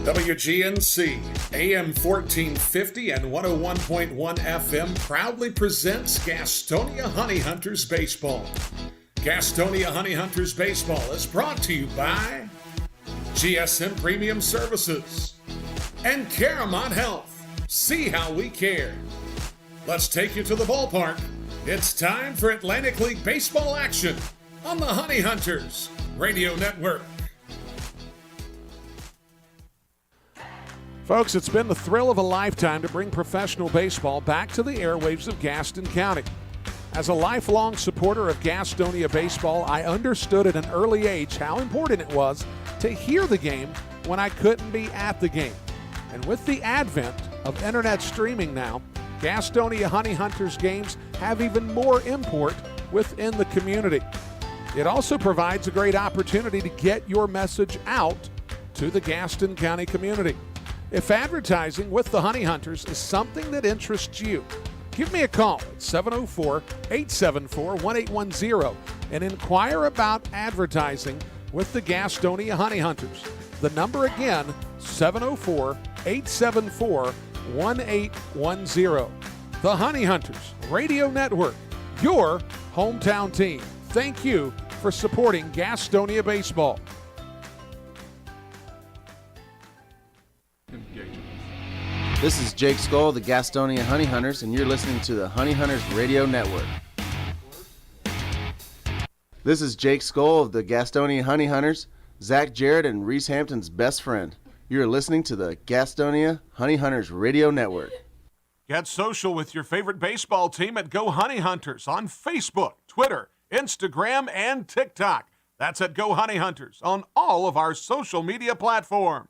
WGNC, AM 1450 and 101.1 FM proudly presents Gastonia Honey Hunters Baseball. Gastonia Honey Hunters Baseball is brought to you by GSM Premium Services and Caramont Health. See how we care. Let's take you to the ballpark. It's time for Atlantic League Baseball action on the Honey Hunters Radio Network. Folks, it's been the thrill of a lifetime to bring professional baseball back to the airwaves of Gaston County. As a lifelong supporter of Gastonia baseball, I understood at an early age how important it was to hear the game when I couldn't be at the game. And with the advent of internet streaming now, Gastonia Honey Hunters games have even more import within the community. It also provides a great opportunity to get your message out to the Gaston County community. If advertising with the Honey Hunters is something that interests you, give me a call at 704-874-1810 and inquire about advertising with the Gastonia Honey Hunters. The number again, 704-874-1810. The Honey Hunters Radio Network, your hometown team. Thank you for supporting Gastonia baseball. This is Jake Skoll of the Gastonia Honey Hunters, and you're listening to the Honey Hunters Radio Network. This is Jake Skoll of the Gastonia Honey Hunters, Zach Jarrett and Reese Hampton's best friend. You're listening to the Gastonia Honey Hunters Radio Network. Get social with your favorite baseball team at Go Honey Hunters on Facebook, Twitter, Instagram, and TikTok. That's at Go Honey Hunters on all of our social media platforms.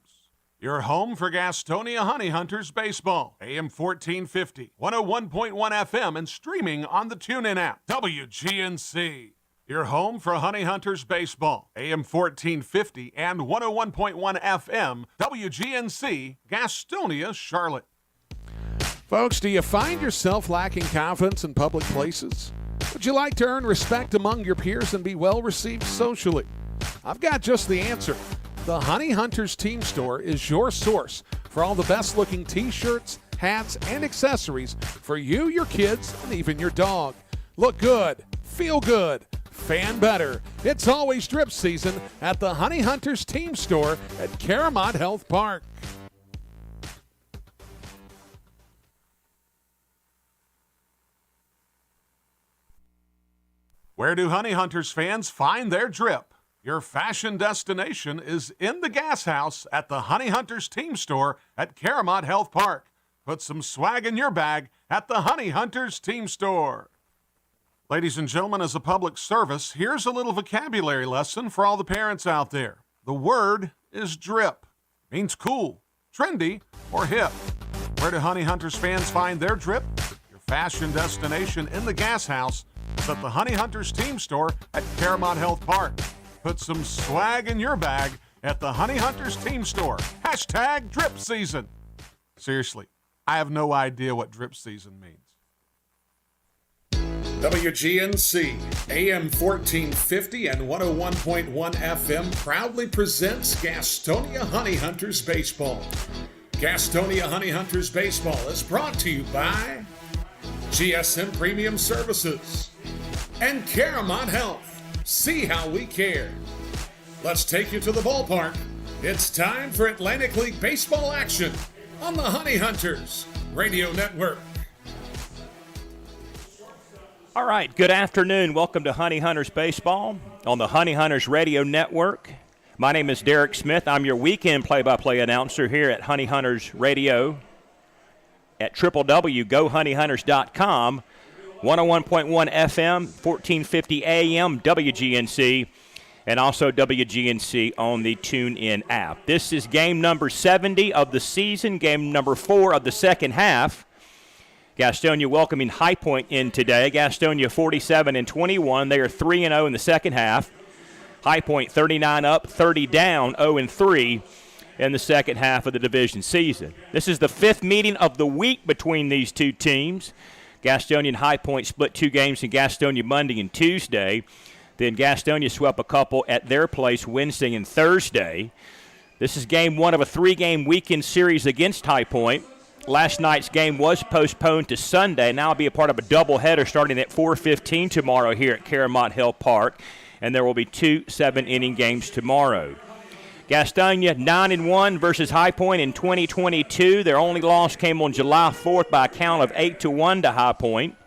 Your home for Gastonia Honey Hunters Baseball. AM 1450, 101.1 FM, and streaming on the TuneIn app. WGNC. Your home for Honey Hunters Baseball. AM 1450 and 101.1 FM. WGNC, Gastonia, Charlotte. Folks, do you find yourself lacking confidence in public places? Would you like to earn respect among your peers and be well received socially? I've got just the answer. The Honey Hunters Team Store is your source for all the best-looking t-shirts, hats, and accessories for you, your kids, and even your dog. Look good, feel good, fan better. It's always drip season at the Honey Hunters Team Store at Caramont Health Park. Where do Honey Hunters fans find their drip? Your fashion destination is in the gas house at the Honey Hunters Team Store at Caramont Health Park. Put some swag in your bag at the Honey Hunters Team Store. Ladies and gentlemen, as a public service, here's a little vocabulary lesson for all the parents out there. The word is drip. Means cool, trendy, or hip. Where do Honey Hunters fans find their drip? Your fashion destination in the gas house is at the Honey Hunters Team Store at Caramont Health Park. Put some swag in your bag at the Honey Hunters Team Store. Hashtag drip season. Seriously, I have no idea what drip season means. WGNC, AM 1450 and 101.1 FM proudly presents Gastonia Honey Hunters Baseball. Gastonia Honey Hunters Baseball is brought to you by GSM Premium Services and Caramont Health. See how we care. Let's take you to the ballpark. It's time for Atlantic League Baseball action on the Honey Hunters Radio Network. All right, good afternoon. Welcome to Honey Hunters Baseball on the Honey Hunters Radio Network. My name is Derek Smith. I'm your weekend play-by-play announcer here at Honey Hunters Radio at www.gohoneyhunters.com. 101.1 FM, 1450 AM, WGNC, and also WGNC on the TuneIn app. This is game number 70 of the season, game number 4 of the second half. Gastonia welcoming High Point in today. Gastonia 47-21. They are 3-0 in the second half. High Point 39 up, 30 down, 0-3 in the second half of the division season. This is the 5th meeting of the week between these two teams. Gastonia and High Point split 2 games in Gastonia Monday and Tuesday. Then Gastonia swept a couple at their place Wednesday and Thursday. This is game one of a 3-game weekend series against High Point. Last night's game was postponed to Sunday. Now it'll be a part of a doubleheader starting at 4:15 tomorrow here at Caramont Hill Park, and there will be 2 7-inning games tomorrow. Gastonia 9-1 versus High Point in 2022. Their only loss came on July 4th by a count of 8-1 to High Point.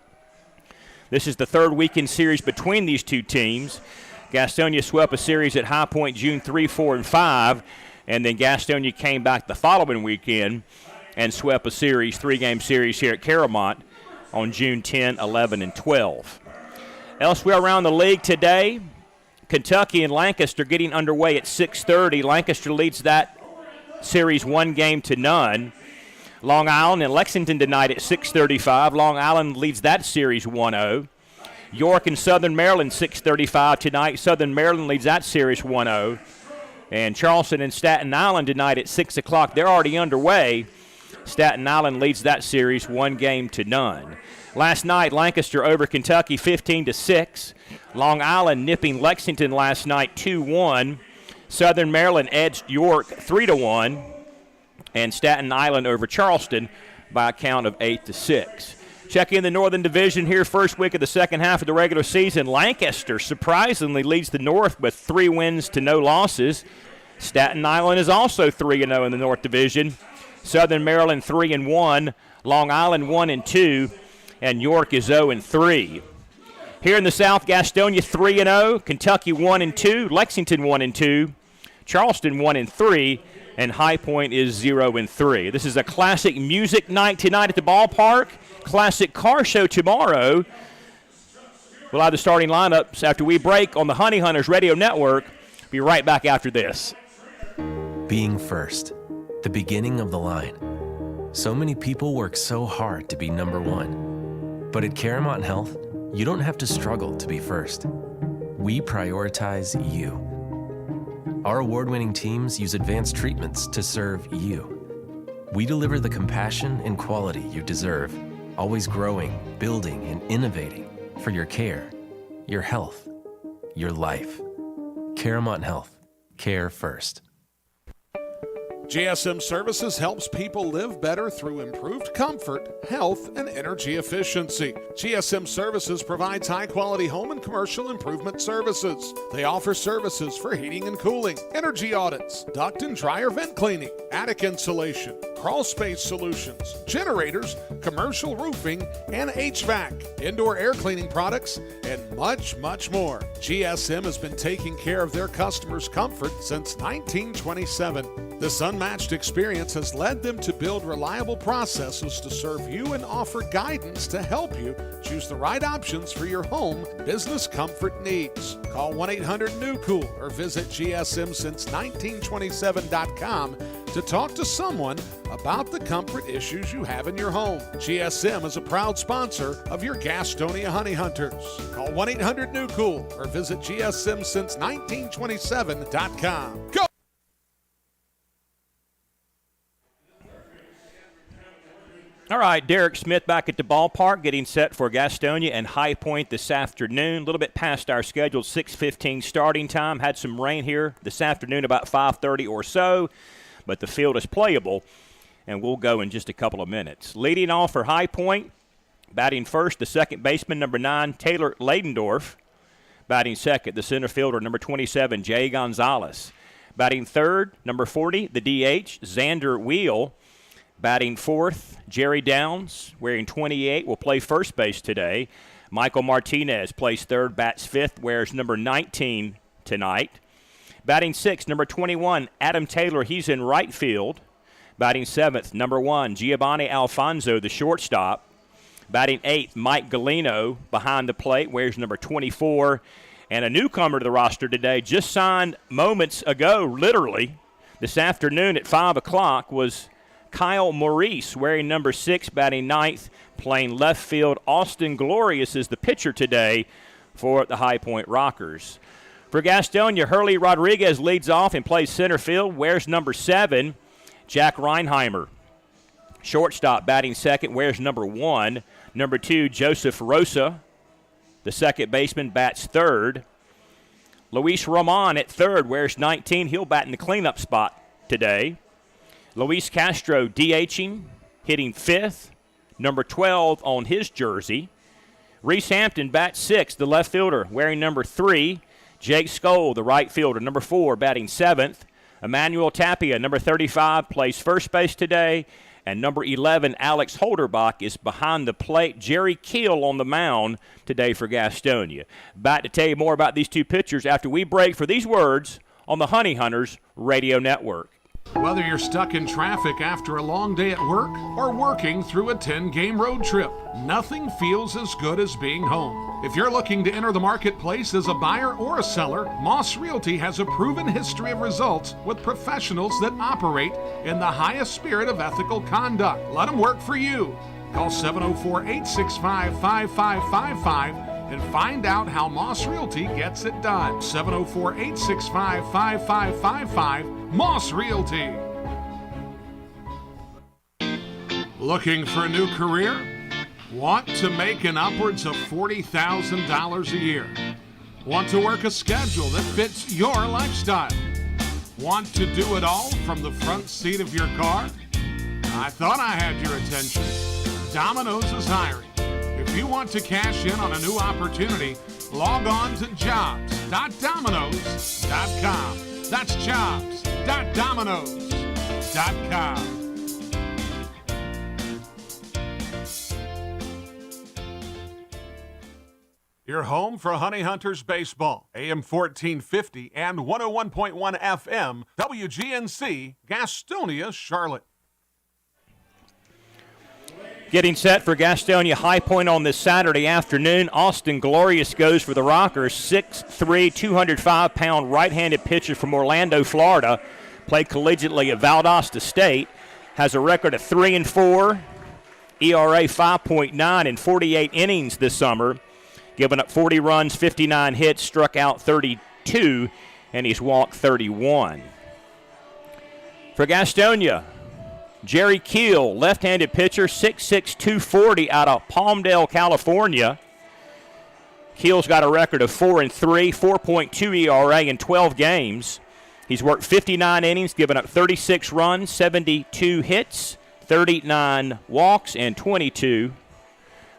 This is the third weekend series between these two teams. Gastonia swept a series at High Point June 3, 4, and 5, and then Gastonia came back the following weekend and swept a series, 3-game series here at Caramont on June 10, 11, and 12. Elsewhere around the league today, Kentucky and Lancaster getting underway at 6:30. Lancaster leads that series 1-0. Long Island and Lexington tonight at 6:35. Long Island leads that series 1-0. York and Southern Maryland 6:35 tonight. Southern Maryland leads that series 1-0. And Charleston and Staten Island tonight at 6 o'clock. They're already underway. Staten Island leads that series 1-0. Last night, Lancaster over Kentucky 15-6. Long Island nipping Lexington last night 2-1. Southern Maryland edged York 3-1. And Staten Island over Charleston by a count of 8-6. Checking the Northern Division here, first week of the second half of the regular season. Lancaster surprisingly leads the North with 3 wins to no losses. Staten Island is also 3-0 in the North Division. Southern Maryland 3-1, Long Island 1-2, and York is 0-3. Here in the South, Gastonia 3-0, Kentucky 1-2, Lexington 1-2, Charleston 1-3, and High Point is 0-3. This is a classic music night tonight at the ballpark. Classic car show tomorrow. We'll have the starting lineups after we break on the Honey Hunters Radio Network. Be right back after this. Being first, the beginning of the line. So many people work so hard to be number one. But at Caramont Health, you don't have to struggle to be first. We prioritize you. Our award-winning teams use advanced treatments to serve you. We deliver the compassion and quality you deserve, always growing, building, and innovating for your care, your health, your life. Caramont Health. Care first. GSM Services helps people live better through improved comfort, health, and energy efficiency. GSM Services provides high-quality home and commercial improvement services. They offer services for heating and cooling, energy audits, duct and dryer vent cleaning, attic insulation, crawl space solutions, generators, commercial roofing, and HVAC, indoor air cleaning products, and much, much more. GSM has been taking care of their customers' comfort since 1927. This unmatched experience has led them to build reliable processes to serve you and offer guidance to help you choose the right options for your home business comfort needs. Call 1-800-NEW-COOL or visit gsmsince1927.com to talk to someone about the comfort issues you have in your home. GSM is a proud sponsor of your Gastonia Honey Hunters. Call 1-800-NEW-COOL or visit gsmsince1927.com. Go! All right, Derek Smith back at the ballpark getting set for Gastonia and High Point this afternoon. A little bit past our scheduled 6:15 starting time. Had some rain here this afternoon about 5:30 or so, but the field is playable, and we'll go in just a couple of minutes. Leading off for High Point, batting first, the second baseman, number 9, Taylor Ladendorf. Batting second, the center fielder, number 27, Jay Gonzalez. Batting third, number 40, the DH, Xander Wheel. Batting fourth, Jerry Downs, wearing 28, will play first base today. Michael Martinez plays third, bats fifth, wears number 19 tonight. Batting sixth, number 21, Adam Taylor, he's in right field. Batting seventh, number 1, Giovanni Alfonso, the shortstop. Batting eighth, Mike Galino, behind the plate, wears number 24. And a newcomer to the roster today, just signed moments ago, literally, this afternoon at 5 o'clock, was Kyle Maurice, wearing number 6, batting ninth, playing left field. Austin Glorious is the pitcher today for the High Point Rockers. For Gastonia, Hurley Rodriguez leads off and plays center field, wears number 7, Jack Reinheimer. Shortstop, batting second, wears number 1. Number 2, Joseph Rosa, the second baseman, bats third. Luis Roman at third, wears 19. He'll bat in the cleanup spot today. Luis Castro DHing, hitting 5th, number 12 on his jersey. Reese Hampton bats 6th, the left fielder, wearing number 3. Jake Skoll, the right fielder, number 4, batting 7th. Emmanuel Tapia, number 35, plays first base today. And number 11, Alex Holderbach, is behind the plate. Jerry Keel on the mound today for Gastonia. Back to tell you more about these two pitchers after we break for these words on the Honey Hunters Radio Network. Whether you're stuck in traffic after a long day at work or working through a 10-game road trip, nothing feels as good as being home. If you're looking to enter the marketplace as a buyer or a seller, Moss Realty has a proven history of results with professionals that operate in the highest spirit of ethical conduct. Let them work for you. Call 704-865-5555 and find out how Moss Realty gets it done. 704-865-5555. Moss Realty. Looking for a new career? Want to make an upwards of $40,000 a year? Want to work a schedule that fits your lifestyle? Want to do it all from the front seat of your car? I thought I had your attention. Domino's is hiring. If you want to cash in on a new opportunity, log on to jobs.domino's.com. That's jobs.domino's.com. Your home for Honey Hunters baseball, AM 1450 and 101.1 FM, WGNC, Gastonia, Charlotte. Getting set for Gastonia High Point on this Saturday afternoon. Austin Glorious goes for the Rockers. 6'3", 205-pound right-handed pitcher from Orlando, Florida. Played collegiately at Valdosta State. Has a record of 3-4, ERA 5.9 in 48 innings this summer. Given up 40 runs, 59 hits, struck out 32, and he's walked 31. For Gastonia, Jerry Keel, left-handed pitcher, 6'6", 240 out of Palmdale, California. Keel's got a record of 4-3, 4.2 ERA in 12 games. He's worked 59 innings, given up 36 runs, 72 hits, 39 walks, and 22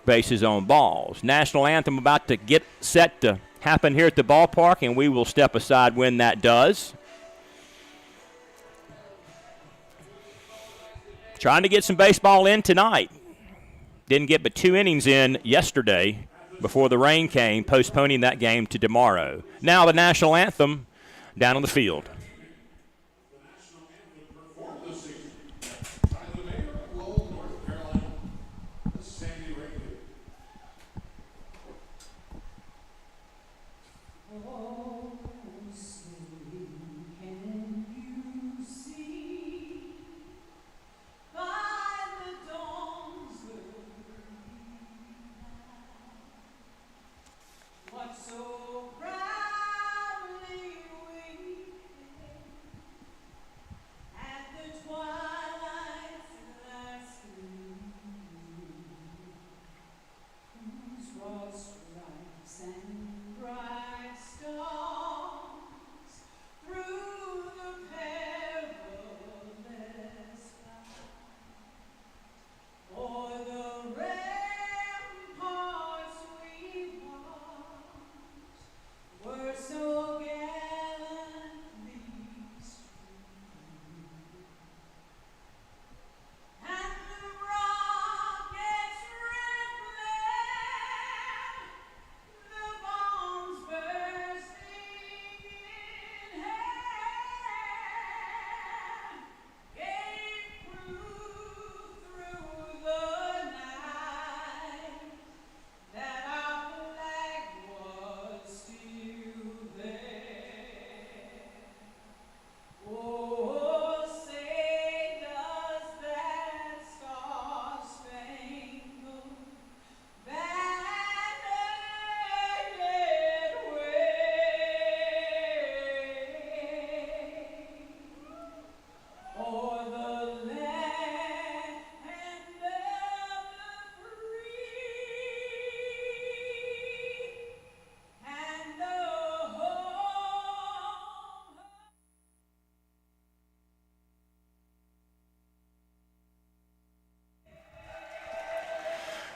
bases on balls. National anthem about to get set to happen here at the ballpark, and we will step aside when that does. Trying to get some baseball in tonight. Didn't get but 2 innings in yesterday before the rain came, postponing that game to tomorrow. Now the national anthem down on the field.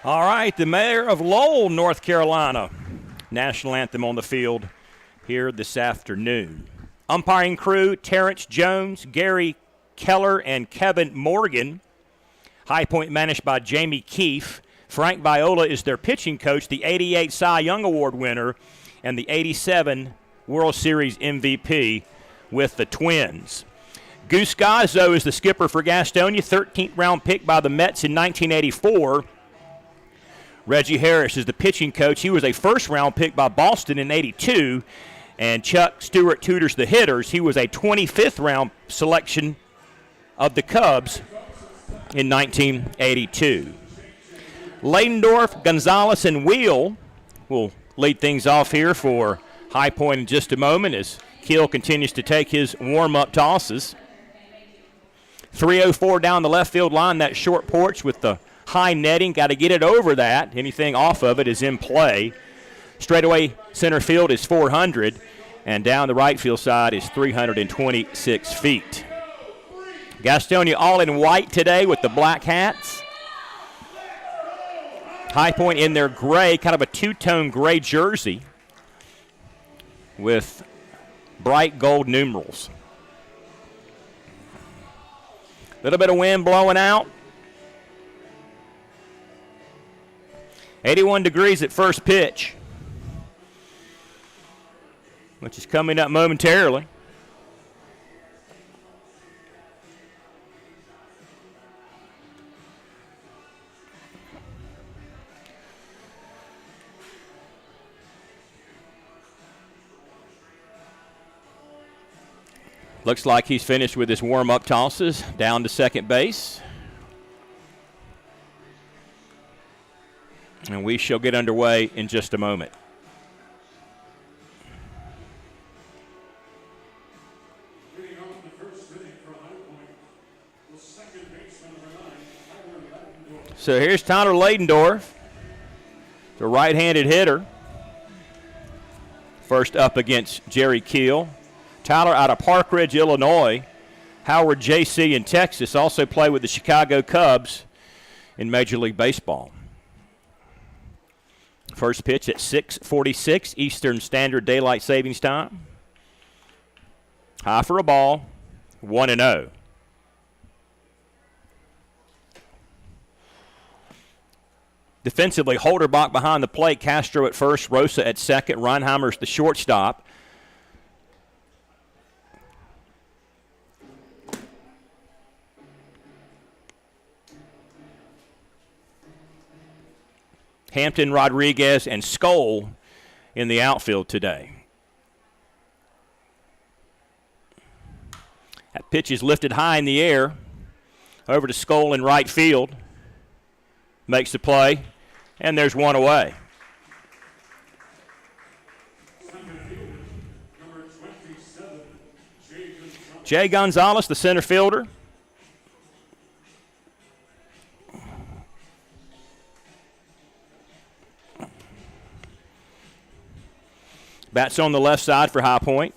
All right, the mayor of Lowell, North Carolina. National anthem on the field here this afternoon. Umpiring crew, Terrence Jones, Gary Keller, and Kevin Morgan. High Point managed by Jamie Keefe. Frank Viola is their pitching coach, the 88 Cy Young Award winner, and the 87 World Series MVP with the Twins. Goose Gazzo is the skipper for Gastonia, 13th round pick by the Mets in 1984. Reggie Harris is the pitching coach. He was a first-round pick by Boston in 82. And Chuck Stewart tutors the hitters. He was a 25th-round selection of the Cubs in 1982. Ladendorf, Gonzalez, and Wheel will lead things off here for High Point in just a moment as Keel continues to take his warm-up tosses. 3:04 down the left field line, that short porch with the high netting. Got to get it over that. Anything off of it is in play. Straightaway center field is 400, and down the right field side is 326 feet. Gastonia all in white today with the black hats. High Point in their gray, kind of a two-tone gray jersey with bright gold numerals. A little bit of wind blowing out. 81 degrees at first pitch, which is coming up momentarily. Looks like he's finished with his warm-up tosses down to second base. And we shall get underway in just a moment. So here's Tyler Ladendorf, the right-handed hitter. First up against Jerry Keel. Tyler out of Park Ridge, Illinois. Howard J.C. in Texas, also played with the Chicago Cubs in Major League Baseball. First pitch at 6:46 Eastern Standard Daylight Savings Time. High for a ball, 1-0. Defensively, Holderbach behind the plate, Castro at first, Rosa at second, Reinheimer's the shortstop. Hampton, Rodriguez, and Skoll in the outfield today. That pitch is lifted high in the air. Over to Skoll in right field. Makes the play, and there's one away. Jay Gonzalez, the center fielder. Bats on the left side for High Point.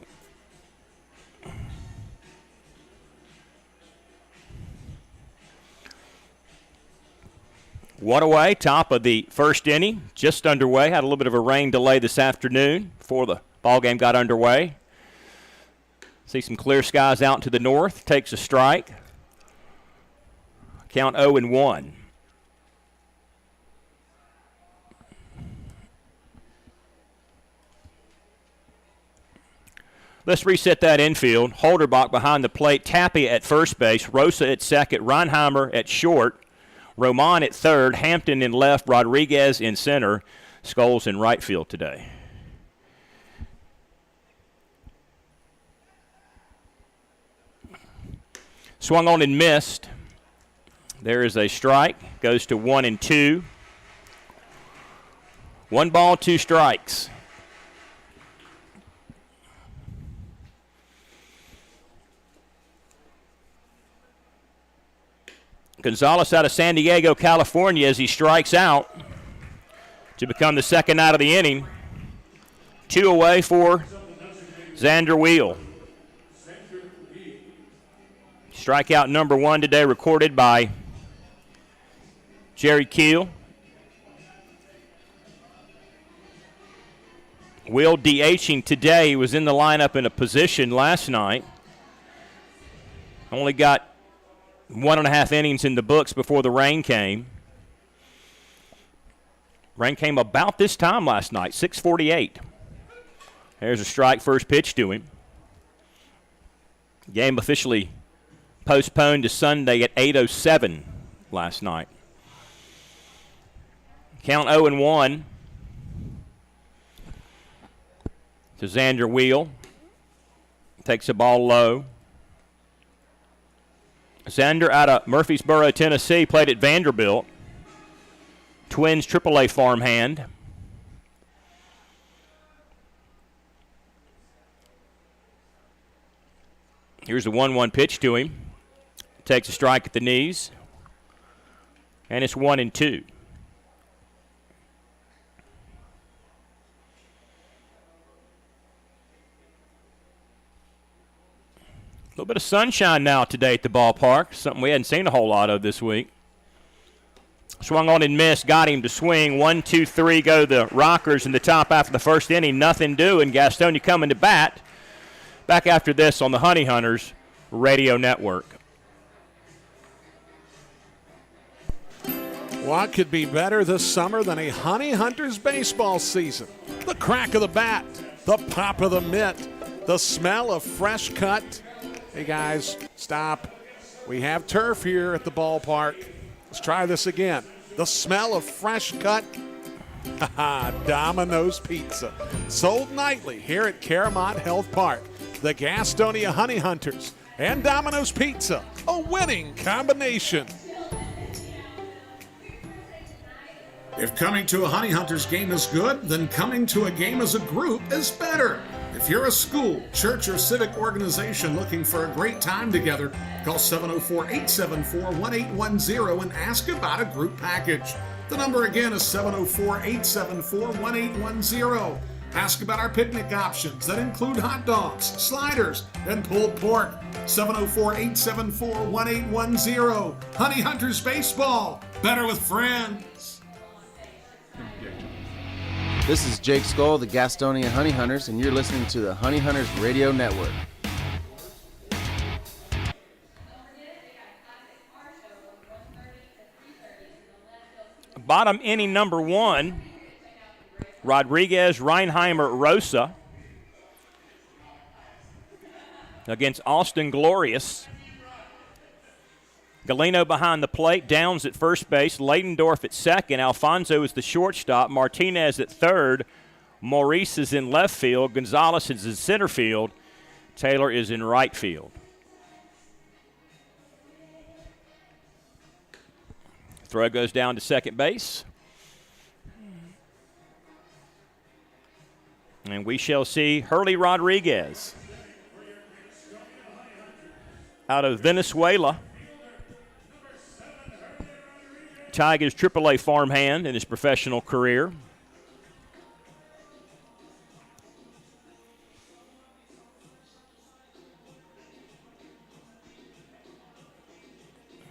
One away, top of the first inning, just underway. Had a little bit of a rain delay this afternoon before the ball game got underway. See some clear skies out to the north. Takes a strike. Count 0-1. Let's reset that infield. Holderbach behind the plate, Tappy at first base, Rosa at second, Reinheimer at short, Roman at third, Hampton in left, Rodriguez in center, Skulls in right field today. Swung on and missed. There is a strike, goes to 1-2. 1 ball, 2 strikes. Gonzalez out of San Diego, California, as he strikes out to become the second out of the inning. 2 away for Xander Wheel. Strikeout number 1 today recorded by Jerry Keel. Will DHing today. He was in the lineup in a position last night. Only got 1.5 innings in the books before the rain came. Rain came about this time last night, 6:48. There's a strike, first pitch to him. Game officially postponed to Sunday at 8:07 last night. Count 0-1 to Xander Wheel. Takes the ball low. Xander out of Murfreesboro, Tennessee, played at Vanderbilt. Twins AAA farmhand. Here's a 1-1 pitch to him. Takes a strike at the knees. And it's 1-2. A little bit of sunshine now today at the ballpark, something we hadn't seen a whole lot of this week. Swung on and missed, got him to swing. 1, 2, 3 go the Rockers in the top half of the first inning. Nothing doing. Gastonia coming to bat. Back after this on the Honey Hunters Radio Network. What could be better this summer than a Honey Hunters baseball season? The crack of the bat, the pop of the mitt, the smell of fresh cut. Hey guys, stop. We have turf here at the ballpark. Let's try this again. The smell of fresh cut. Domino's Pizza. Sold nightly here at Caramont Health Park. The Gastonia Honey Hunters and Domino's Pizza. A winning combination. If coming to a Honey Hunters game is good, then coming to a game as a group is better. If you're a school, church, or civic organization looking for a great time together, call 704-874-1810 and ask about a group package. The number again is 704-874-1810. Ask about our picnic options that include hot dogs, sliders, and pulled pork. 704-874-1810. Honey Hunters Baseball. Better with friends. This is Jake Skoll, the Gastonia Honey Hunters, and you're listening to the Honey Hunters Radio Network. Bottom inning number 1, Rodriguez, Reinheimer, Rosa against Austin Glorious. Galeno behind the plate, Downs at first base, Leydendorf at second, Alfonso is the shortstop, Martinez at third, Maurice is in left field, Gonzalez is in center field, Taylor is in right field. Throw goes down to second base. And we shall see Hurley Rodriguez out of Venezuela. Tigers AAA farmhand in his professional career.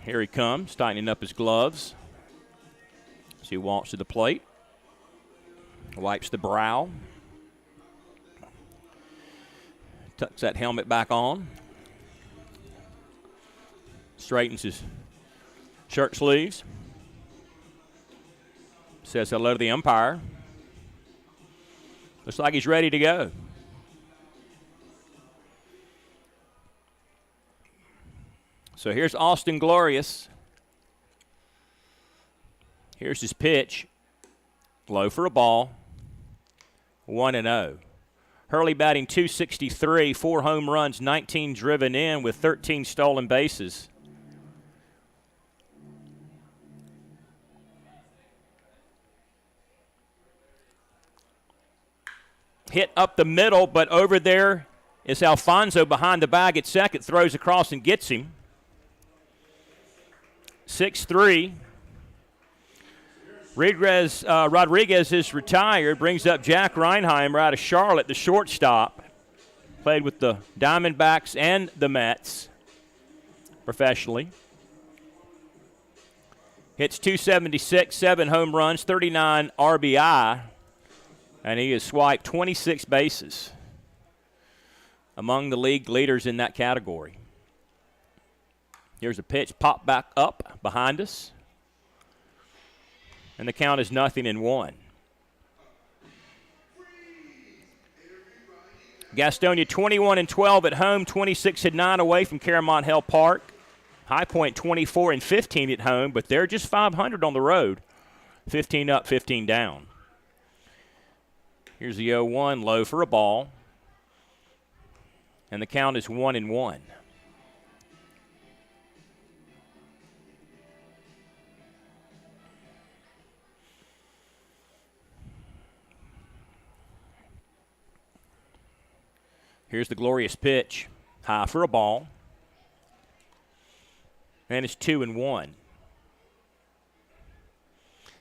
Here he comes, tightening up his gloves as he walks to the plate. Wipes the brow. Tucks that helmet back on. Straightens his shirt sleeves. Says hello to the umpire. Looks like he's ready to go. So here's Austin Glorious. Here's his pitch. Low for a ball. 1-0. Hurley batting .263, 4 home runs, 19 driven in with 13 stolen bases. Hit up the middle, but over there is Alfonso behind the bag at second. Throws across and gets him. 6-3. Rodriguez is retired. Brings up Jack Reinheimer out of Charlotte, the shortstop. Played with the Diamondbacks and the Mets professionally. Hits .276, 7 home runs, 39 RBI. And he has swiped 26 bases, among the league leaders in that category. Here's a pitch, pop back up behind us. And the count is 0-1. Gastonia 21-12 at home, 26-9 away from Caramont Hill Park. High Point 24-15 at home, but they're just 500 on the road. 15 up, 15 down. Here's the 0-1, low for a ball. And the count is 1-1. Here's the glorious pitch, high for a ball. And it's 2-1.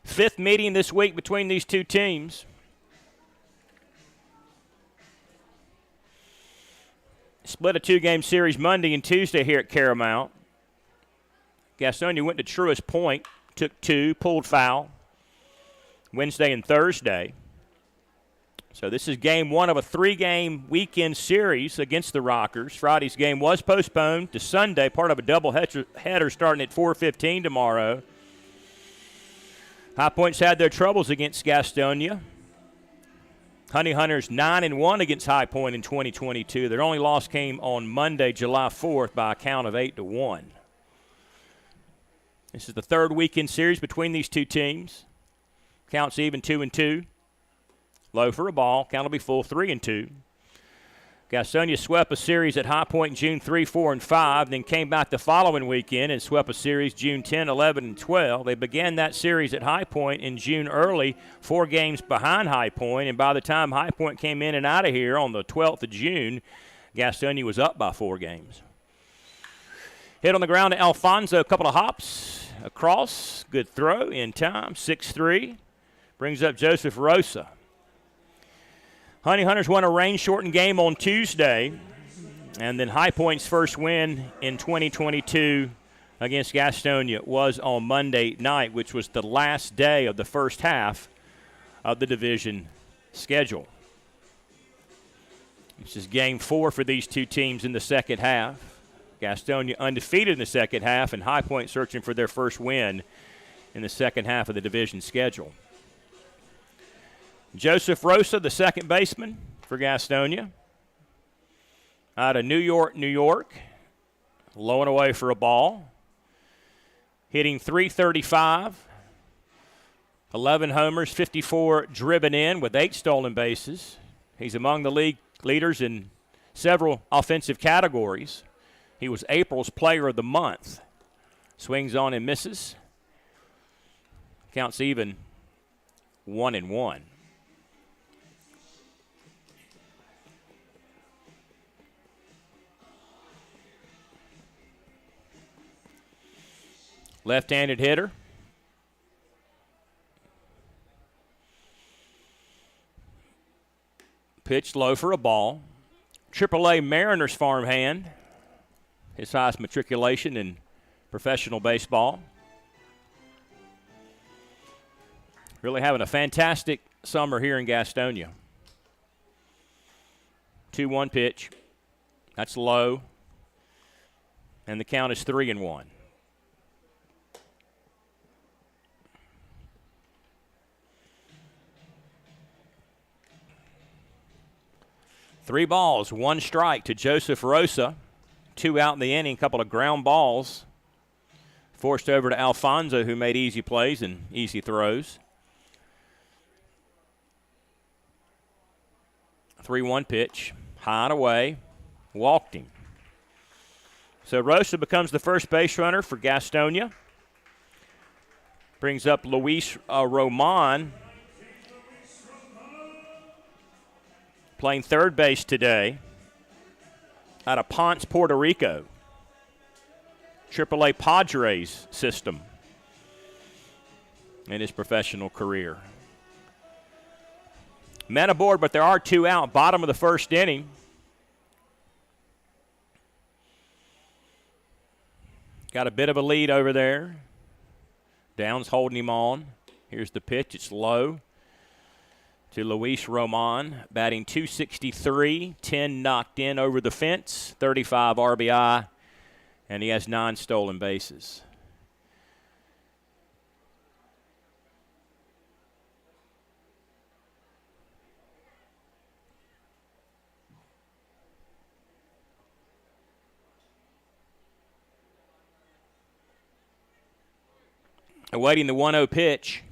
Fifth meeting this week between these two teams. Split a 2-game series Monday and Tuesday here at Caramount. Gastonia went to Truist Point, took 2, pulled foul. Wednesday and Thursday. So this is game 1 of a 3-game weekend series against the Rockers. Friday's game was postponed to Sunday, part of a doubleheader starting at 4:15 tomorrow. High Point's had their troubles against Gastonia. Honey Hunters 9-1 against High Point in 2022. Their only loss came on Monday, July 4th, by a count of 8-1. This is the third weekend series between these two teams. Counts even 2-2. Low for a ball. Count will be full 3-2. Gastonia swept a series at High Point June 3, 4, and 5, then came back the following weekend and swept a series June 10, 11, and 12. They began that series at High Point in June early, 4 games behind High Point, and by the time High Point came in and out of here on the 12th of June, Gastonia was up by 4 games. Hit on the ground to Alfonso, a couple of hops across. Good throw in time, 6-3. Brings up Joseph Rosa. Honey Hunters won a rain-shortened game on Tuesday, and then High Point's first win in 2022 against Gastonia was on Monday night, which was the last day of the first half of the division schedule. This is game 4 for these two teams in the second half. Gastonia undefeated in the second half, and High Point searching for their first win in the second half of the division schedule. Joseph Rosa, the second baseman for Gastonia. Out of New York, New York. Low and away for a ball. Hitting .335. 11 homers, 54 driven in with 8 stolen bases. He's among the league leaders in several offensive categories. He was April's Player of the Month. Swings on and misses. Counts even 1-1. Left-handed hitter. Pitched low for a ball. AAA Mariners farmhand. His highest matriculation in professional baseball. Really having a fantastic summer here in Gastonia. 2-1 pitch. That's low. And the count is 3-1. Three balls, 1 strike to Joseph Rosa. 2 out in the inning, couple of ground balls. Forced over to Alfonso, who made easy plays and easy throws. 3-1 pitch, high and away, walked him. So Rosa becomes the first base runner for Gastonia. Brings up Luis Roman, playing third base today out of Ponce, Puerto Rico. AAA Padres system in his professional career. Men aboard, but there are 2 out. Bottom of the first inning. Got a bit of a lead over there. Downs holding him on. Here's the pitch. It's low. to Luis Roman, batting .263, 10 knocked in over the fence, 35 RBI, and he has 9 stolen bases. Awaiting the 1-0 pitch.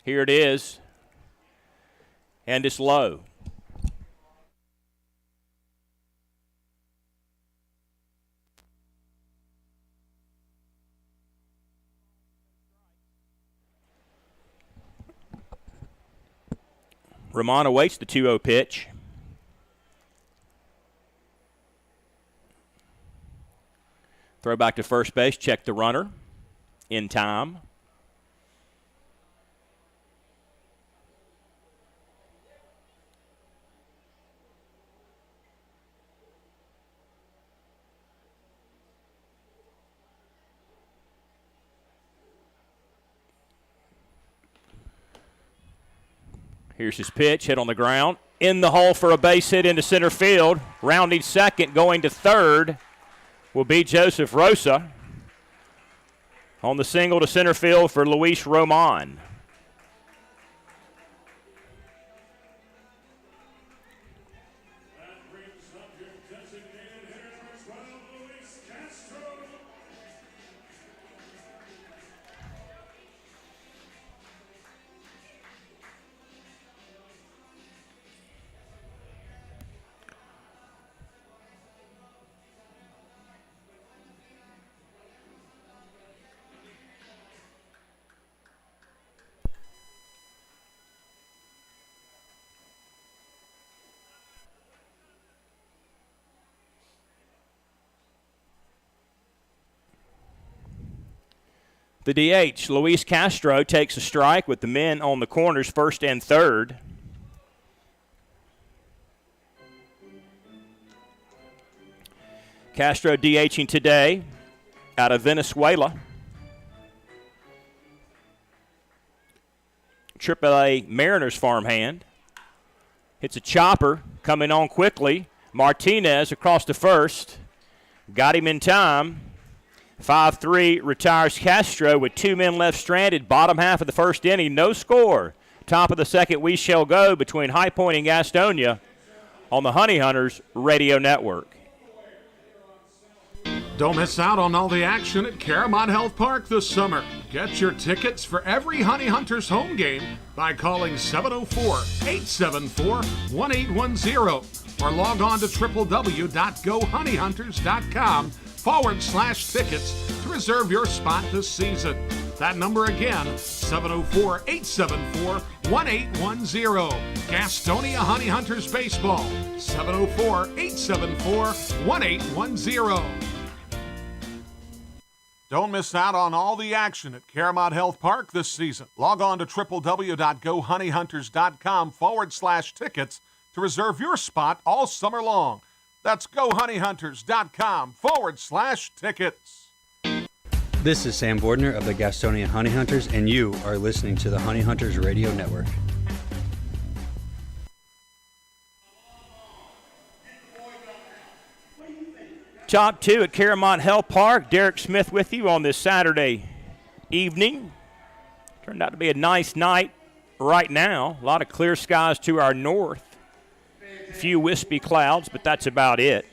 Here it is. And it's low. Ramon awaits the 2-0 pitch. Throw back to first base, check the runner. In time. Here's his pitch, hit on the ground. In the hole for a base hit into center field. Rounding second, going to third will be Joseph Rosa. On the single to center field for Luis Roman. The DH, Luis Castro, takes a strike with the men on the corners, first and third. Castro DHing today out of Venezuela. AAA Mariners farmhand. Hits a chopper, coming on quickly. Martinez across to first. Got him in time. 5-3 retires Castro with 2 men left stranded. Bottom half of the first inning, no score. Top of the second, we shall go between High Point and Gastonia on the Honey Hunters Radio Network. Don't miss out on all the action at Caramont Health Park this summer. Get your tickets for every Honey Hunters home game by calling 704-874-1810 or log on to www.gohoneyhunters.com/tickets to reserve your spot this season. That number again, 704-874-1810. Gastonia Honey Hunters Baseball, 704-874-1810. Don't miss out on all the action at Caramont Health Park this season. Log on to www.gohoneyhunters.com/tickets to reserve your spot all summer long. That's gohoneyhunters.com/tickets. This is Sam Bordner of the Gastonia Honey Hunters, and you are listening to the Honey Hunters Radio Network. Top 2 at Caramont Health Park. Derek Smith with you on this Saturday evening. Turned out to be a nice night right now. A lot of clear skies to our north. A few wispy clouds, but that's about it.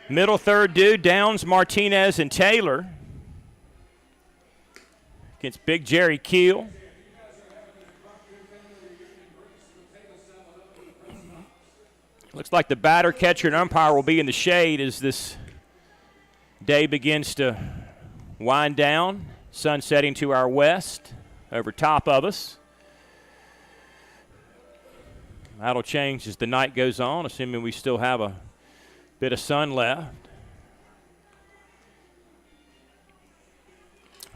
Middle third due, Downs, Martinez, and Taylor against Big Jerry Keel. Looks like the batter, catcher, and umpire will be in the shade as this day begins to wind down. Sun setting to our west over top of us. That'll change as the night goes on, assuming we still have a bit of sun left.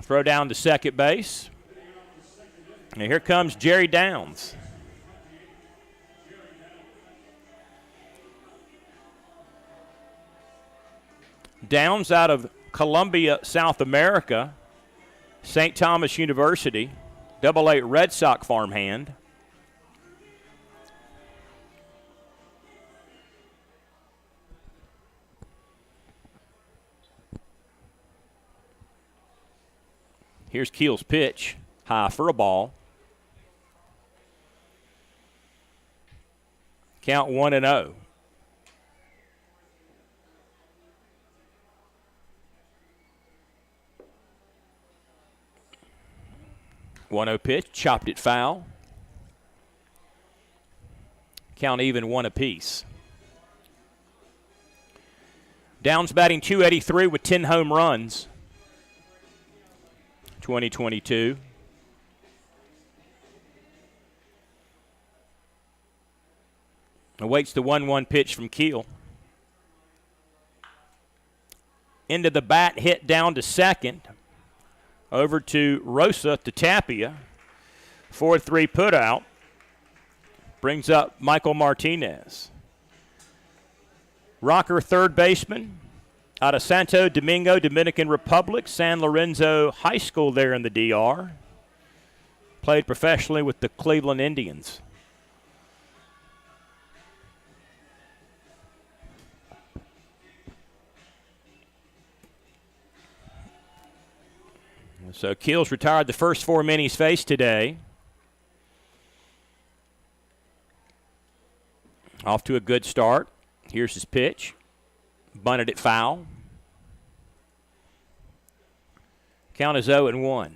Throw down to second base. And here comes Jerry Downs. Downs out of Columbia, South America, St. Thomas University, AA Red Sox farmhand. Here's Keel's pitch, high for a ball. Count 1-0. One-0 pitch, chopped it foul. Count even, one apiece. Downs batting .283 with 10 home runs. 2022. Awaits the 1-1 pitch from Keel. Into the bat, hit down to second. Over to Rosa to Tapia. 4-3 put out. Brings up Michael Martinez. Rocker, third baseman, out of Santo Domingo, Dominican Republic, San Lorenzo High School there in the DR. Played professionally with the Cleveland Indians. So Keel's retired the first 4 men he's faced today. Off to a good start. Here's his pitch. Bunted it foul. Count is 0-1.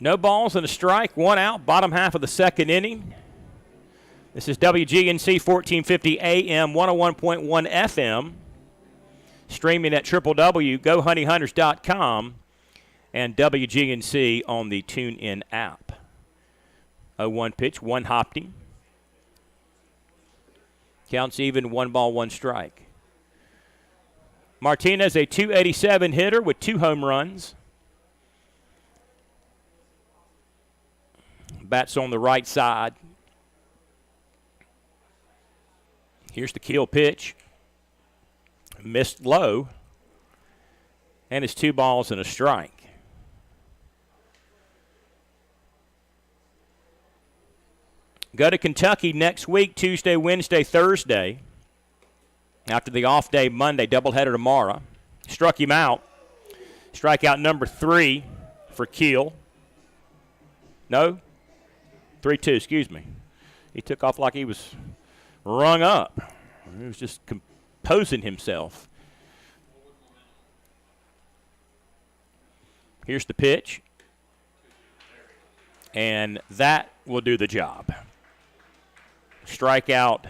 No balls and a strike, 1 out, bottom half of the second inning. This is WGNC 1450 AM, 101.1 FM. Streaming at www.gohoneyhunters.com and WGNC on the TuneIn app. 0-1 pitch, 1 hopped him. Counts even, 1 ball, 1 strike. Martinez, a .287 hitter with 2 home runs. Bats on the right side. Here's the Keel pitch. Missed low. And it's 2 balls and a strike. Go to Kentucky next week, Tuesday, Wednesday, Thursday. After the off day Monday, doubleheader tomorrow. Struck him out. Strikeout number 3 for Keel. No? 3-2, excuse me. He took off like he was rung up. He was just composing himself. Here's the pitch. And that will do the job. Strikeout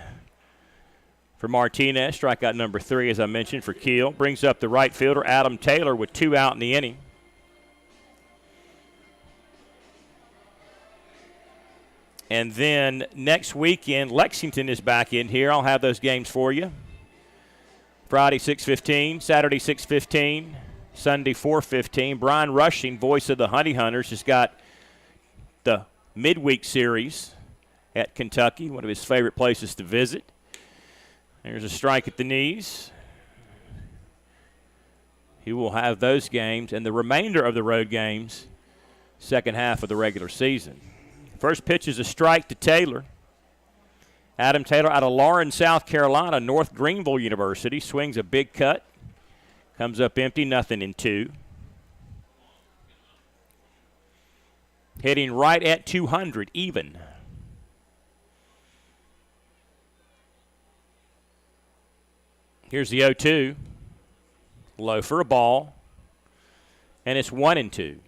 for Martinez. Strikeout number 3, as I mentioned, for Keel. Brings up the right fielder, Adam Taylor, with 2 out in the inning. And then next weekend, Lexington is back in here. I'll have those games for you. Friday, 6:15. Saturday, 6:15. Sunday, 4:15. Brian Rushing, voice of the Honey Hunters, has got the midweek series at Kentucky, one of his favorite places to visit. There's a strike at the knees. He will have those games and the remainder of the road games second half of the regular season. First pitch is a strike to Taylor. Adam Taylor out of Lawrence, South Carolina, North Greenville University, swings a big cut. Comes up empty, 0-2. Hitting right at 200, even. Here's the 0-2. Low for a ball. And it's 1-2.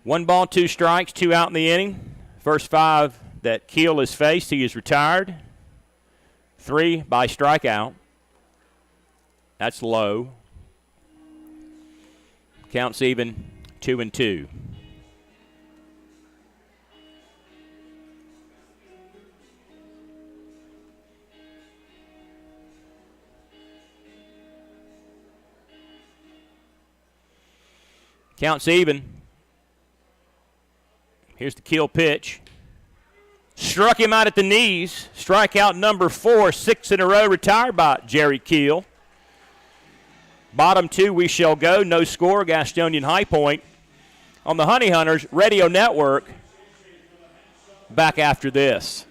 One ball, 2 strikes, 2 out in the inning. First 5 that Keel has faced, he is retired. 3 by strikeout. That's low. Counts even, 2-2. Counts even. Here's the kill pitch. Struck him out at the knees. Strikeout number 4, 6 in a row, retired by Jerry Keel. Bottom 2, we shall go. No score, Gastonian High Point. On the Honey Hunters Radio Network, back after this.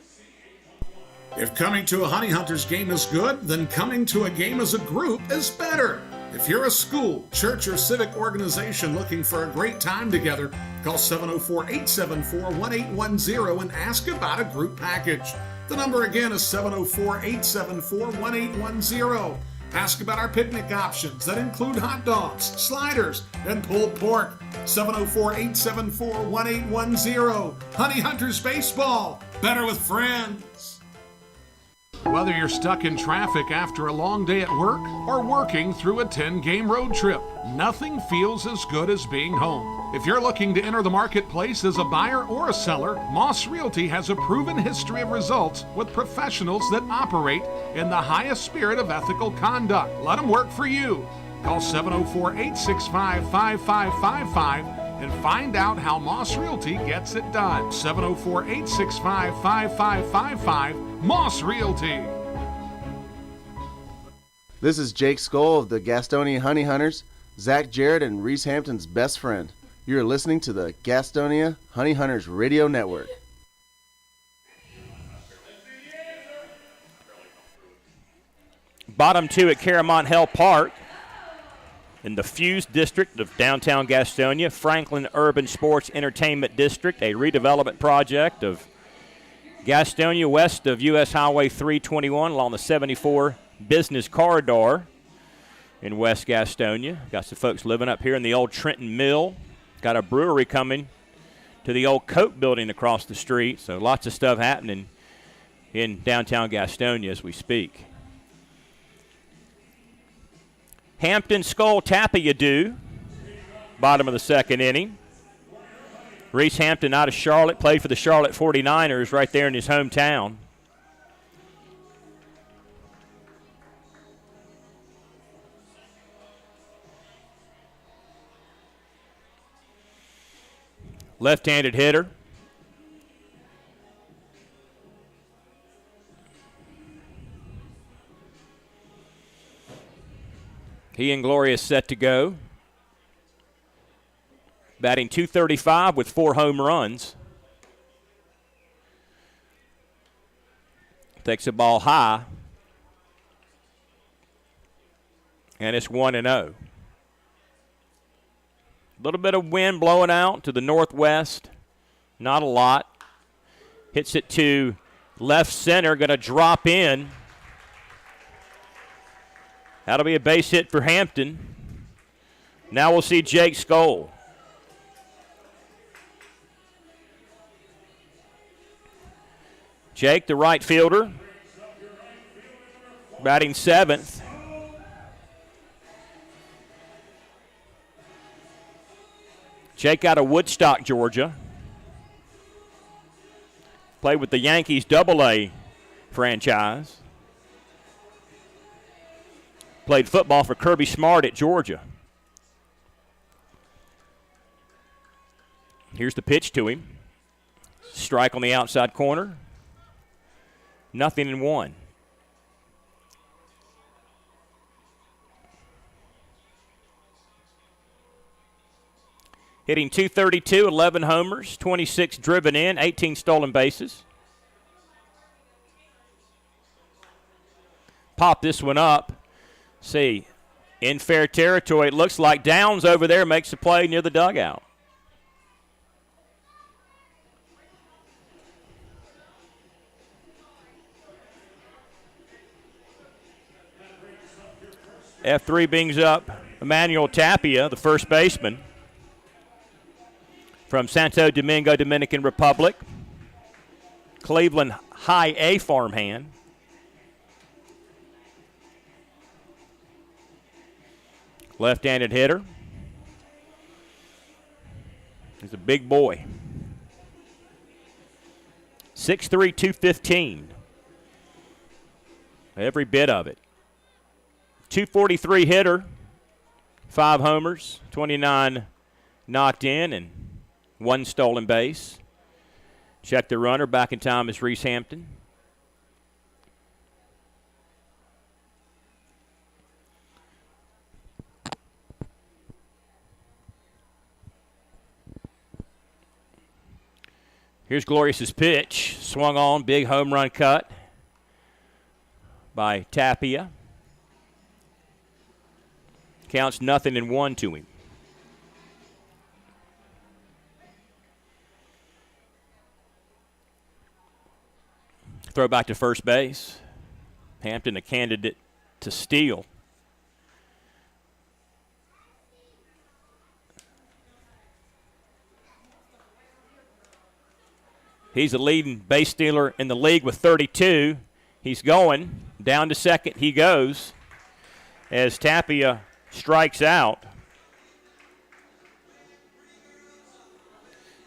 If coming to a Honey Hunters game is good, then coming to a game as a group is better. If you're a school, church, or civic organization looking for a great time together, call 704-874-1810 and ask about a group package. The number again is 704-874-1810. Ask about our picnic options that include hot dogs, sliders, and pulled pork. 704-874-1810. Honey Hunters Baseball. Better with friends. Whether you're stuck in traffic after a long day at work or working through a 10-game road trip, nothing feels as good as being home. If you're looking to enter the marketplace as a buyer or a seller, Moss Realty has a proven history of results with professionals that operate in the highest spirit of ethical conduct. Let them work for you. Call 704-865-5555 and find out how Moss Realty gets it done. 704-865-5555, Moss Realty. This is Jake Skoll of the Gastonia Honey Hunters, Zach Jarrett and Reese Hampton's best friend. You're listening to the Gastonia Honey Hunters Radio Network. Bottom 2 at Caramont Hill Park in the Fused District of downtown Gastonia, Franklin Urban Sports Entertainment District, a redevelopment project of Gastonia west of U.S. Highway 321 along the 74 Business Corridor in West Gastonia. Got some folks living up here in the old Trenton Mill. Got a brewery coming to the old Coke building across the street. So lots of stuff happening in downtown Gastonia as we speak. Hampton Skull Tappy-a-Doo, bottom of the second inning. Reese Hampton out of Charlotte, played for the Charlotte 49ers right there in his hometown. Left-handed hitter. He and Gloria set to go. Batting .235 with 4 home runs. Takes the ball high. And it's 1-0. A little bit of wind blowing out to the northwest. Not a lot. Hits it to left center. Going to drop in. That'll be a base hit for Hampton. Now we'll see Jake Skoll. Jake, the right fielder, batting 7th. Jake out of Woodstock, Georgia. Played with the Yankees AA franchise. Played football for Kirby Smart at Georgia. Here's the pitch to him. Strike on the outside corner. 0-1. Hitting .232, 11 homers, 26 driven in, 18 stolen bases. Pop this one up. See, in fair territory, it looks like Downs over there makes a play near the dugout. F3 brings up Emmanuel Tapia, the first baseman from Santo Domingo, Dominican Republic. Cleveland High A farmhand. Left-handed hitter. He's a big boy. 6'3", 215. Every bit of it. 243 hitter. 5 homers, 29 knocked in and one stolen base. Check the runner. Back in time is Reese Hampton. Here's Glorious's pitch. Swung on, big home run cut by Tapia. Counts 0-1 to him. Throw back to first base. Hampton, a candidate to steal. He's the leading base stealer in the league with 32. He's going. Down to second he goes as Tapia strikes out.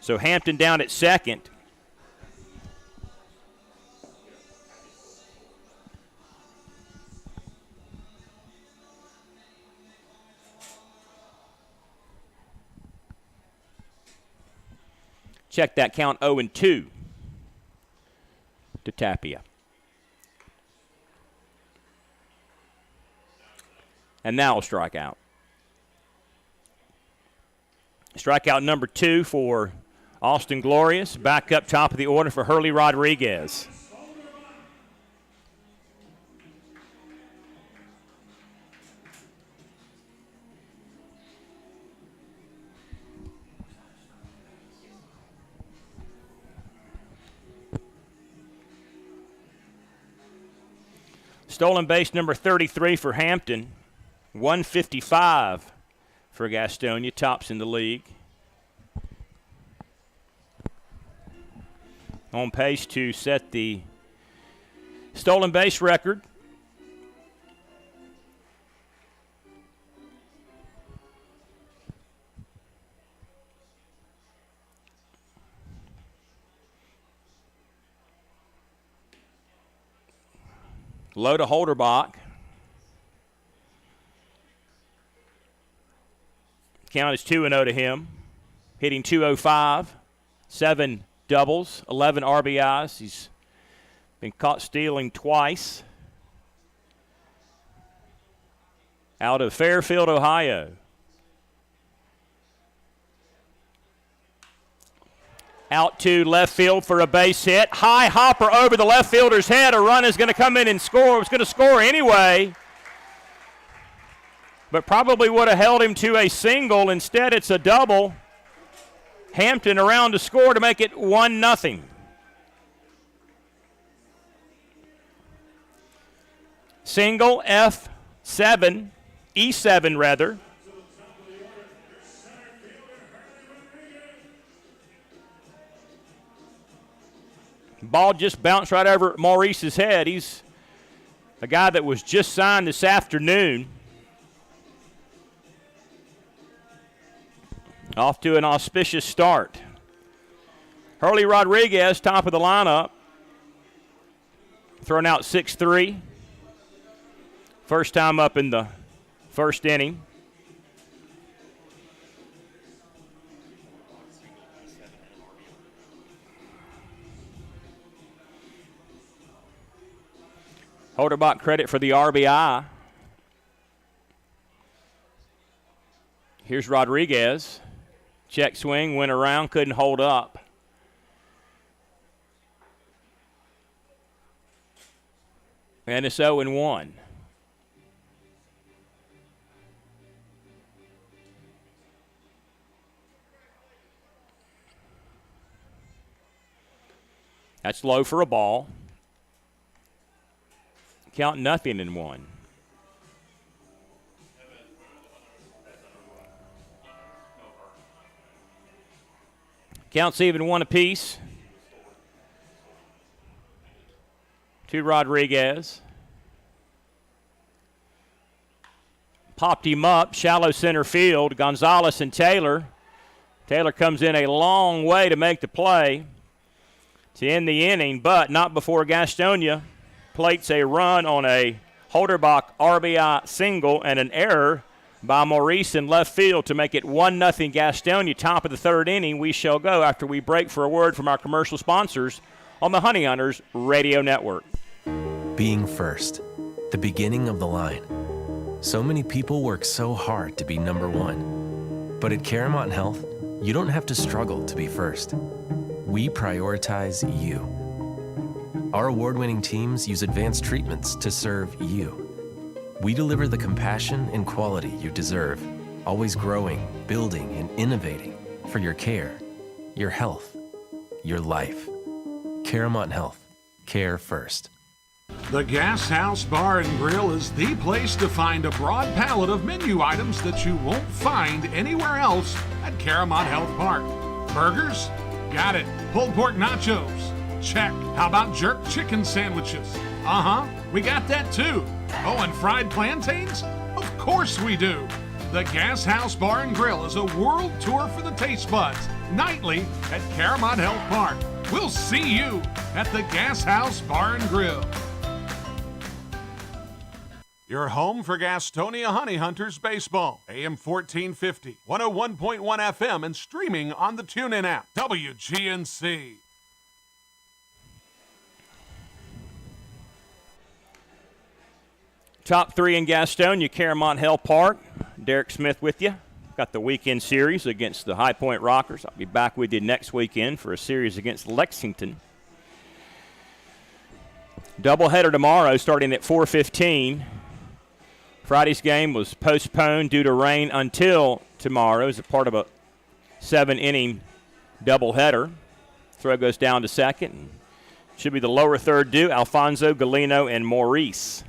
So Hampton down at second. Check that count, 0-2 to Tapia. And now a strikeout. Strikeout number 2 for Austin Glorious. Back up top of the order for Hurley Rodriguez. Stolen base number 33 for Hampton. 155 for Gastonia, tops in the league. On pace to set the stolen base record. Low to Holderbach. Count is 2-0 to him. Hitting .205, 7 doubles, 11 RBIs. He's been caught stealing twice. Out of Fairfield, Ohio. Out to left field for a base hit. High hopper over the left fielder's head. A run is going to come in and score. It was going to score anyway, but probably would have held him to a single. Instead, it's a double. Hampton around to score to make it 1-0. Single, F7, E7 rather. Ball just bounced right over Maurice's head. He's a guy that was just signed this afternoon. Off to an auspicious start. Hurley Rodriguez, top of the lineup. Thrown out 6-3. First time up in the first inning. Holderbach credit for the RBI. Here's Rodriguez. Check swing, went around, couldn't hold up. And it's 0-1. That's low for a ball. Count 0-1. Counts even 1 apiece to Rodriguez. Popped him up, shallow center field. Gonzalez and Taylor. Taylor comes in a long way to make the play to end the inning, but not before Gastonia plates a run on a Holderbach RBI single and an error by Maurice in left field to make it 1-0 Gastonia. Top of the third inning, we shall go after we break for a word from our commercial sponsors on the Honey Hunters Radio Network. Being first, the beginning of the line. So many people work so hard to be number one. But at Caramont Health, you don't have to struggle to be first. We prioritize you. Our award-winning teams use advanced treatments to serve you. We deliver the compassion and quality you deserve, always growing, building, and innovating for your care, your health, your life. Caramont Health. Care first. The Gas House Bar and Grill is the place to find a broad palette of menu items that you won't find anywhere else at Caramont Health Park. Burgers? Got it. Pulled pork nachos? Check. How about jerk chicken sandwiches? We got that too. Oh, and fried plantains? Of course we do. The Gas House Bar and Grill is a world tour for the taste buds, nightly at Caramont Health Park. We'll see you at the Gas House Bar and Grill. Your home for Gastonia Honey Hunters baseball. AM 1450, 101.1 FM, and streaming on the TuneIn app. WGNC. Top three in Gastonia, Caramont Health Park. Derek Smith with you. Got the weekend series against the High Point Rockers. I'll be back with you next weekend for a series against Lexington. Doubleheader tomorrow starting at 4:15. Friday's game was postponed due to rain until tomorrow as a part of a 7-inning doubleheader. Throw goes down to second. Should be the lower third due, Alfonso, Galino, and Maurice.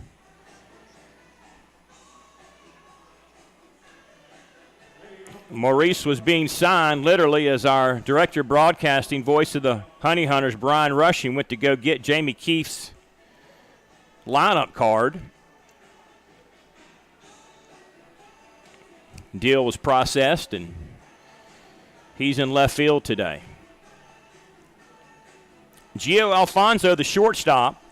Maurice was being signed literally as our director of broadcasting, voice of the Honey Hunters, Brian Rushing, went to go get Jamie Keefe's lineup card. Deal was processed, and he's in left field today. Gio Alfonso, the shortstop,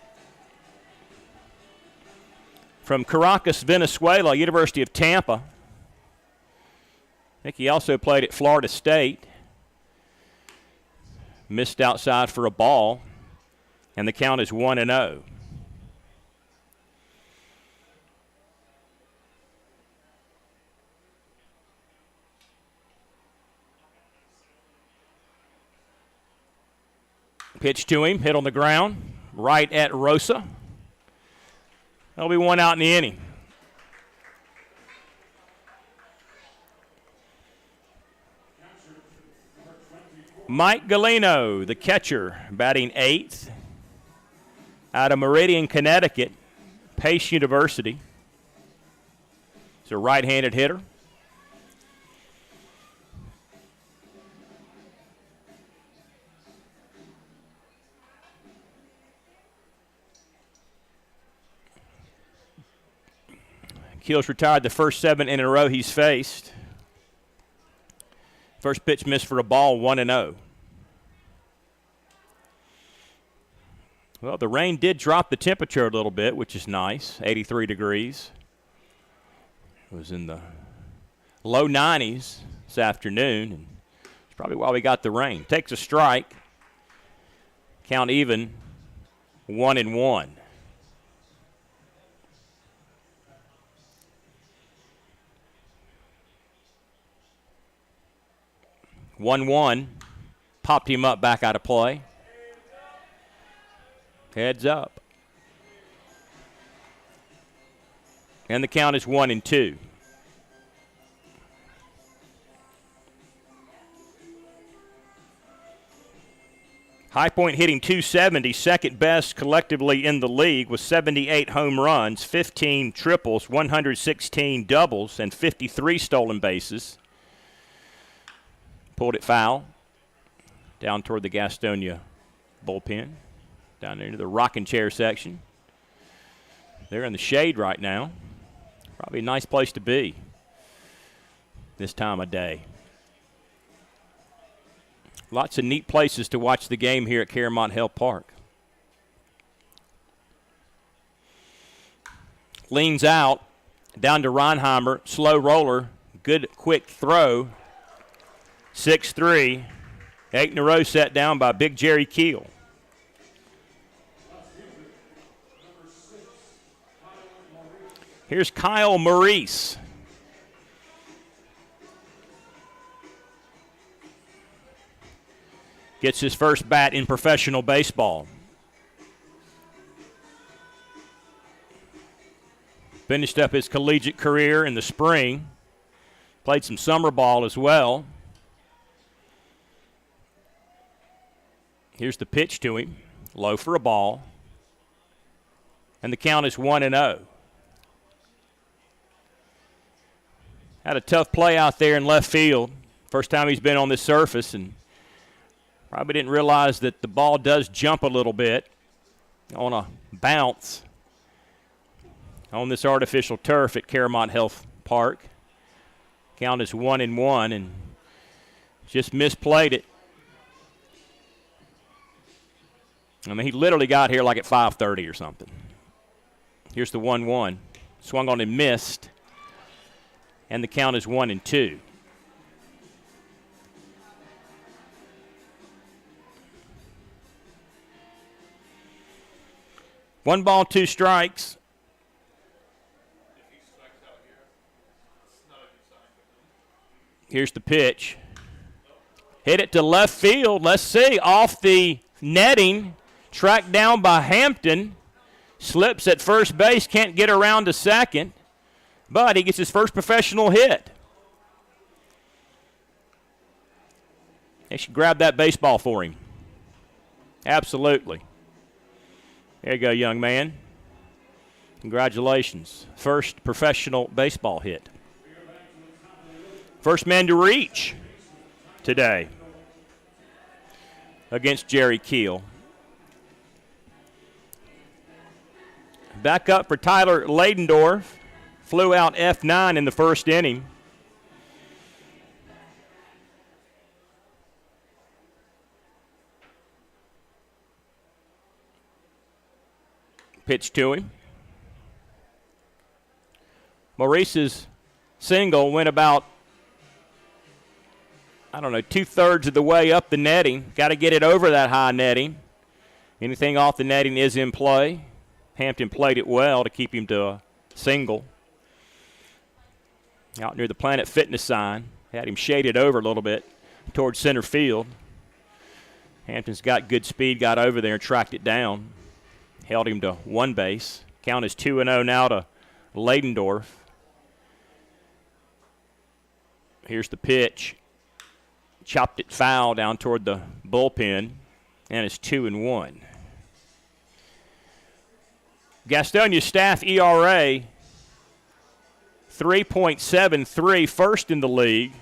from Caracas, Venezuela, University of Tampa. I think he also played at Florida State. Missed outside for a ball, and the count is 1-0. Pitch to him, hit on the ground, right at Rosa. That'll be one out in the inning. Mike Galino, the catcher, batting 8th out of Meridian, Connecticut, Pace University. He's a right-handed hitter. Keel's retired the first 7 in a row he's faced. First pitch missed for a ball, 1-0. Well, the rain did drop the temperature a little bit, which is nice, 83 degrees. It was in the low 90s this afternoon, and it's probably why we got the rain. Takes a strike, count even, 1-1. 1-1, popped him up back out of play. Heads up. And the count is 1-2. High Point hitting .270, second best collectively in the league with 78 home runs, 15 triples, 116 doubles, and 53 stolen bases. Pulled it foul down toward the Gastonia bullpen, down into the rocking chair section. They're in the shade right now. Probably a nice place to be this time of day. Lots of neat places to watch the game here at Caramont Health Park. Leans out, Down to Reinheimer, slow roller, good quick throw. 6-3. 8 in a row set down by Big Jerry Keel. Here's Kyle Maurice. Gets his first bat in professional baseball. Finished up his collegiate career in the spring. Played some summer ball as well. Here's the pitch to him. Low for a ball. And the count is 1-0. Had a tough play out there in left field. First time he's been on this surface, and probably didn't realize that the ball does jump a little bit on a bounce on this artificial turf at Caramont Health Park. Count is 1-1, and just misplayed it. I mean, he literally got here like at 5:30 or something. Here's the 1-1. Swung on and missed. And the count is 1-2. One ball, two strikes. Here's the pitch. Hit it to left field. Let's see. Off the netting. Tracked down by Hampton. Slips at first base. Can't get around to second. But he gets his first professional hit. They should grab that baseball for him. Absolutely. There you go, young man. Congratulations. First professional baseball hit. First man to reach today against Jerry Keel. Back up for Tyler Ladendorf. Flew out F9 in the first inning. Pitch to him. Maurice's single went about, 2/3 of the way up the netting. Got to get it over that high netting. Anything off the netting is in play. Hampton played it well to keep him to a single. Out near the Planet Fitness sign. Had him shaded over a little bit towards center field. Hampton's got good speed, got over there and tracked it down. Held him to one base. Count is 2-0 now to Ladendorf. Here's the pitch. Chopped it foul down toward the bullpen. And it's 2-1. Gastonia staff ERA 3.73, first in the league.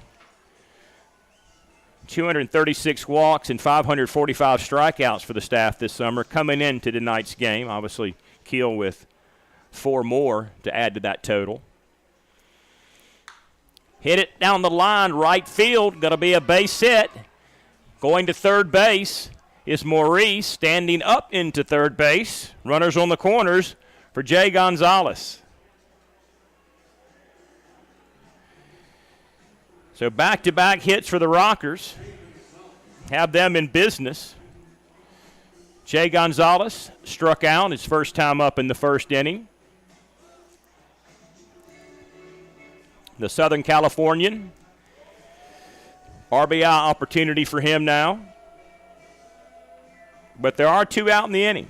236 walks and 545 strikeouts for the staff this summer coming into tonight's game. Obviously, Keel with 4 more to add to that total. Hit it down the line, right field. Going to be a base hit. Going to third base is Maurice, standing up into third base. Runners on the corners for Jay Gonzalez. So back-to-back hits for the Rockers. Have them in business. Jay Gonzalez struck out his first time up in the first inning. The Southern Californian. RBI opportunity for him now. But there are 2 out in the inning.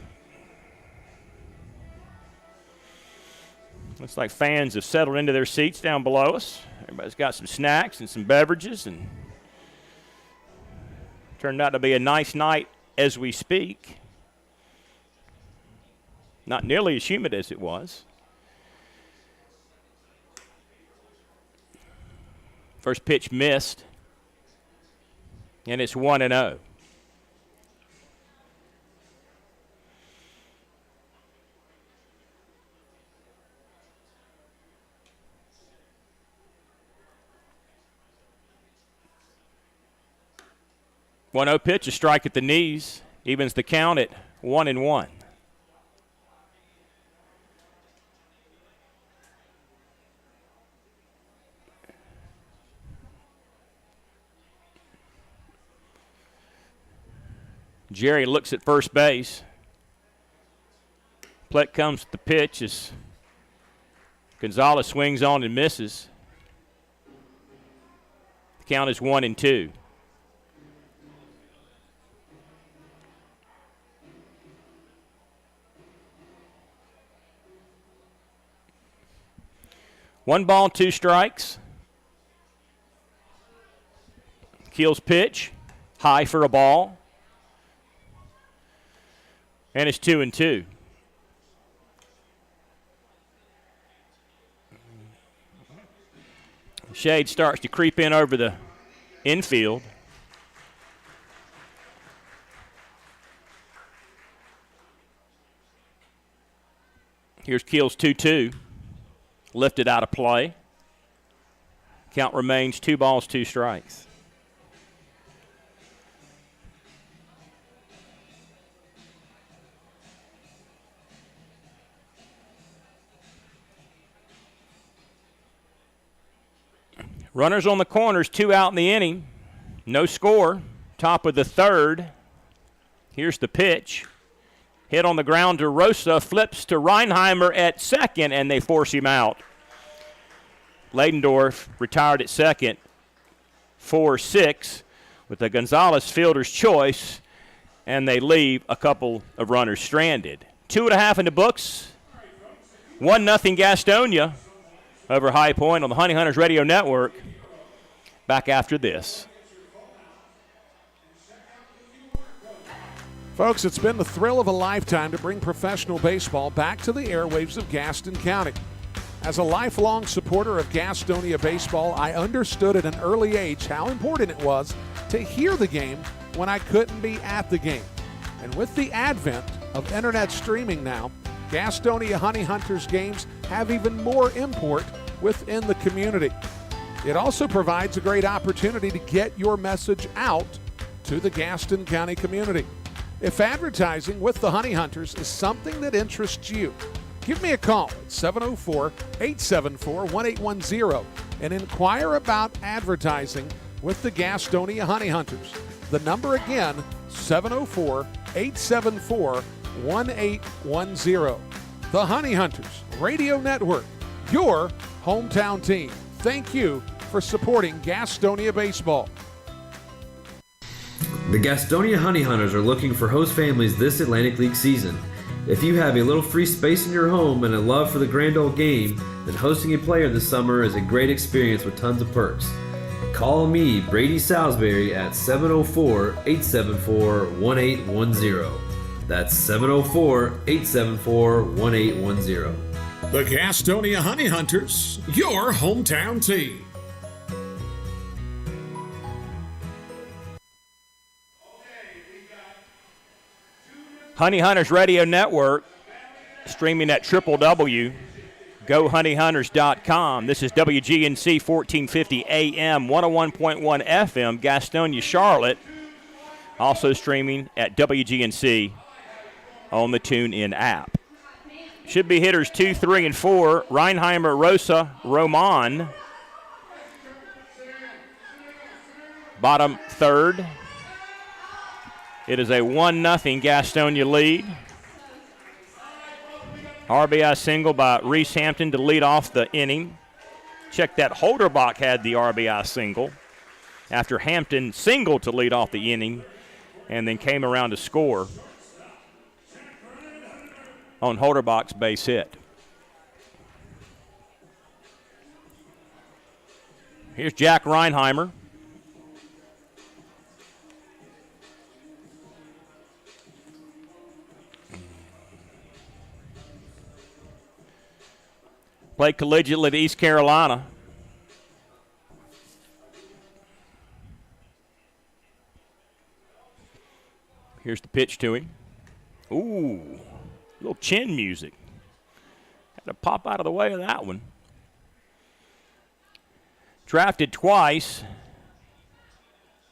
Looks like fans have settled into their seats down below us. Everybody's got some snacks and some beverages, and turned out to be a nice night as we speak. Not nearly as humid as it was. First pitch missed, and it's 1-0. One-0 pitch, a strike at the knees, evens the count at 1-1. Jerry looks at first base. Plett comes to the pitch as Gonzalez swings on and misses. The count is 1-2. One ball, 2 strikes. Keel's pitch, high for a ball. And it's 2-2. Shade starts to creep in over the infield. Here's Keel's 2-2. Lifted out of play. Count remains 2 balls, 2 strikes. Runners on the corners, 2 out in the inning. No score. Top of the 3rd. Here's the pitch. Hit on the ground to Rosa, flips to Reinheimer at 2nd, and they force him out. Ladendorf retired at 2nd, 4-6, with a Gonzalez fielder's choice, and they leave a couple of runners stranded. 2.5 in the books. 1-0 Gastonia over High Point on the Honey Hunters Radio Network. Back after this. Folks, it's been the thrill of a lifetime to bring professional baseball back to the airwaves of Gaston County. As a lifelong supporter of Gastonia baseball, I understood at an early age how important it was to hear the game when I couldn't be at the game. And with the advent of internet streaming now, Gastonia Honey Hunters games have even more import within the community. It also provides a great opportunity to get your message out to the Gaston County community. If advertising with the Honey Hunters is something that interests you, give me a call at 704-874-1810 and inquire about advertising with the Gastonia Honey Hunters. The number again, 704-874-1810. The Honey Hunters Radio Network, your hometown team. Thank you for supporting Gastonia baseball. The Gastonia Honey Hunters are looking for host families this Atlantic League season. If you have a little free space in your home and a love for the grand old game, then hosting a player this summer is a great experience with tons of perks. Call me, Brady Salisbury, at 704-874-1810. That's 704-874-1810. The Gastonia Honey Hunters, your hometown team. Honey Hunters Radio Network, streaming at www.gohoneyhunters.com. This is WGNC 1450 AM, 101.1 FM, Gastonia, Charlotte. Also streaming at WGNC on the TuneIn app. Should be hitters 2, 3, and 4. Reinheimer, Rosa, Roman. Bottom 3rd. It is a 1-0 Gastonia lead. RBI single by Reese Hampton to lead off the inning. Check that, Holderbach had the RBI single after Hampton singled to lead off the inning and then came around to score on Holderbach's base hit. Here's Jack Reinheimer. Played collegiately at East Carolina. Here's the pitch to him. Ooh, little chin music. Had to pop out of the way of that one. Drafted twice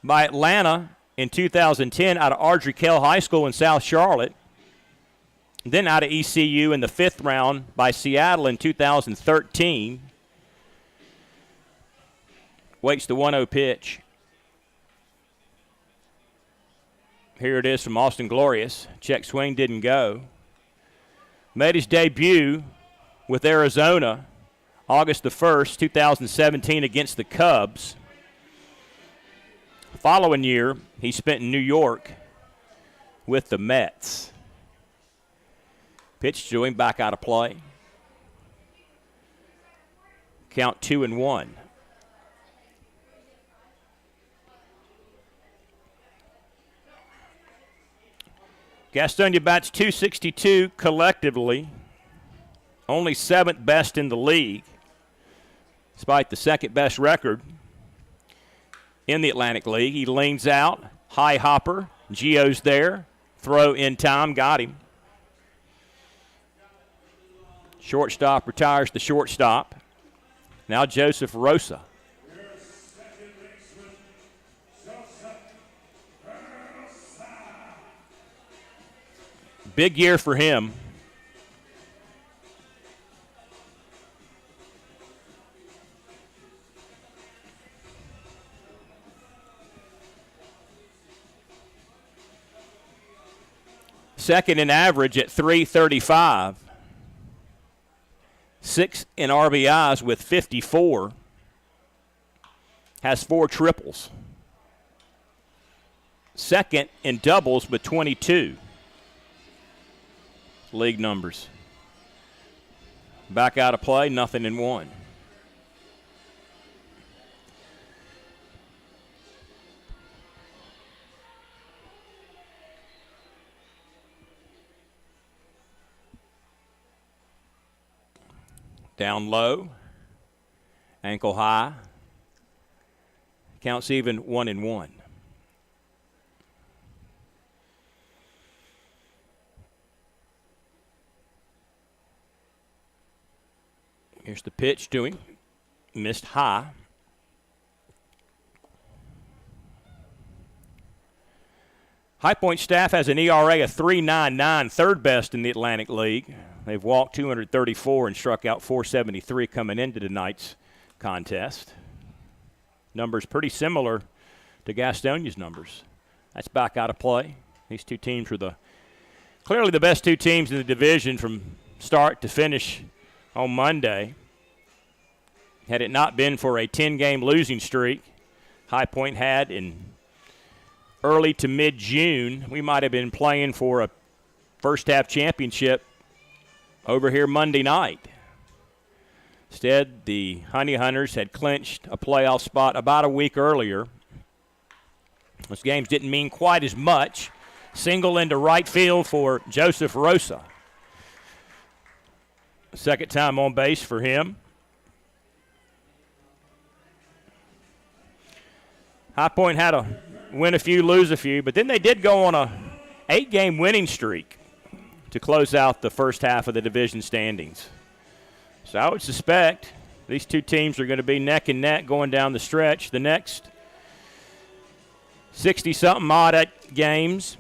by Atlanta in 2010 out of Ardrey Kell High School in South Charlotte. Then out of ECU in the 5th round by Seattle in 2013. Waits the 1-0 pitch. Here it is from Austin Glorious. Check swing didn't go. Made his debut with Arizona August the 1st, 2017 against the Cubs. Following year, he spent in New York with the Mets. Pitch to him, back out of play. Count 2-1. Gastonia bats .262 collectively, only 7th best in the league, despite the 2nd best record in the Atlantic League. He leans out, high hopper, Gio's there, throw in time, got him. Shortstop retires the shortstop. Now Joseph Rosa. Big year for him. Second in average at .335. 6th in RBIs with 54. Has 4 triples. Second in doubles with 22. League numbers. Back out of play, 0-1. Down low, ankle high, counts even 1-1. Here's the pitch to him. Missed high. High Point staff has an ERA of 3.99, third best in the Atlantic League. They've walked 234 and struck out 473 coming into tonight's contest. Numbers pretty similar to Gastonia's numbers. That's back out of play. These two teams were clearly the best two teams in the division from start to finish on Monday. Had it not been for a 10-game losing streak High Point had in early to mid-June, we might have been playing for a first-half championship over here Monday night. Instead, the Honey Hunters had clinched a playoff spot about a week earlier. Those games didn't mean quite as much. Single into right field for Joseph Rosa. Second time on base for him. High Point had to win a few, lose a few, but then they did go on a 8-game winning streak to close out the first half of the division standings. So I would suspect these two teams are going to be neck and neck going down the stretch. The next 60-something odd games.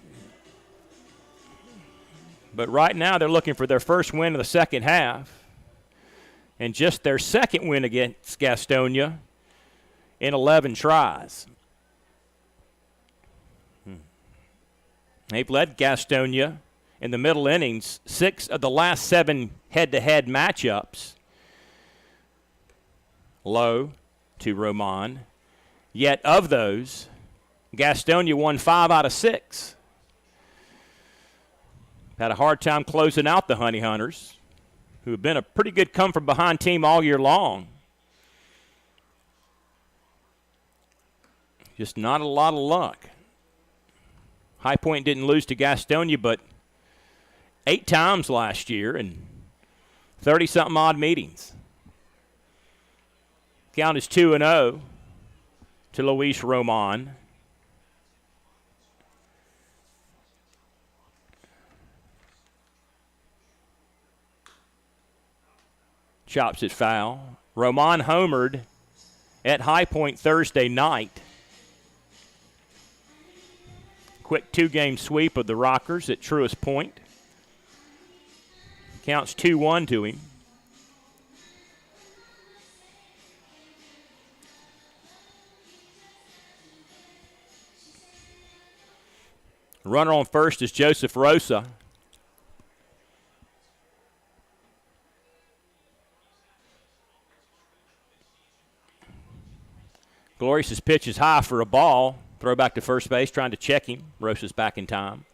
But right now they're looking for their first win of the second half and just their second win against Gastonia in 11 tries. They've led Gastonia in the middle innings 6 of the last 7 head-to-head matchups. Low to Roman. Yet of those, Gastonia won 5 out of 6. Had a hard time closing out the Honey Hunters, who have been a pretty good come-from-behind team all year long. Just not a lot of luck. High Point didn't lose to Gastonia but 8 times last year in 30-something odd meetings. Count is 2-0 to Luis Roman. Chops it foul. Roman homered at High Point Thursday night. Quick 2-game sweep of the Rockers at Truist Point. Counts 2-1 to him. Runner on first is Joseph Rosa. Glorious's pitch is high for a ball. Throw back to first base, trying to check him. Rosa's back in time.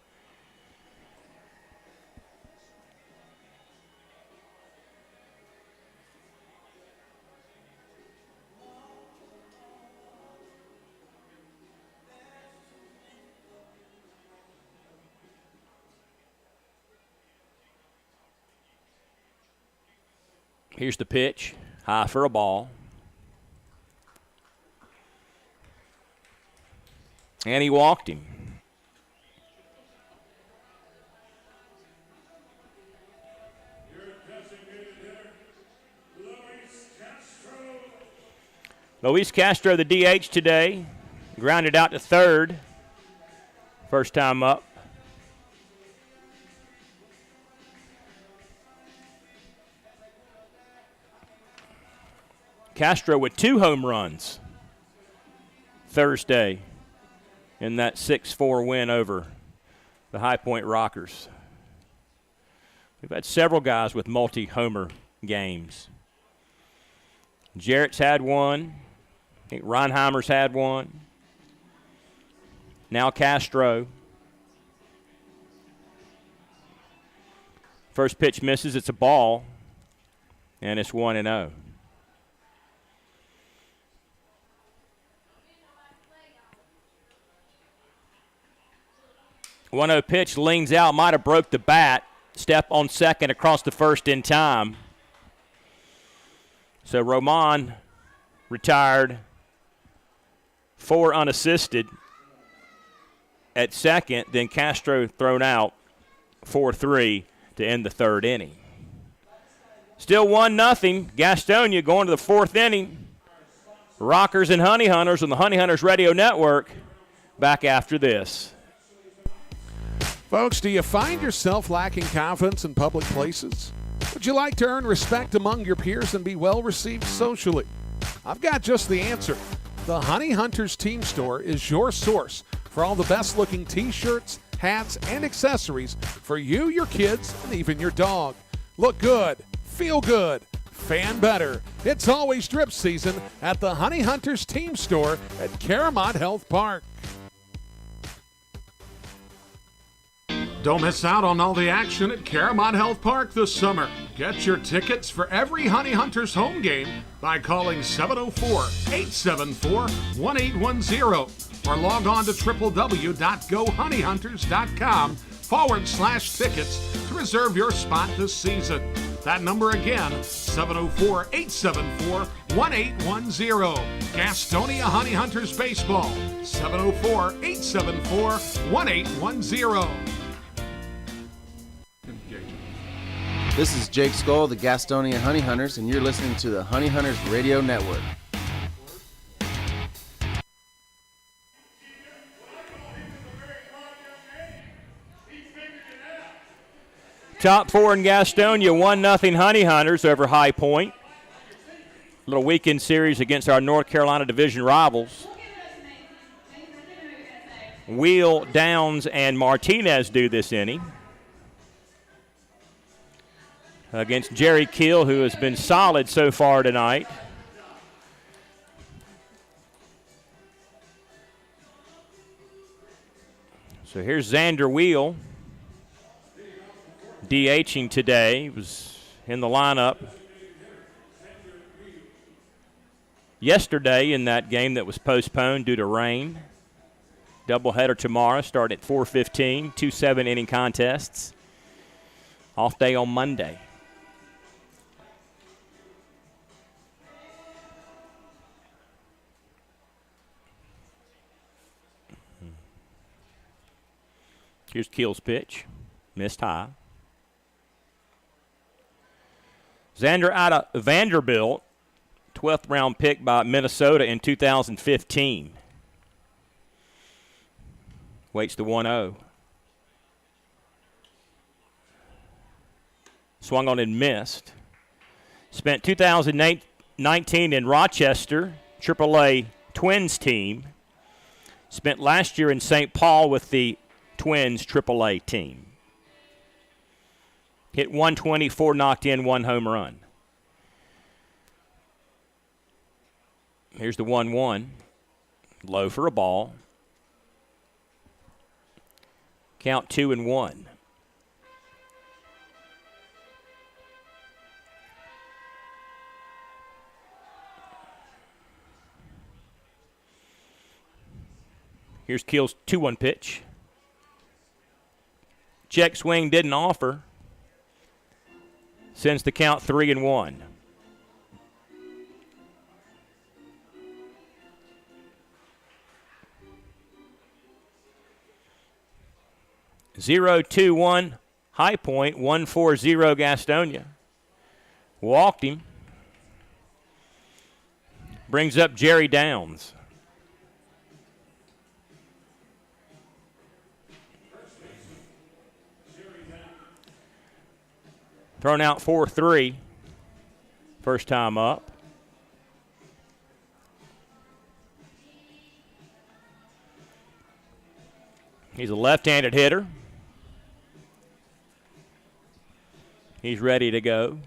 Here's the pitch, high for a ball. And he walked him. Luis Castro, the DH today, grounded out to third. First time up. Castro with 2 home runs Thursday in that 6-4 win over the High Point Rockers. We've had several guys with multi-homer games. Jarrett's had one. I think Reinheimer's had one. Now Castro. First pitch misses. It's a ball, and it's 1-0. 1-0 pitch, leans out, might have broke the bat. Step on second across the first in time. So Roman retired 4 unassisted at second, then Castro thrown out 4-3 to end the third inning. Still 1-0. Gastonia going to the 4th inning. Rockers and Honey Hunters on the Honey Hunters Radio Network. Back after this. Folks, do you find yourself lacking confidence in public places? Would you like to earn respect among your peers and be well received socially? I've got just the answer. The Honey Hunters Team Store is your source for all the best looking t-shirts, hats, and accessories for you, your kids, and even your dog. Look good, feel good, fan better. It's always drip season at the Honey Hunters Team Store at Caramont Health Park. Don't miss out on all the action at Caramont Health Park this summer. Get your tickets for every Honey Hunters home game by calling 704-874-1810 or log on to www.gohoneyhunters.com/tickets to reserve your spot this season. That number again, 704-874-1810. Gastonia Honey Hunters Baseball, 704-874-1810. This is Jake Skoll, the Gastonia Honey Hunters, and you're listening to the Honey Hunters Radio Network. Top 4 in Gastonia, 1-0 Honey Hunters over High Point. Little weekend series against our North Carolina division rivals. Wheel, Downs, and Martinez do this inning against Jerry Keel, who has been solid so far tonight. So here's Xander Wheel, DHing today. He was in the lineup yesterday in that game that was postponed due to rain. Doubleheader tomorrow, start at 4:15, 2 7-inning contests. Off day on Monday. Here's Keel's pitch. Missed high. Xander out of Vanderbilt, 12th round pick by Minnesota in 2015. Waits the 1-0. Swung on and missed. Spent 2019 in Rochester, AAA Twins team. Spent last year in St. Paul with the Twins AAA team. Hit 124, knocked in 1 home run. Here's the 1-1. Low for a ball. Count 2-1. Here's Keel's 2-1 pitch. Check swing didn't offer. Sends the count 3-1. Zero, 2-1, High Point, 1-4-0 Gastonia. Walked him. Brings up Jerry Downs. Thrown out 4-3. First time up. He's a left-handed hitter. He's ready to go.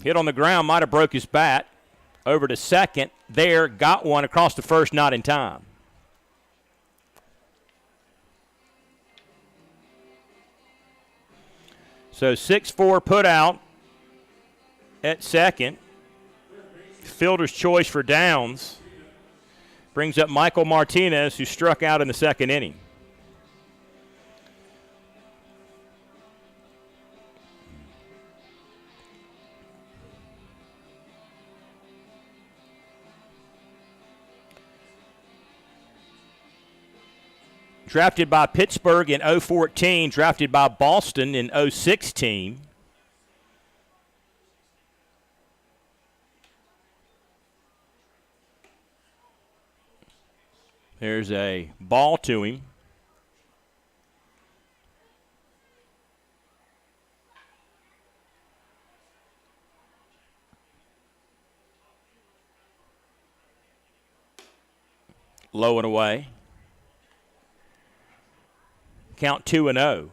Hit on the ground, might have broke his bat. Over to second. There, got one across the first, not in time. So 6-4 put out at second. Fielder's choice for Downs. Brings up Michael Martinez, who struck out in the second inning. Drafted by Pittsburgh in 014, drafted by Boston in 016. There's a ball to him. Low and away. Count 2-0.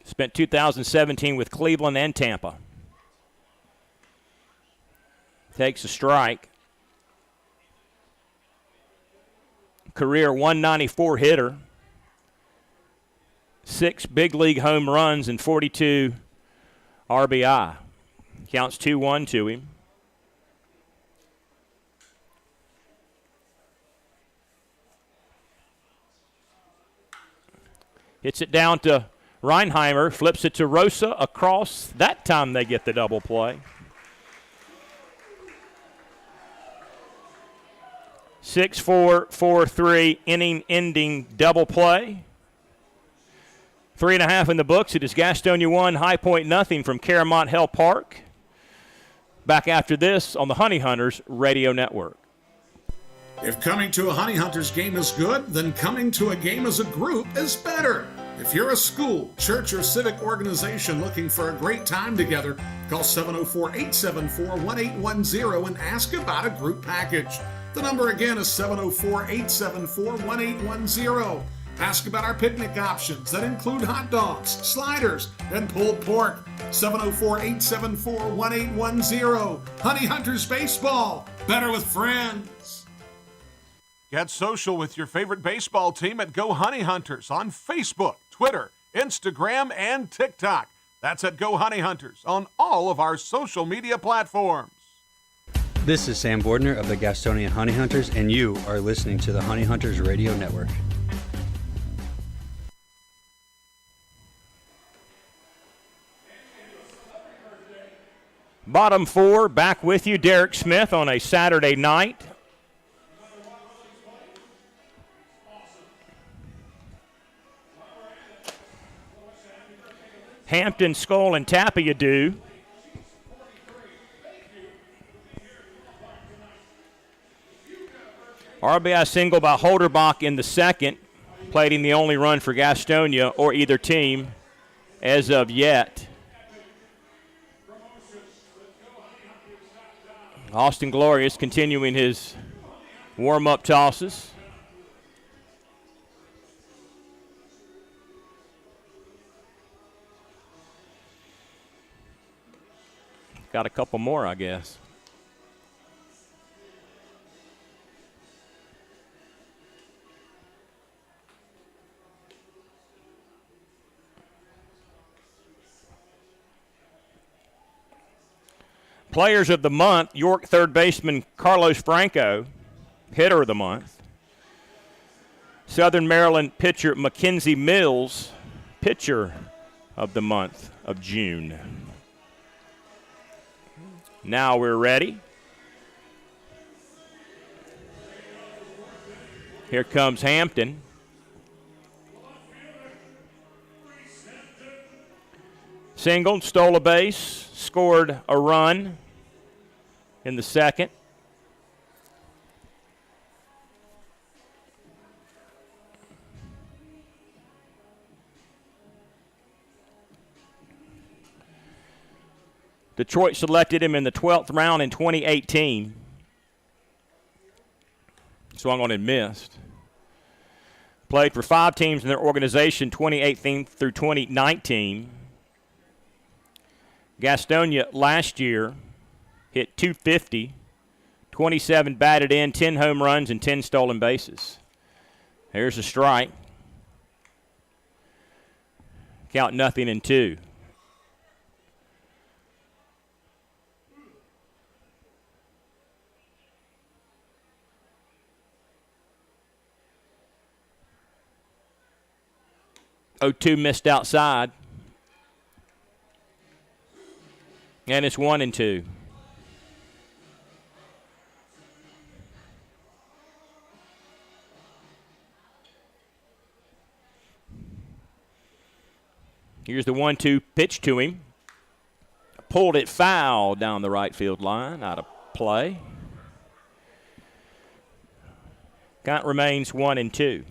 Spent 2017 with Cleveland and Tampa. Takes a strike. Career 194 hitter. 6 big league home runs and 42 RBI. Counts 2-1 to him. Hits it down to Reinheimer, flips it to Rosa across. That time they get the double play. 6-4, 4-3, inning-ending double play. 3.5 in the books. It is Gastonia 1, High Point nothing from Caramont Hill Park. Back after this on the Honey Hunters Radio Network. If coming to a Honey Hunters game is good, then coming to a game as a group is better. If you're a school, church, or civic organization looking for a great time together, call 704-874-1810 and ask about a group package. The number again is 704-874-1810. Ask about our picnic options that include hot dogs, sliders, and pulled pork. 704-874-1810. Honey Hunters Baseball. Better with friends. Get social with your favorite baseball team at Go Honey Hunters on Facebook, Twitter, Instagram, and TikTok. That's at Go Honey Hunters on all of our social media platforms. This is Sam Bordner of the Gastonia Honey Hunters, and you are listening to the Honey Hunters Radio Network. Bottom 4, back with you, Derek Smith on a Saturday night. Hampton, Skull, and Tapia-Dew. RBI single by Holderbach in the second, plating the only run for Gastonia or either team as of yet. Austin Glorious continuing his warm-up tosses. Got a couple more, I guess. Players of the month, York third baseman Carlos Franco, hitter of the month. Southern Maryland pitcher Mackenzie Mills, pitcher of the month of June. Now we're ready. Here comes Hampton. Singled, stole a base, scored a run in the second. Detroit selected him in the 12th round in 2018. Swung on and missed. Played for 5 teams in their organization, 2018 through 2019. Gastonia last year hit .250, 27 batted in, 10 home runs, and 10 stolen bases. Here's a strike. Count 0-2. .02 missed outside. And it's 1-2. Here's the 1-2 pitch to him. Pulled it foul down the right field line, out of play. Count remains 1-2.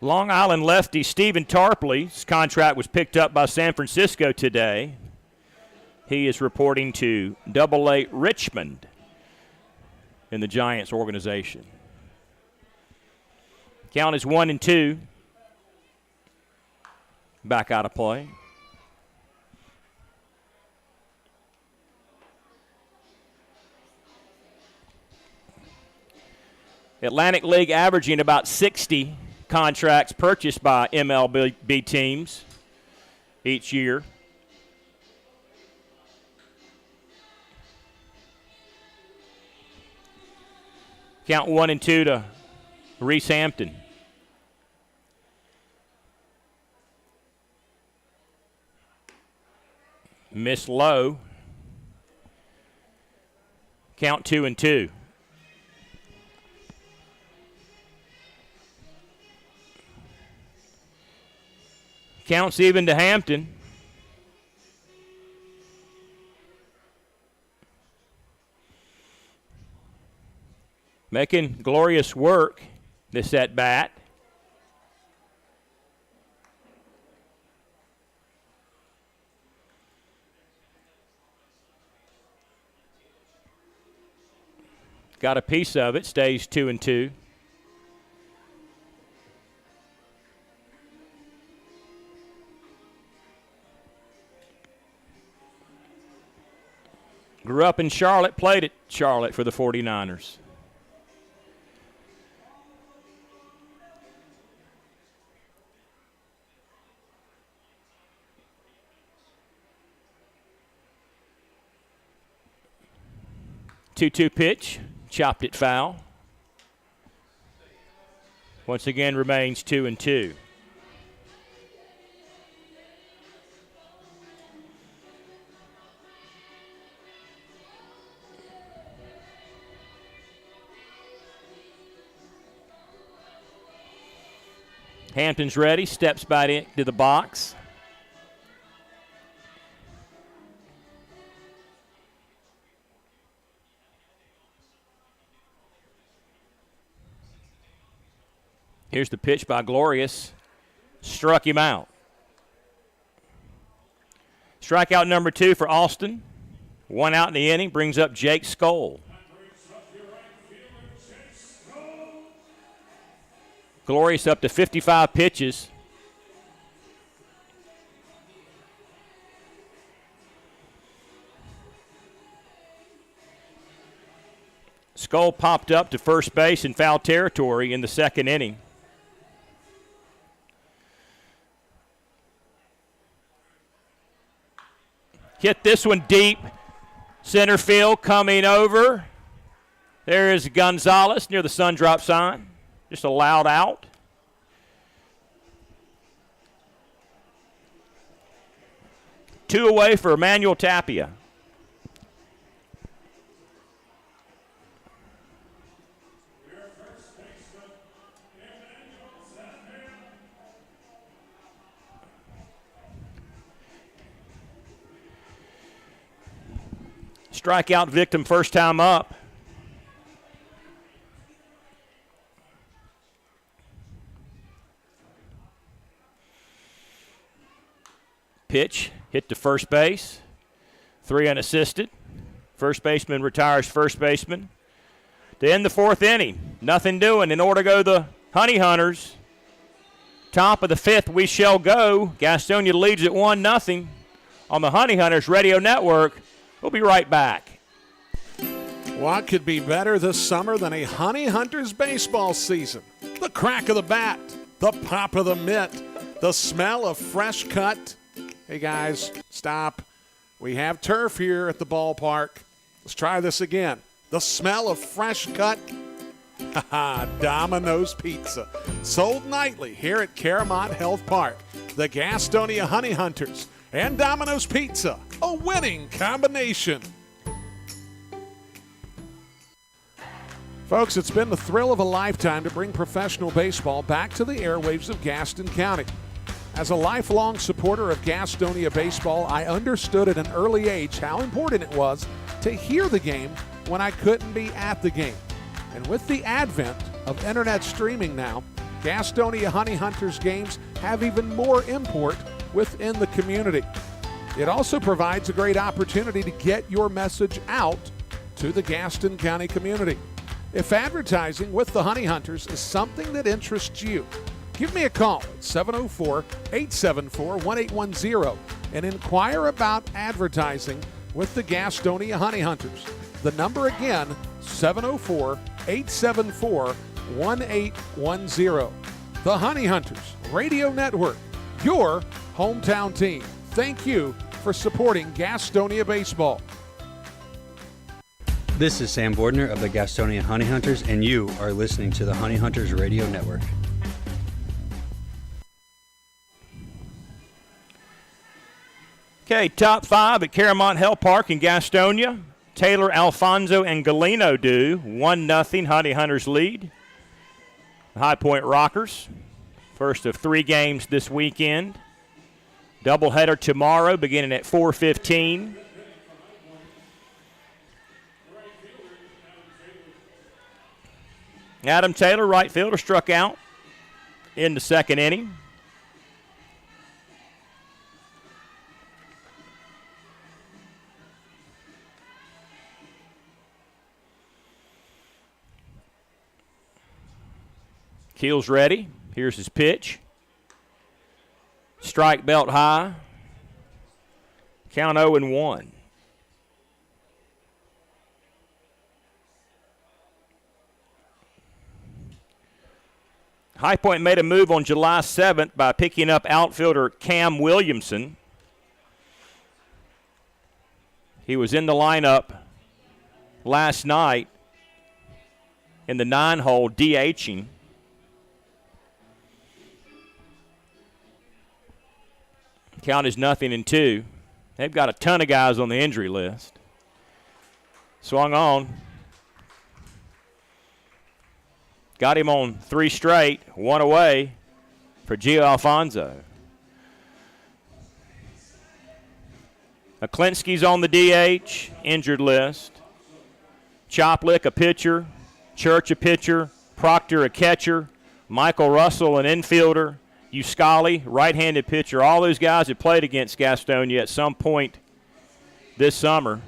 Long Island lefty Stephen Tarpley's contract was picked up by San Francisco today. He is reporting to AA Richmond in the Giants organization. Count is 1-2. Back out of play. Atlantic League averaging about 60 contracts purchased by MLB teams each year. Count 1-2 to Reese Hampton. Miss low. Count 2-2. Counts even to Hampton. Making glorious work this at bat. Got a piece of it, stays 2-2. Grew up in Charlotte, played at Charlotte for the 49ers. Two-two pitch, chopped it foul. Once again remains 2-2. Hampton's ready, steps back into the box. Here's the pitch by Glorious. Struck him out. Strikeout number 2 for Austin. 1 out in the inning, brings up Jake Skoll. Glorious up to 55 pitches. Skoll popped up to first base in foul territory in the second inning. Hit this one deep. Center field coming over. There is Gonzalez near the sun drop sign. Just a loud out. Two away for Emmanuel Tapia. Strikeout victim first time up. Pitch hit to first base. 3 unassisted. First baseman retires first baseman. To end the fourth inning, nothing doing. In order to go the Honey Hunters. Top of the fifth, we shall go. Gastonia leads at 1-0 on the Honey Hunters Radio Network. We'll be right back. What could be better this summer than a Honey Hunters baseball season? The crack of the bat, the pop of the mitt, the smell of fresh cut. Hey guys, stop. We have turf here at the ballpark. Let's try this again. The smell of fresh cut. Domino's Pizza. Sold nightly here at Caramont Health Park. The Gastonia Honey Hunters and Domino's Pizza. A winning combination. Folks, it's been the thrill of a lifetime to bring professional baseball back to the airwaves of Gaston County. As a lifelong supporter of Gastonia baseball, I understood at an early age how important it was to hear the game when I couldn't be at the game. And with the advent of internet streaming now, Gastonia Honey Hunters games have even more import within the community. It also provides a great opportunity to get your message out to the Gaston County community. If advertising with the Honey Hunters is something that interests you, give me a call at 704-874-1810 and inquire about advertising with the Gastonia Honey Hunters. The number again, 704-874-1810. The Honey Hunters Radio Network, your hometown team. Thank you for supporting Gastonia baseball. This is Sam Bordner of the Gastonia Honey Hunters, and you are listening to the Honey Hunters Radio Network. Okay, top 5 at Caramont Health Park in Gastonia. Taylor, Alfonso, and Galeno do. 1-0 Honey Hunters lead. The High Point Rockers, first of 3 games this weekend. Doubleheader tomorrow beginning at 4:15. Adam Taylor, right fielder, struck out in the second inning. Keel's ready. Here's his pitch. Strike belt high. Count 0-1. High Point made a move on July 7th by picking up outfielder Cam Williamson. He was in the lineup last night in the 9-hole DHing. Count is 0-2. They've got a ton of guys on the injury list. Swung on. Got him on 3 straight, 1 away for Gio Alfonso. McClinsky's on the DH, injured list. Choplick, a pitcher. Church, a pitcher. Proctor, a catcher. Michael Russell, an infielder. Uscali, right-handed pitcher. All those guys have played against Gastonia at some point this summer.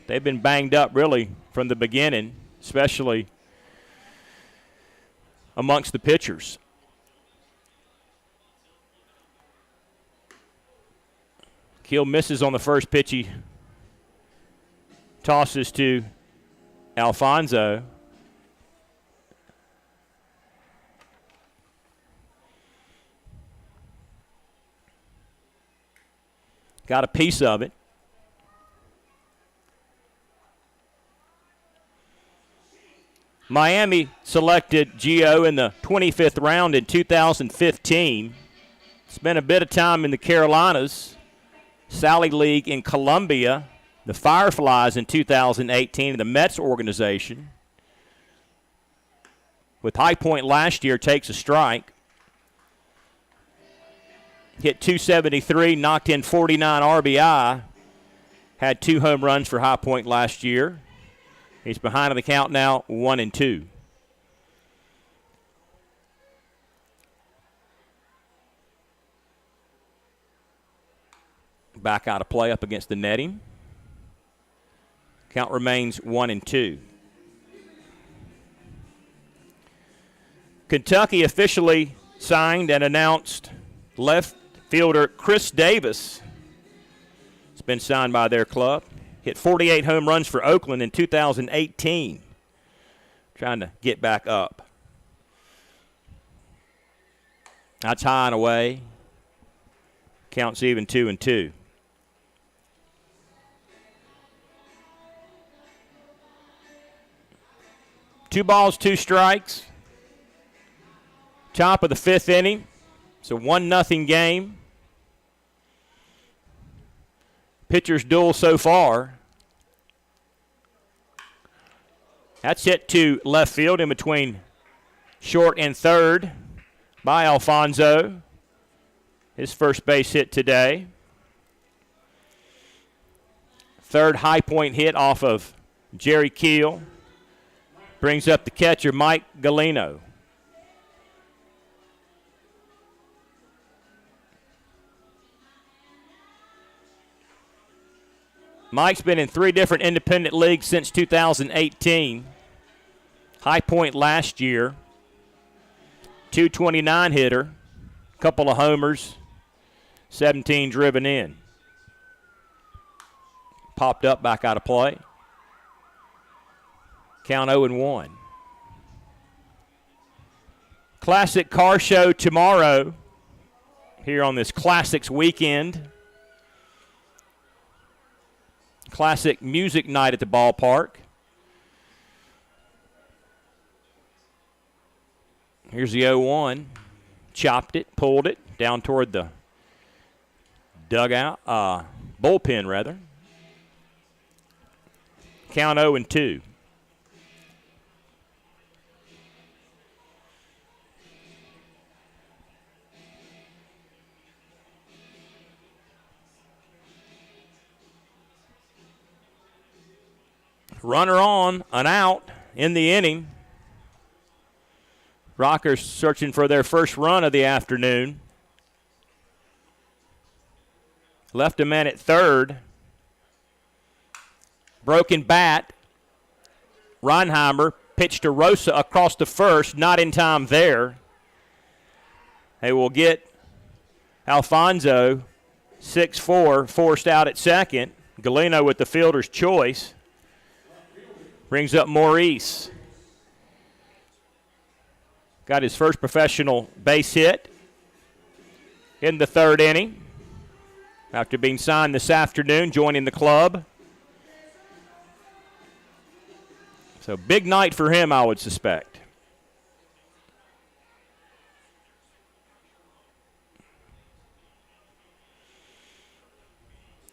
They've been banged up really from the beginning, especially amongst the pitchers. Keel misses on the first pitch. He tosses to Alfonso. Got a piece of it. Miami selected Gio in the 25th round in 2015. Spent a bit of time in the Carolinas, Sally League in Columbia, the Fireflies in 2018, and the Mets organization. With High Point last year, takes a strike. Hit .273, knocked in 49 RBI. Had 2 home runs for High Point last year. He's behind on the count now, 1-2. Back out of play up against the netting. Count remains 1-2. Kentucky officially signed and announced left fielder Chris Davis. It's been signed by their club. Hit 48 home runs for Oakland in 2018. Trying to get back up. That's high and away. Counts even 2-2. Two balls, 2 strikes. Top of the 5th inning. It's a 1-0 game. Pitchers duel so far. That's hit to left field in between short and third by Alfonso. His first base hit today. Third High Point hit off of Jerry Keel. Brings up the catcher, Mike Galino. Mike's been in 3 different independent leagues since 2018. High Point last year. .229 hitter. Couple of homers. 17 driven in. Popped up, back out of play. Count 0-1. Classic car show tomorrow here on this Classics weekend. Classic music night at the ballpark. Here's the 0-1. Chopped it, pulled it down toward the dugout, bullpen rather. Count 0-2. Runner on, an out in the inning. Rockers searching for their first run of the afternoon. Left a man at third. Broken bat. Reinheimer pitched to Rosa across the first, not in time there. They will get Alfonso, 6'4", forced out at second. Galino with the fielder's choice. Brings up Maurice. Got his first professional base hit in the 3rd inning. After being signed this afternoon, joining the club. So big night for him, I would suspect.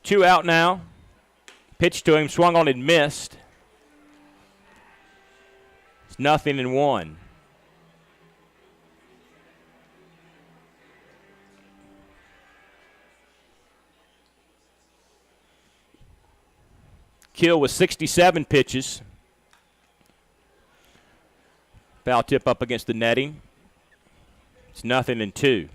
Two out now. Pitch to him, swung on and missed. 0-1. Kill with 67 pitches. Foul tip up against the netting. It's 0-2.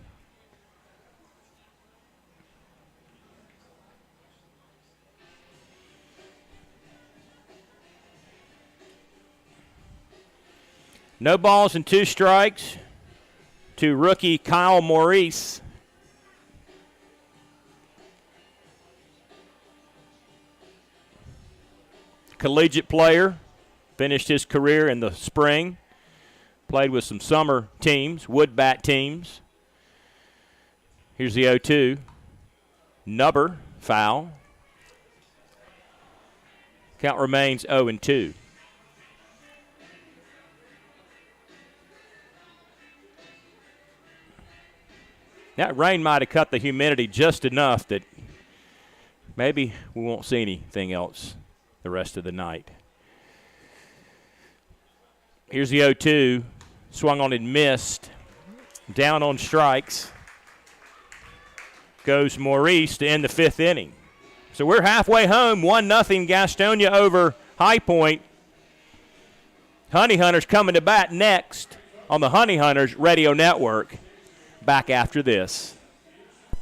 No balls and 2 strikes to rookie Kyle Maurice. Collegiate player, finished his career in the spring, played with some summer teams, wood bat teams. Here's the 0-2. Nubber, foul. Count remains 0-2. That rain might have cut the humidity just enough that maybe we won't see anything else the rest of the night. Here's the 0-2. Swung on and missed. Down on strikes. Goes Maurice to end the 5th inning. So we're halfway home. 1-0 Gastonia over High Point. Honey Hunters coming to bat next on the Honey Hunters Radio Network. Back after this.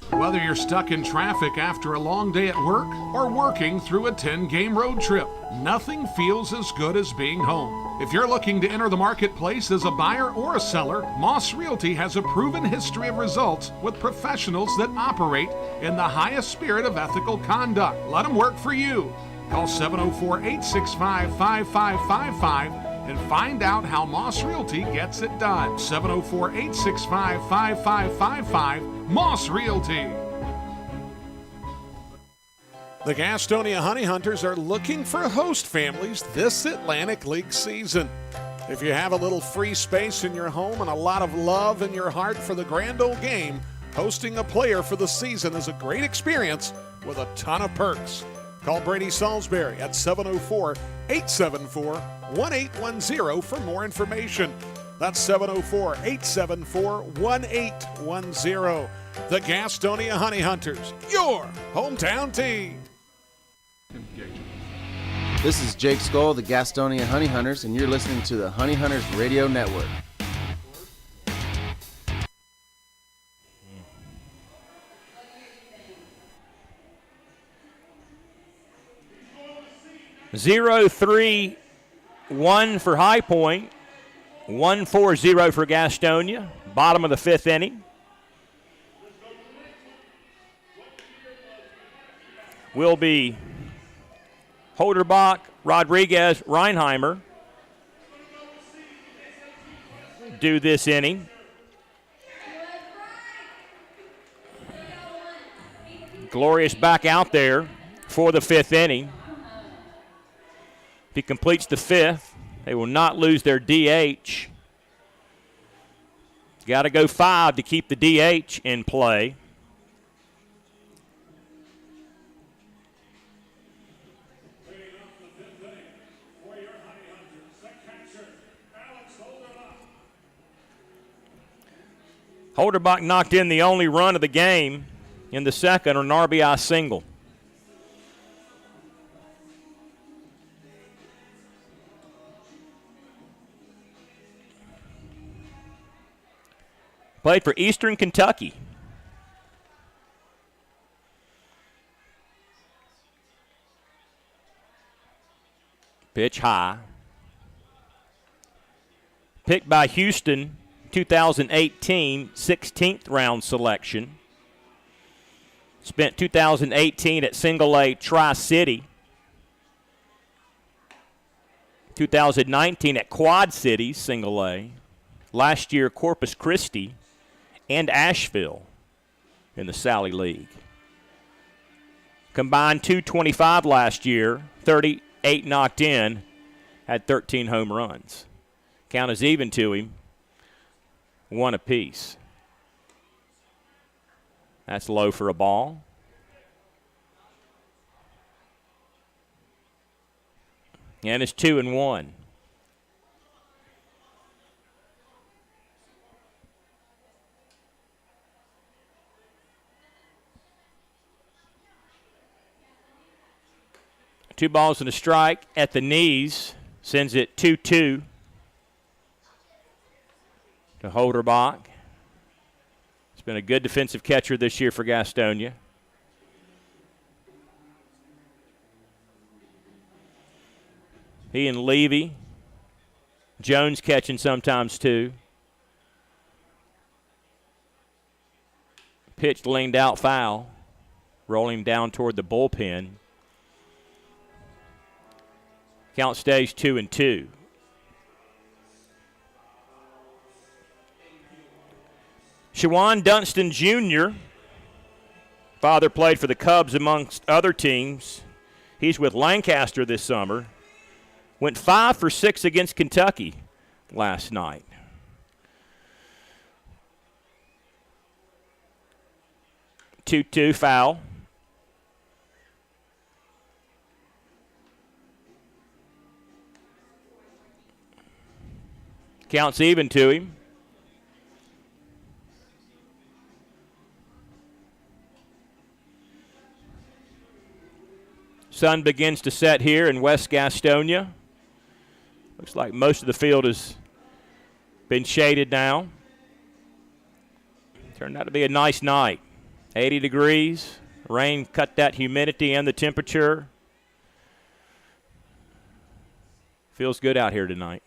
Whether you're stuck in traffic after a long day at work or working through a 10-game road trip, nothing feels as good as being home. If you're looking to enter the marketplace as a buyer or a seller, Moss Realty has a proven history of results with professionals that operate in the highest spirit of ethical conduct. Let them work for you. Call 704-865-5555 and find out how Moss Realty gets it done. 704-865-5555, Moss Realty. The Gastonia Honey Hunters are looking for host families this Atlantic League season. If you have a little free space in your home and a lot of love in your heart for the grand old game, hosting a player for the season is a great experience with a ton of perks. Call Brady Salisbury at 704-874-1810 for more information. That's 704-874-1810. The Gastonia Honey Hunters, your hometown team. This is Jake Skoll of the Gastonia Honey Hunters, and you're listening to the Honey Hunters Radio Network. Zero, 3, 1 for High Point. 1-4-0 for Gastonia. Bottom of the 5th inning. Will be Holderbach, Rodriguez, Reinheimer do this inning. Glorious back out there for the 5th inning. If he completes the 5th, they will not lose their DH. Got to go 5 to keep the DH in play. Holderbach knocked in the only run of the game in the second on an RBI single. Played for Eastern Kentucky. Pitch high. Picked by Houston, 2018, 16th round selection. Spent 2018 at Single A Tri-City. 2019 at Quad Cities, Single A. Last year, Corpus Christi and Asheville in the Sally League. Combined 225 last year, 38 knocked in, had 13 home runs. Count is even to him, 1 apiece. That's low for a ball. And it's 2-1. Two balls and a strike at the knees. Sends it 2-2 to Holderbach. He's been a good defensive catcher this year for Gastonia. He and Levy. Jones catching sometimes too. Pitch leaned out foul. Rolling down toward the bullpen. Count stays 2-2. Shawan Dunston Jr., father played for the Cubs amongst other teams. He's with Lancaster this summer. Went 5 for 6 against Kentucky last night. Two foul. Counts even to him. Sun begins to set here in West Gastonia. Looks like most of the field has been shaded now. Turned out to be a nice night. 80 degrees. Rain cut that humidity and the temperature. Feels good out here tonight.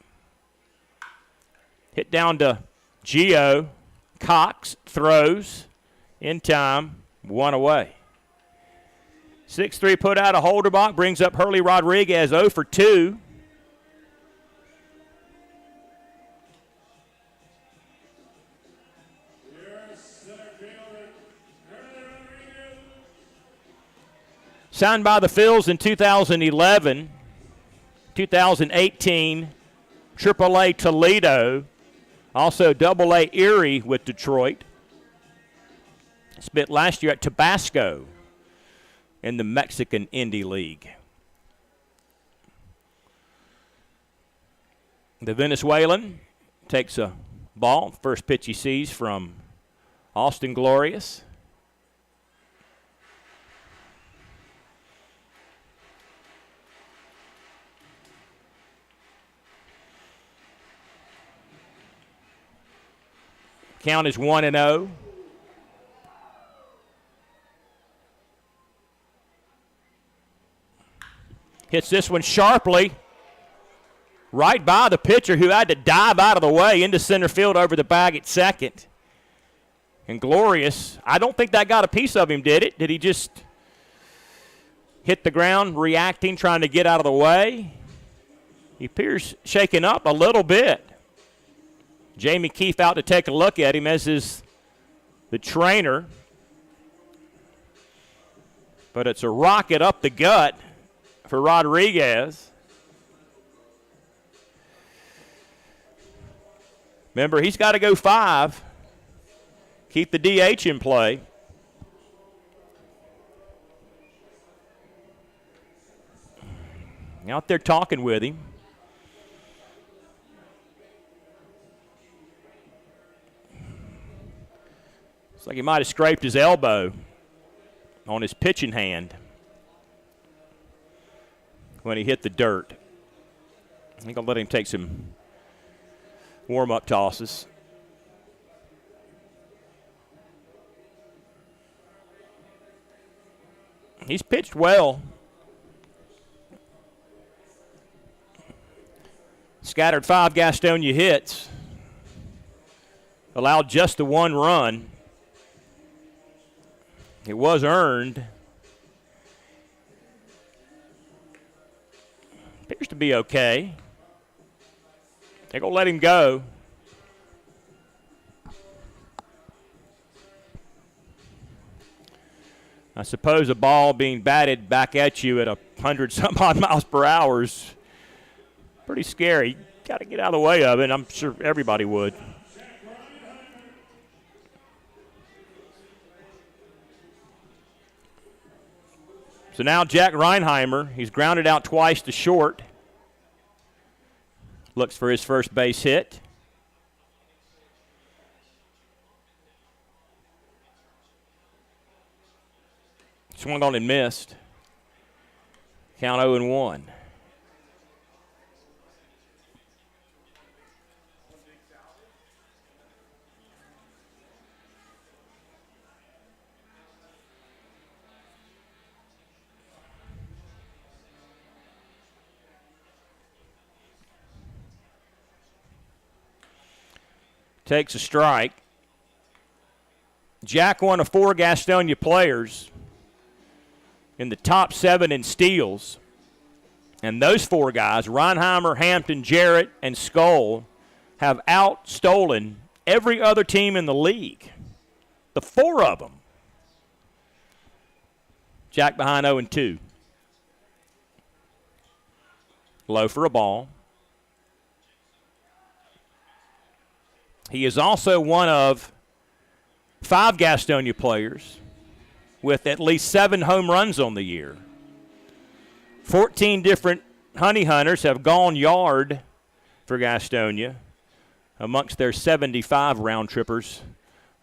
Hit down to Gio. Cox throws in time. 1 away. 6-3 put out of Holderbach. Brings up Hurley Rodriguez 0 for 2. Signed by the Phils in 2011, 2018, AAA Toledo, also AA Erie with Detroit. Spent last year at Tabasco in the Mexican Indie League. The Venezuelan takes a ball, first pitch he sees from Austin Glorious. Count is 1-0. Hits this one sharply, right by the pitcher who had to dive out of the way into center field over the bag at second. And Glorious, I don't think that got a piece of him, did it? Did he just hit the ground reacting, trying to get out of the way? He appears shaken up a little bit. Jamie Keefe out to take a look at him, as is the trainer. But it's a rocket up the gut for Rodriguez. Remember, he's got to go 5. Keep the DH in play. Out there talking with him. Looks like he might have scraped his elbow on his pitching hand when he hit the dirt. I think I'll let him take some warm-up tosses. He's pitched well. Scattered 5 Gastonia hits. Allowed just the 1 run. It was earned. Appears to be okay. They're going to let him go. I suppose a ball being batted back at you at 100-some-odd miles per hour is pretty scary. Got to get out of the way of it. I'm sure everybody would. So now Jack Reinheimer, he's grounded out twice to short. Looks for his first base hit. Swung on and missed. Count 0-1. takes a strike. Jack, one of 4 Gastonia players in the top 7 in steals. And those 4 guys, Reinheimer, Hampton, Jarrett, and Skoll, have outstolen every other team in the league. The 4 of them. Jack behind 0-2. Low for a ball. He is also one of 5 Gastonia players with at least 7 home runs on the year. 14 different Honey Hunters have gone yard for Gastonia amongst their 75 round trippers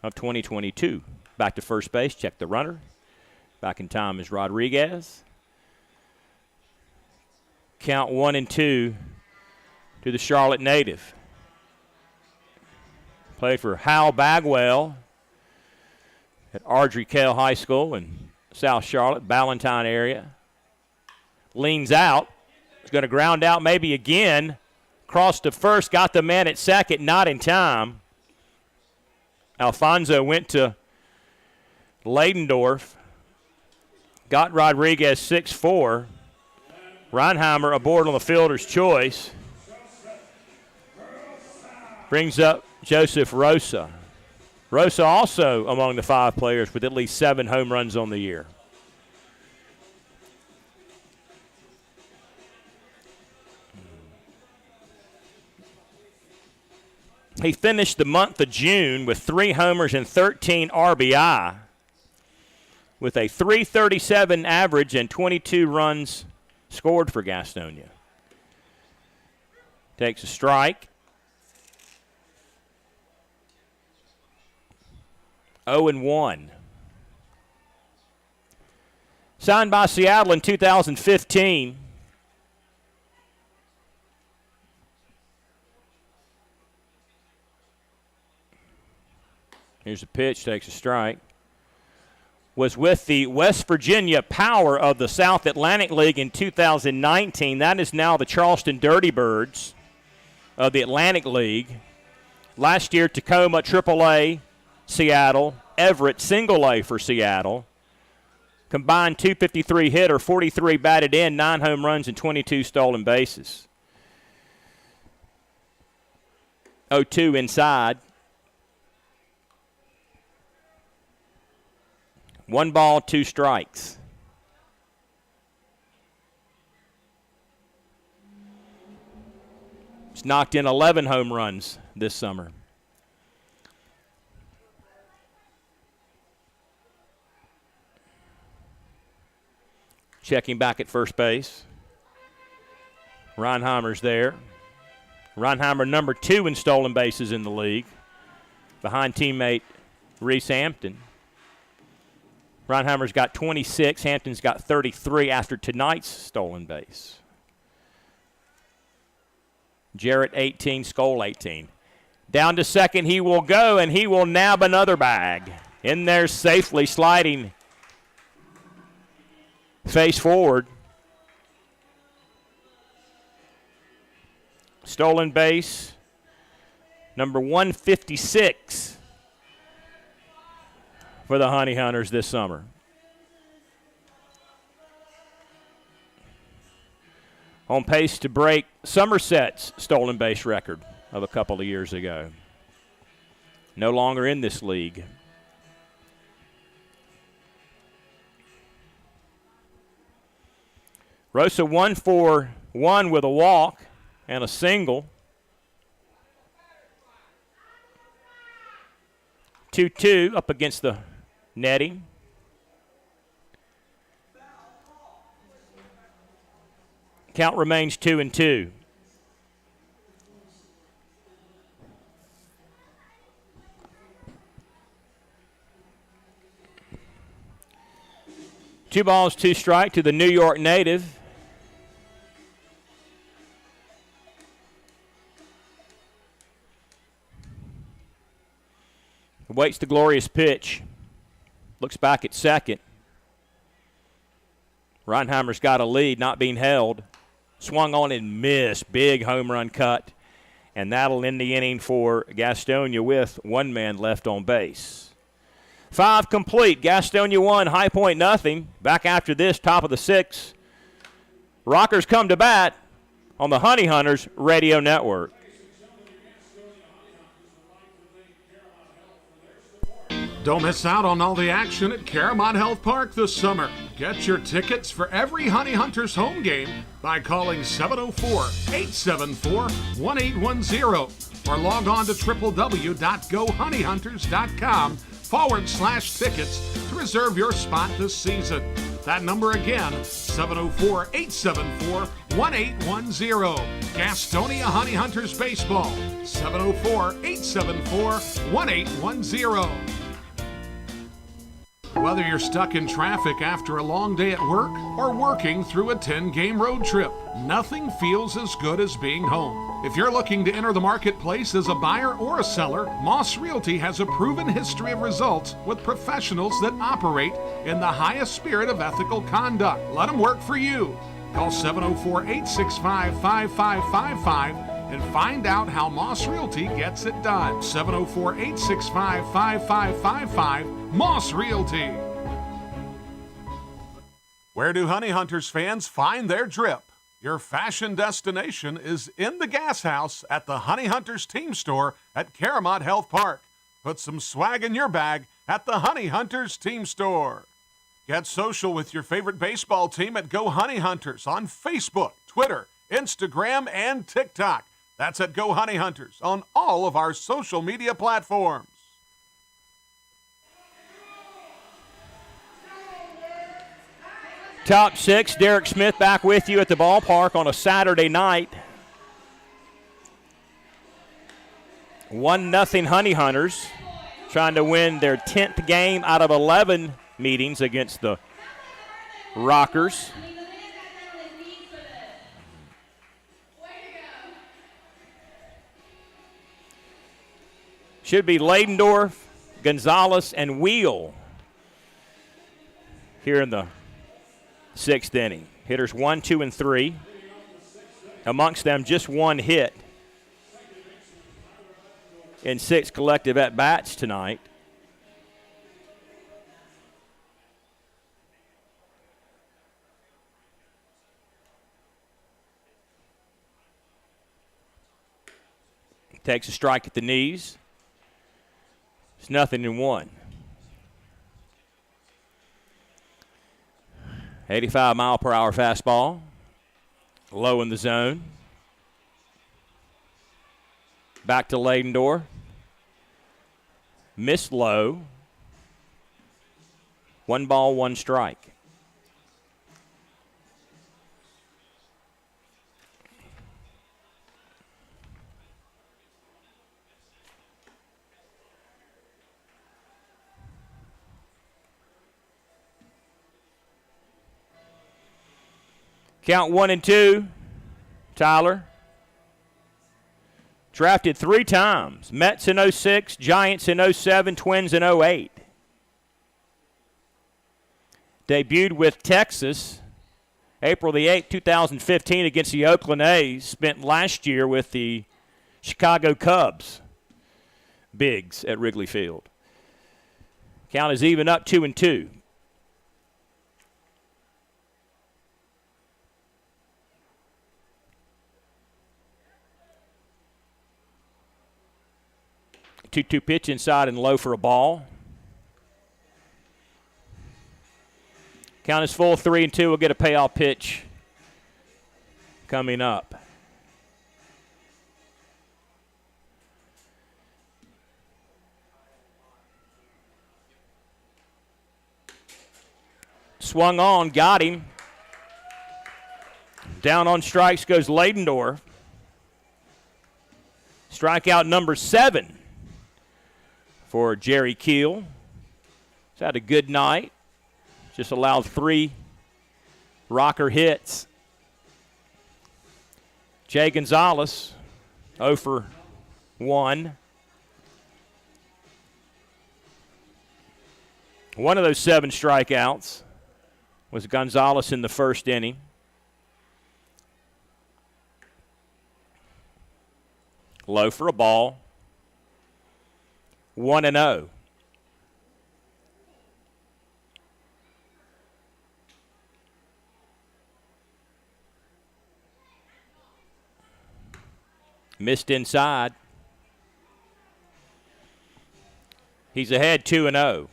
of 2022. Back to first base, check the runner. Back in time is Rodriguez. Count 1-2 to the Charlotte native. Played for Hal Bagwell at Ardrey Kell High School in South Charlotte, Ballantyne area. Leans out. He's going to ground out maybe again. Crossed to first, got the man at second, not in time. Alfonso went to Leidendorf. Got Rodriguez 6-4. Reinheimer aboard on the fielder's choice. Brings up Joseph Rosa. Rosa also among the 5 players with at least 7 home runs on the year. He finished the month of June with 3 homers and 13 RBI with a .337 average and 22 runs scored for Gastonia. Takes a strike. 0-1. Signed by Seattle in 2015. Here's a pitch, takes a strike. Was with the West Virginia Power of the South Atlantic League in 2019. That is now the Charleston Dirty Birds of the Atlantic League. Last year, Tacoma, AAA, Seattle. Everett, single A for Seattle. Combined .253 hitter, 43 batted in, 9 home runs, and 22 stolen bases. 0-2 inside. 1 ball, 2 strikes. He's knocked in 11 home runs this summer. Checking back at first base. Reinheimer's there. Reinheimer number 2 in stolen bases in the league, behind teammate Reese Hampton. Reinheimer's got 26. Hampton's got 33 after tonight's stolen base. Jarrett 18, Skoll 18. Down to second he will go, and he will nab another bag. In there safely, sliding face forward. Stolen base, number 156 for the Honey Hunters this summer. On pace to break Somerset's stolen base record of a couple of years ago. No longer in this league. Rosa 1 for 1 with a walk and a single. 2-2 up against the netting. Count remains 2-2. Two balls, 2 strike to the New York native. Waits the glorious pitch. Looks back at second. Reinheimer's got a lead, not being held. Swung on and missed. Big home run cut and that'll end the inning for Gastonia with one man left on base. 5 complete. Gastonia 1, High Point nothing. Back after this, top of the 6th. Rockers come to bat on the Honey Hunters Radio Network. Don't miss out on all the action at Caramont Health Park this summer. Get your tickets for every Honey Hunters home game by calling 704-874-1810 or log on to www.gohoneyhunters.com/tickets to reserve your spot this season. That number again, 704-874-1810. Gastonia Honey Hunters Baseball, 704-874-1810. Whether you're stuck in traffic after a long day at work or working through a 10-game road trip, nothing feels as good as being home. If you're looking to enter the marketplace as a buyer or a seller, Moss Realty has a proven history of results with professionals that operate in the highest spirit of ethical conduct. Let them work for you. Call 704-865-5555 and find out how Moss Realty gets it done. 704-865-5555, Moss Realty. Where do Honey Hunters fans find their drip? Your fashion destination is in the Gas House at the Honey Hunters Team Store at Caramont Health Park. Put some swag in your bag at the Honey Hunters Team Store. Get social with your favorite baseball team at Go Honey Hunters on Facebook, Twitter, Instagram, and TikTok. That's at Go Honey Hunters on all of our social media platforms. Top 6, Derek Smith back with you at the ballpark on a Saturday night. 1-0 Honey Hunters, trying to win their 10th game out of 11 meetings against the Rockers. Should be Ladendorf, Gonzalez, and Wheel here in the 6th inning. Hitters 1, 2, and 3. Amongst them, just one hit in 6 collective at-bats tonight. Takes a strike at the knees. It's 0-1. 85-mile-per-hour fastball. Low in the zone. Back to Ladendorf. Missed low. 1 ball, 1 strike. Count 1-2, Tyler. Drafted 3 times. Mets in 06, Giants in 07, Twins in 08. Debuted with Texas April the 8th, 2015 against the Oakland A's. Spent last year with the Chicago Cubs. Bigs at Wrigley Field. Count is even up 2-2. Two pitch inside and low for a ball. Count is full, 3-2. We'll get a payoff pitch coming up. Swung on, got him. Down on strikes goes Ladendorf. Strikeout number 7 for Jerry Keel. He's had a good night. Just allowed 3 rocker hits. Jay Gonzalez, 0 for 1. One of those 7 strikeouts was Gonzalez in the first inning. Low for a ball. 1-0. Missed inside. He's ahead 2-0.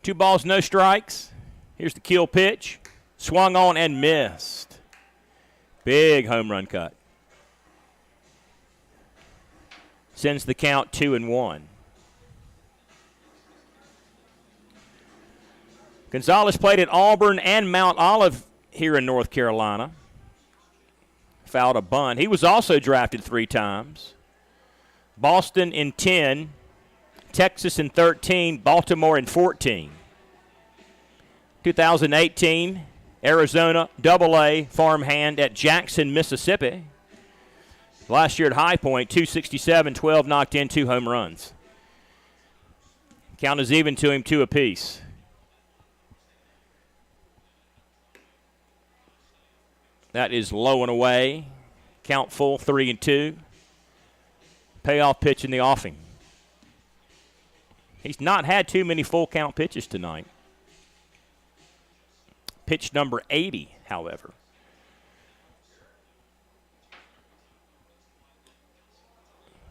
Two balls, no strikes. Here's the kill pitch. Swung on and missed. Big home run cut. Sends the count 2-1. Gonzalez played at Auburn and Mount Olive here in North Carolina. Fouled a bunt. He was also drafted 3 times. Boston in 10, Texas in 13, Baltimore in 14. 2018, Arizona AA farmhand at Jackson, Mississippi. Last year at High Point, 267, 12 knocked in, 2 home runs. Count is even to him, 2 apiece. That is low and away. Count full, 3-2. Payoff pitch in the offing. He's not had too many full count pitches tonight. Pitch number 80, however.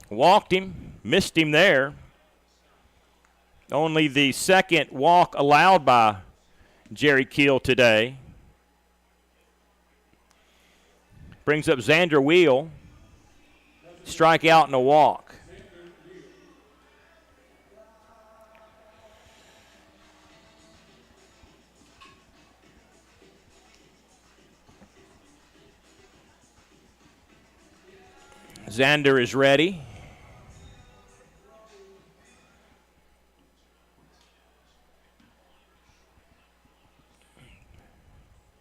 Walked him, missed him there. Only the second walk allowed by Jerry Keel today. Brings up Xander Wheel. Strikeout and a walk. Xander is ready.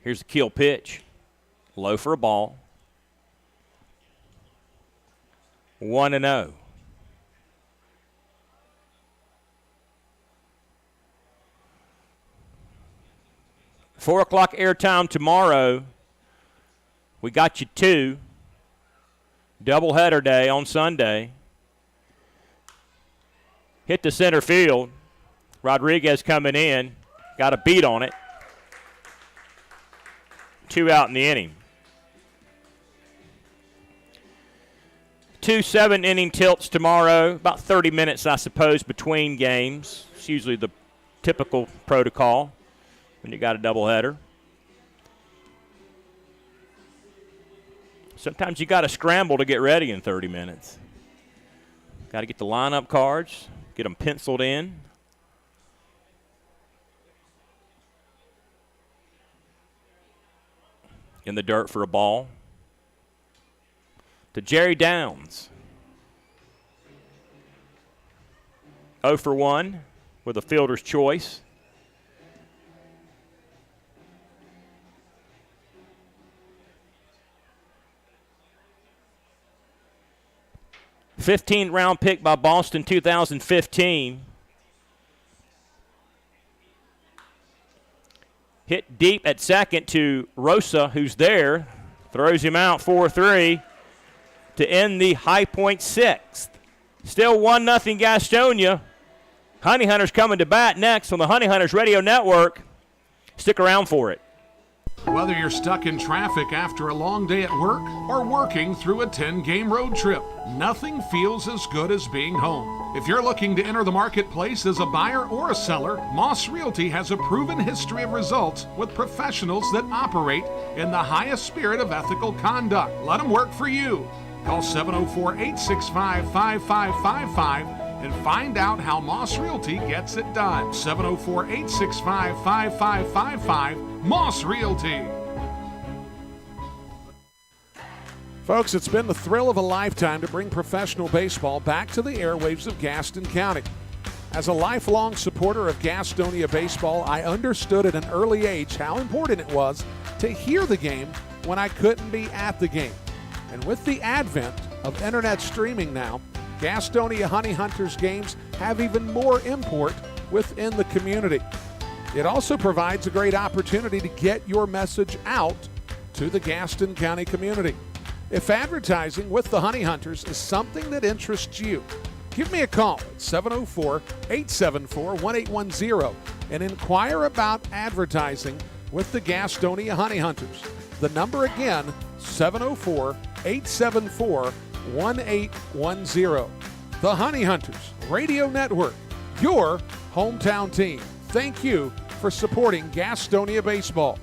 Here's the kill pitch. Low for a ball. 1-0. Four o'clock airtime tomorrow. We got you 2. Doubleheader day on Sunday. Hit the center field. Rodriguez coming in. Got a beat on it. 2 out in the inning. 2 7-inning tilts tomorrow. About 30 minutes, I suppose, between games. It's usually the typical protocol when you got a doubleheader. Sometimes you got to scramble to get ready in 30 minutes. Got to get the lineup cards, get them penciled in. In the dirt for a ball. To Jerry Downs. 0 for 1 with a fielder's choice. '15th round pick by Boston, 2015. Hit deep at second to Rosa, who's there. Throws him out 4-3 to end the High Point 6th. Still 1-0 Gastonia. Honey Hunters coming to bat next on the Honey Hunters Radio Network. Stick around for it. Whether you're stuck in traffic after a long day at work or working through a 10-game road trip, nothing feels as good as being home. If you're looking to enter the marketplace as a buyer or a seller, Moss Realty has a proven history of results with professionals that operate in the highest spirit of ethical conduct. Let them work for you. Call 704-865-5555 and find out how Moss Realty gets it done. 704-865-5555. Moss Realty. Folks, it's been the thrill of a lifetime to bring professional baseball back to the airwaves of Gaston County. As a lifelong supporter of Gastonia baseball, I understood at an early age how important it was to hear the game when I couldn't be at the game. And with the advent of internet streaming now, Gastonia Honey Hunters games have even more import within the community. It also provides a great opportunity to get your message out to the Gaston County community. If advertising with the Honey Hunters is something that interests you, give me a call at 704-874-1810 and inquire about advertising with the Gastonia Honey Hunters. The number again, 704-874-1810. The Honey Hunters Radio Network, your hometown team. Thank you for supporting Gastonia baseball.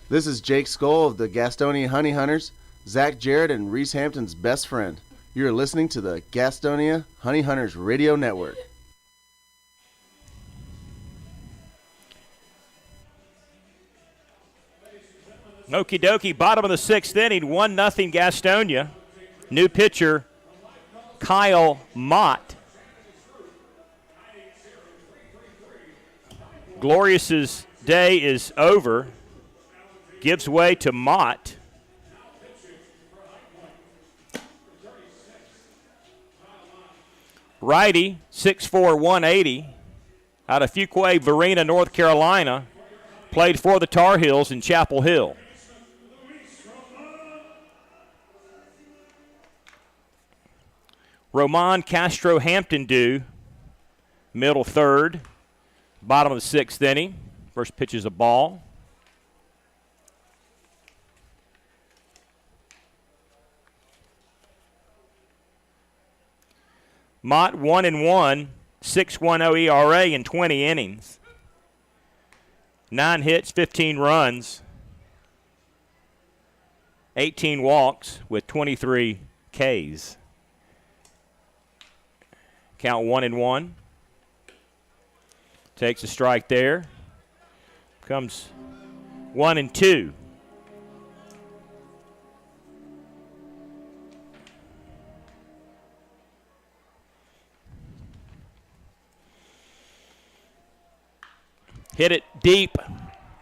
This is Jake Skoll of the Gastonia Honey Hunters, Zach Jarrett and Reese Hampton's best friend. You're listening to the Gastonia Honey Hunters Radio Network. Okie dokie, bottom of the 6th inning, 1-0 Gastonia. New pitcher, Kyle Mott. Glorious's day is over. Gives way to Mott. Righty, 6'4", 180, out of Fuquay Varina, North Carolina. Played for the Tar Heels in Chapel Hill. Roman Castro Hampton Dew, middle third, bottom of the 6th inning. First pitch is a ball. Mott 1-1, 6.10 ERA in 20 innings. 9 hits, 15 runs, 18 walks with 23 Ks. Count 1-1. Takes a strike there. Comes 1-2. Hit it deep,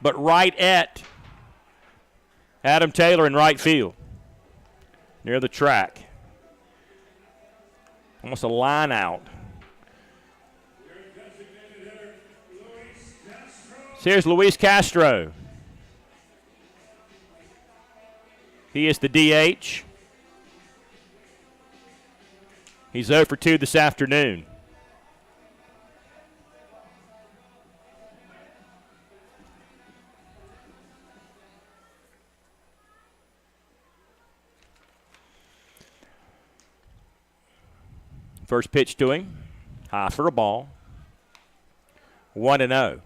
but right at Adam Taylor in right field, near the track. Almost a line out. So here's Luis Castro. He is the DH. He's 0 for 2 this afternoon. First pitch to him, high for a ball, 1-0.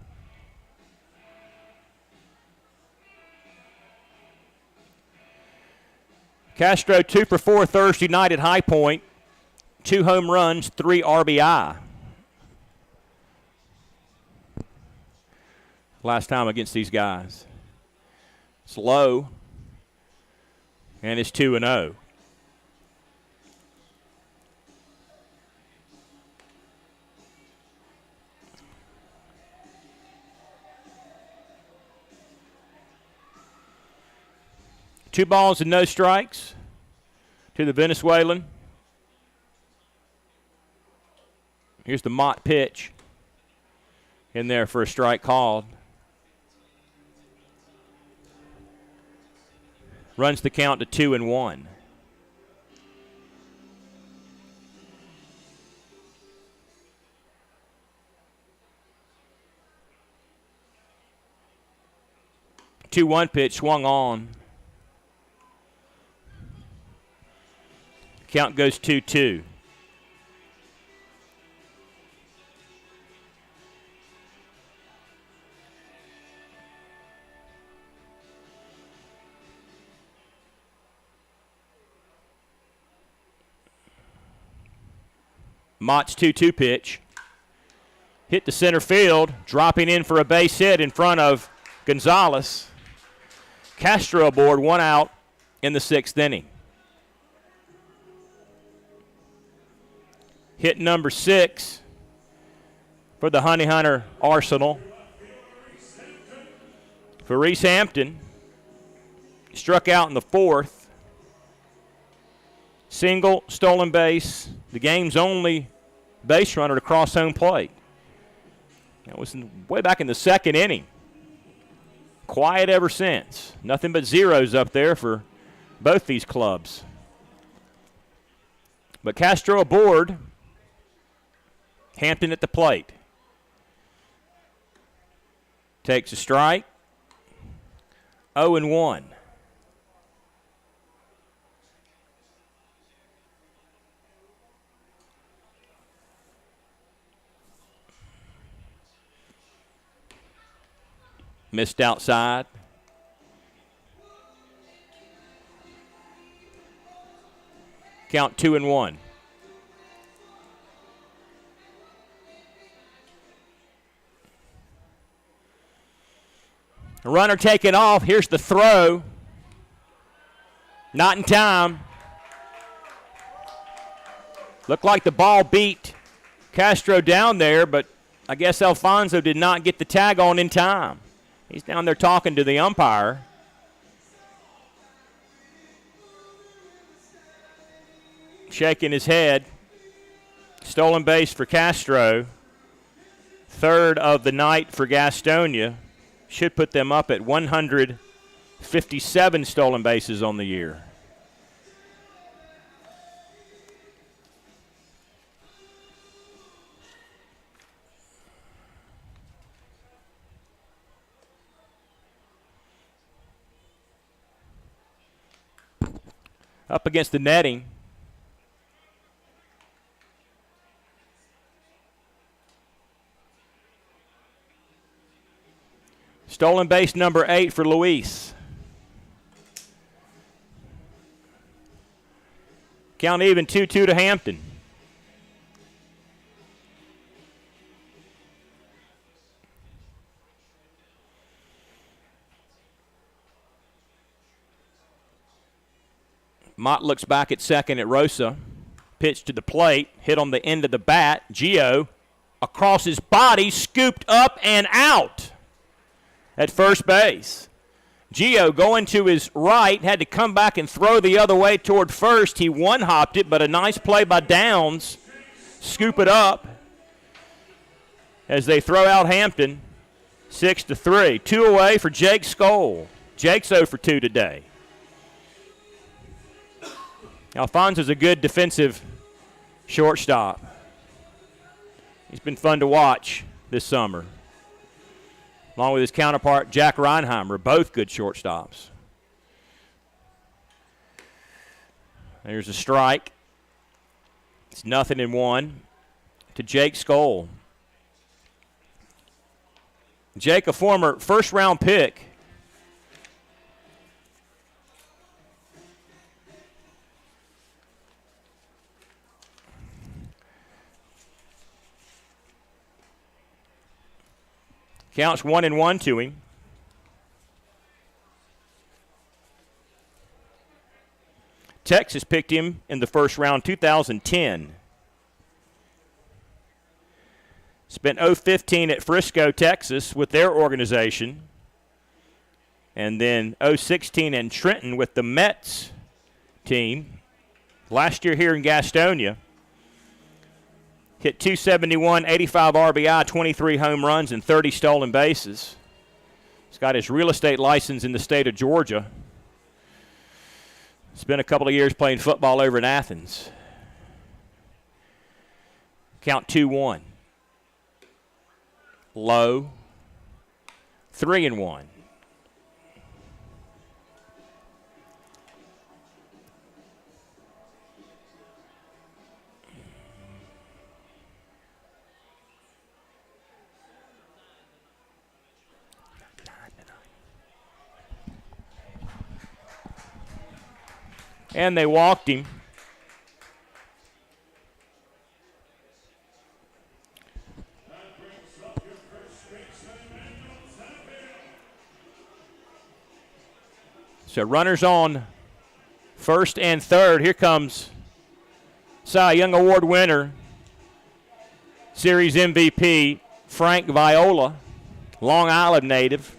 Castro 2 for 4 Thursday night at High Point, 2 home runs, 3 RBI. Last time against these guys. It's low, and it's 2-0. Two balls and no strikes to the Venezuelan. Here's the Mott pitch. In there for a strike called. Runs the count to 2-1. Two-one pitch swung on. Count goes 2-2. Mott's 2-2 pitch. Hit the center field, dropping in for a base hit in front of Gonzalez. Castro aboard, 1 out in the 6th inning. Hit number 6 for the Honey Hunter Arsenal. For Reese Hampton, struck out in the 4th. Single, stolen base, the game's only base runner to cross home plate. That was way back in the second inning. Quiet ever since. Nothing but zeros up there for both these clubs. But Castro aboard. Hampton at the plate. Takes a strike. 0-1. Missed outside. Count 2-1. A runner taken off. Here's the throw. Not in time. Looked like the ball beat Castro down there, but I guess Alfonso did not get the tag on in time. He's down there talking to the umpire. Shaking his head. Stolen base for Castro. Third of the night for Gastonia. Should put them up at 157 stolen bases on the year. Up against the netting. Stolen base number 8 for Luis. Count even 2-2 to Hampton. Mott looks back at second at Rosa. Pitch to the plate, hit on the end of the bat. Gio across his body, scooped up and out at first base. Gio going to his right, had to come back and throw the other way toward first. He one-hopped it, but a nice play by Downs. Scoop it up as they throw out Hampton 6-3. 2 away for Jake Skoll. Jake's 0 for 2 today. Alfonso's a good defensive shortstop. He's been fun to watch this summer. Along with his counterpart, Jack Reinheimer, both good shortstops. There's a strike. It's 0-1 to Jake Skoll. Jake, a former first-round pick. Counts 1-1 to him. Texas picked him in the first round, 2010. Spent 0-15 at Frisco, Texas with their organization. And then 0-16 in Trenton with the Mets team. Last year here in Gastonia. Hit 271, 85 RBI, 23 home runs, and 30 stolen bases. He's got his real estate license in the state of Georgia. Spent a couple of years playing football over in Athens. Count 2-1. Low. 3-1. And they walked him. So runners on first and third. Here comes Cy Young Award winner, Series MVP, Frank Viola, Long Island native.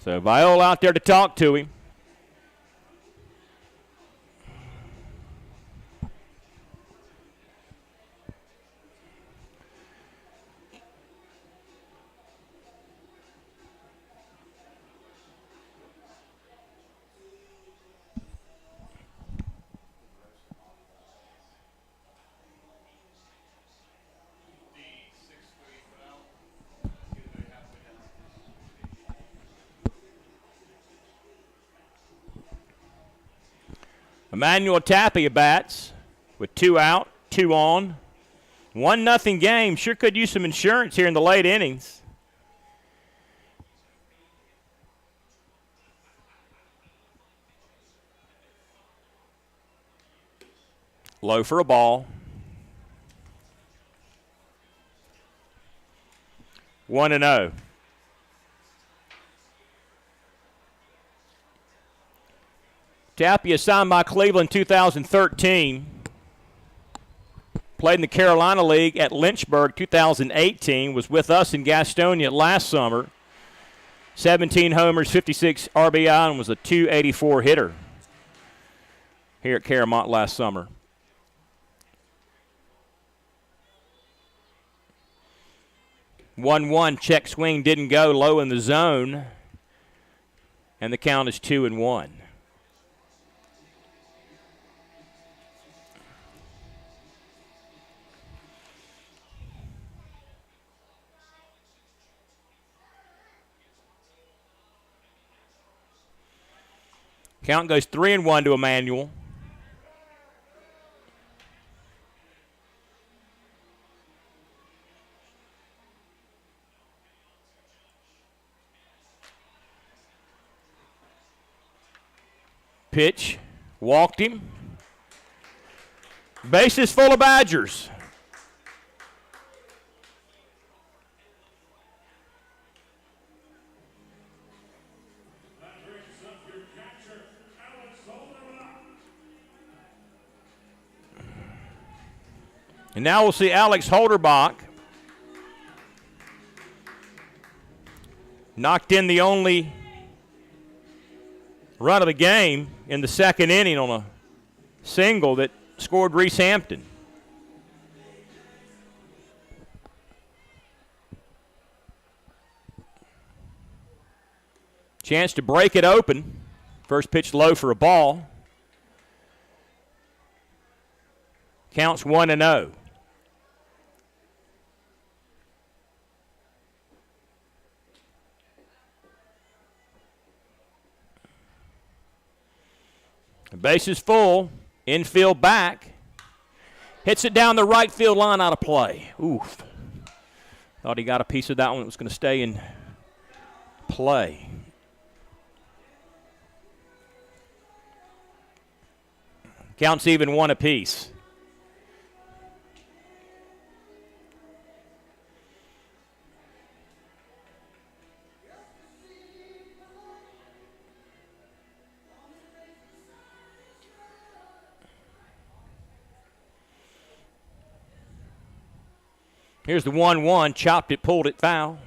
So Viola out there to talk to him. Emmanuel Tapia bats with 2 out, 2 on. 1-0 game. Sure could use some insurance here in the late innings. Low for a ball. 1-0. Tapia signed by Cleveland 2013. Played in the Carolina League at Lynchburg 2018. Was with us in Gastonia last summer. 17 homers, 56 RBI, and was a .284 hitter here at Caramont last summer. One check swing didn't go, low in the zone, and the count is 2-1. Count goes 3-1 to Emmanuel. Pitch, walked him. Bases full of Badgers. And now we'll see Alex Holderbach. Knocked in the only run of the game in the second inning on a single that scored Reese Hampton. Chance to break it open. First pitch low for a ball. Counts 1-0. The base is full. Infield back. Hits it down the right field line, out of play. Oof. Thought he got a piece of that one that was going to stay in play. Counts even 1 apiece. Here's the 1-1, chopped it, pulled it, foul.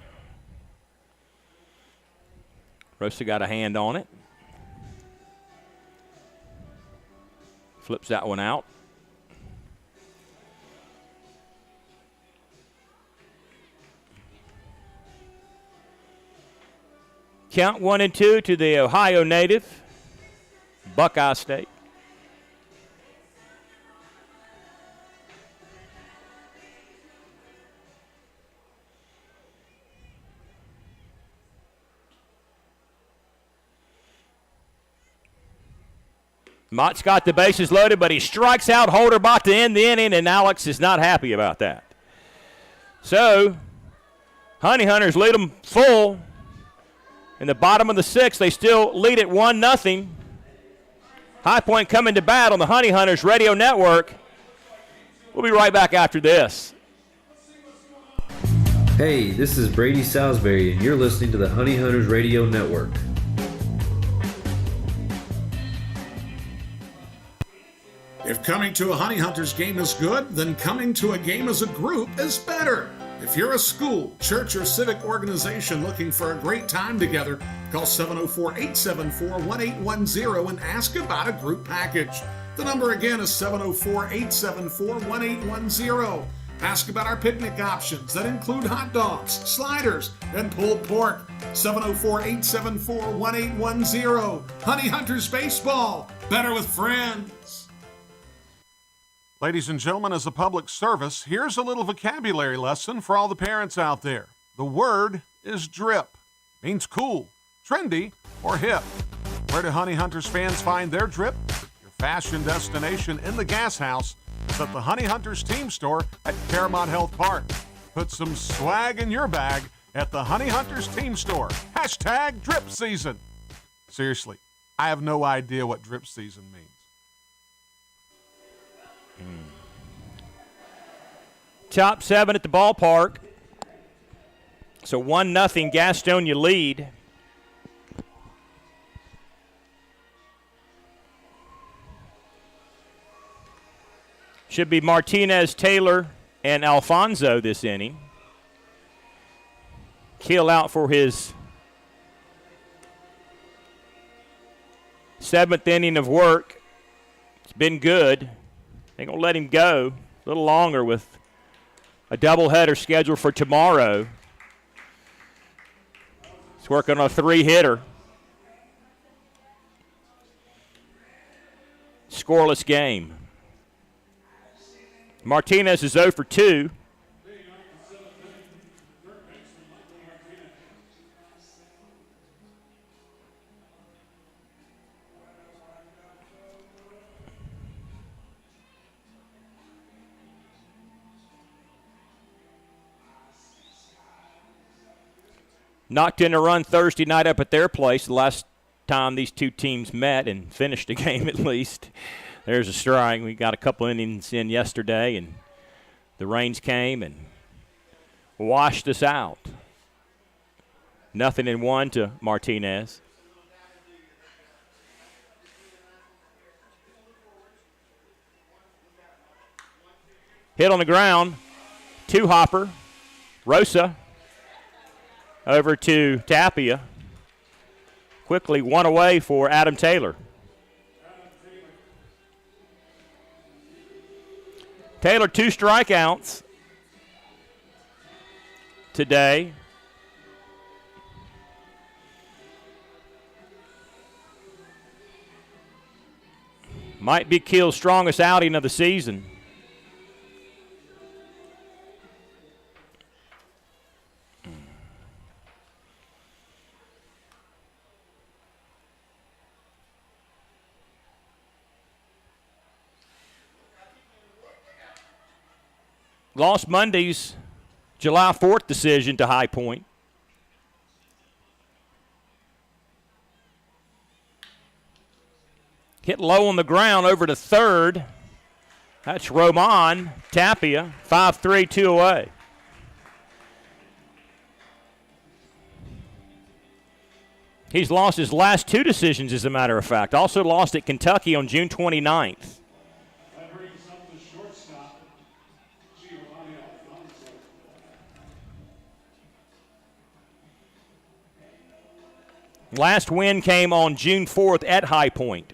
Rosa got a hand on it. Flips that one out. Count 1-2 to the Ohio native, Buckeye State. Mott's got the bases loaded, but he strikes out Holderbach to end the inning, and Alex is not happy about that. So, Honey Hunters lead them full. In the bottom of the 6th, they still lead it 1-0. High Point coming to bat on the Honey Hunters Radio Network. We'll be right back after this. Hey, this is Brady Salisbury, and you're listening to the Honey Hunters Radio Network. If coming to a Honey Hunters game is good, then coming to a game as a group is better. If you're a school, church, or civic organization looking for a great time together, call 704-874-1810 and ask about a group package. The number again is 704-874-1810. Ask about our picnic options that include hot dogs, sliders, and pulled pork. 704-874-1810. Honey Hunters Baseball. Better with friends. Ladies and gentlemen, as a public service, here's a little vocabulary lesson for all the parents out there. The word is drip. Means cool, trendy, or hip. Where do Honey Hunters fans find their drip? Your fashion destination in the gas house is at the Honey Hunters team store at Claremont Health Park. Put some swag in your bag at the Honey Hunters team store. Hashtag drip season. Seriously, I have no idea what drip season means. Top 7 at the ballpark. So 1-0 Gastonia lead. Should be Martinez, Taylor, and Alfonso this inning. Keel out for his 7th inning of work. It's been good. They're going to let him go a little longer with a doubleheader scheduled for tomorrow. He's working on a 3-hitter. Scoreless game. Martinez is 0 for 2. Knocked in a run Thursday night up at their place, the last time these two teams met and finished a game at least. There's a strike. We got a couple innings in yesterday, and the rains came and washed us out. 0-1 to Martinez. Hit on the ground. Two-hopper. Rosa. Over to Tapia. Quickly one away for Adam Taylor. Taylor 2 strikeouts today. Might be Keel's strongest outing of the season. Lost Monday's July 4th decision to High Point. Hit low on the ground over to third. That's Roman Tapia, 5-3, 2 away. He's lost his last 2 decisions, as a matter of fact. Also lost at Kentucky on June 29th. Last win came on June 4th at High Point.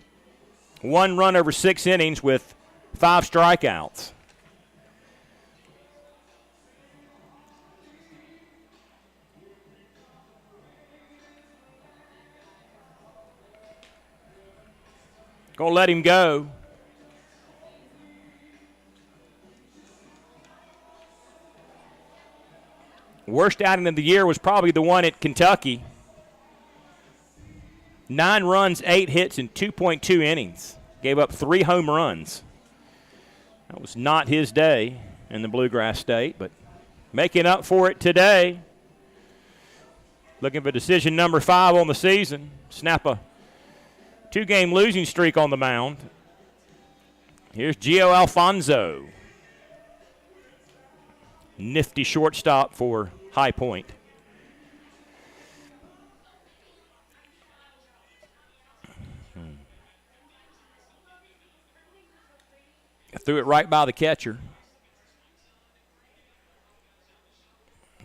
1 run over 6 innings with 5 strikeouts. Gonna let him go. Worst outing of the year was probably the one at Kentucky. 9 runs, 8 hits in 2.2 innings. Gave up 3 home runs. That was not his day in the Bluegrass State, but making up for it today. Looking for decision number 5 on the season. Snap a 2-game losing streak on the mound. Here's Gio Alfonso. Nifty shortstop for High Point. Threw it right by the catcher.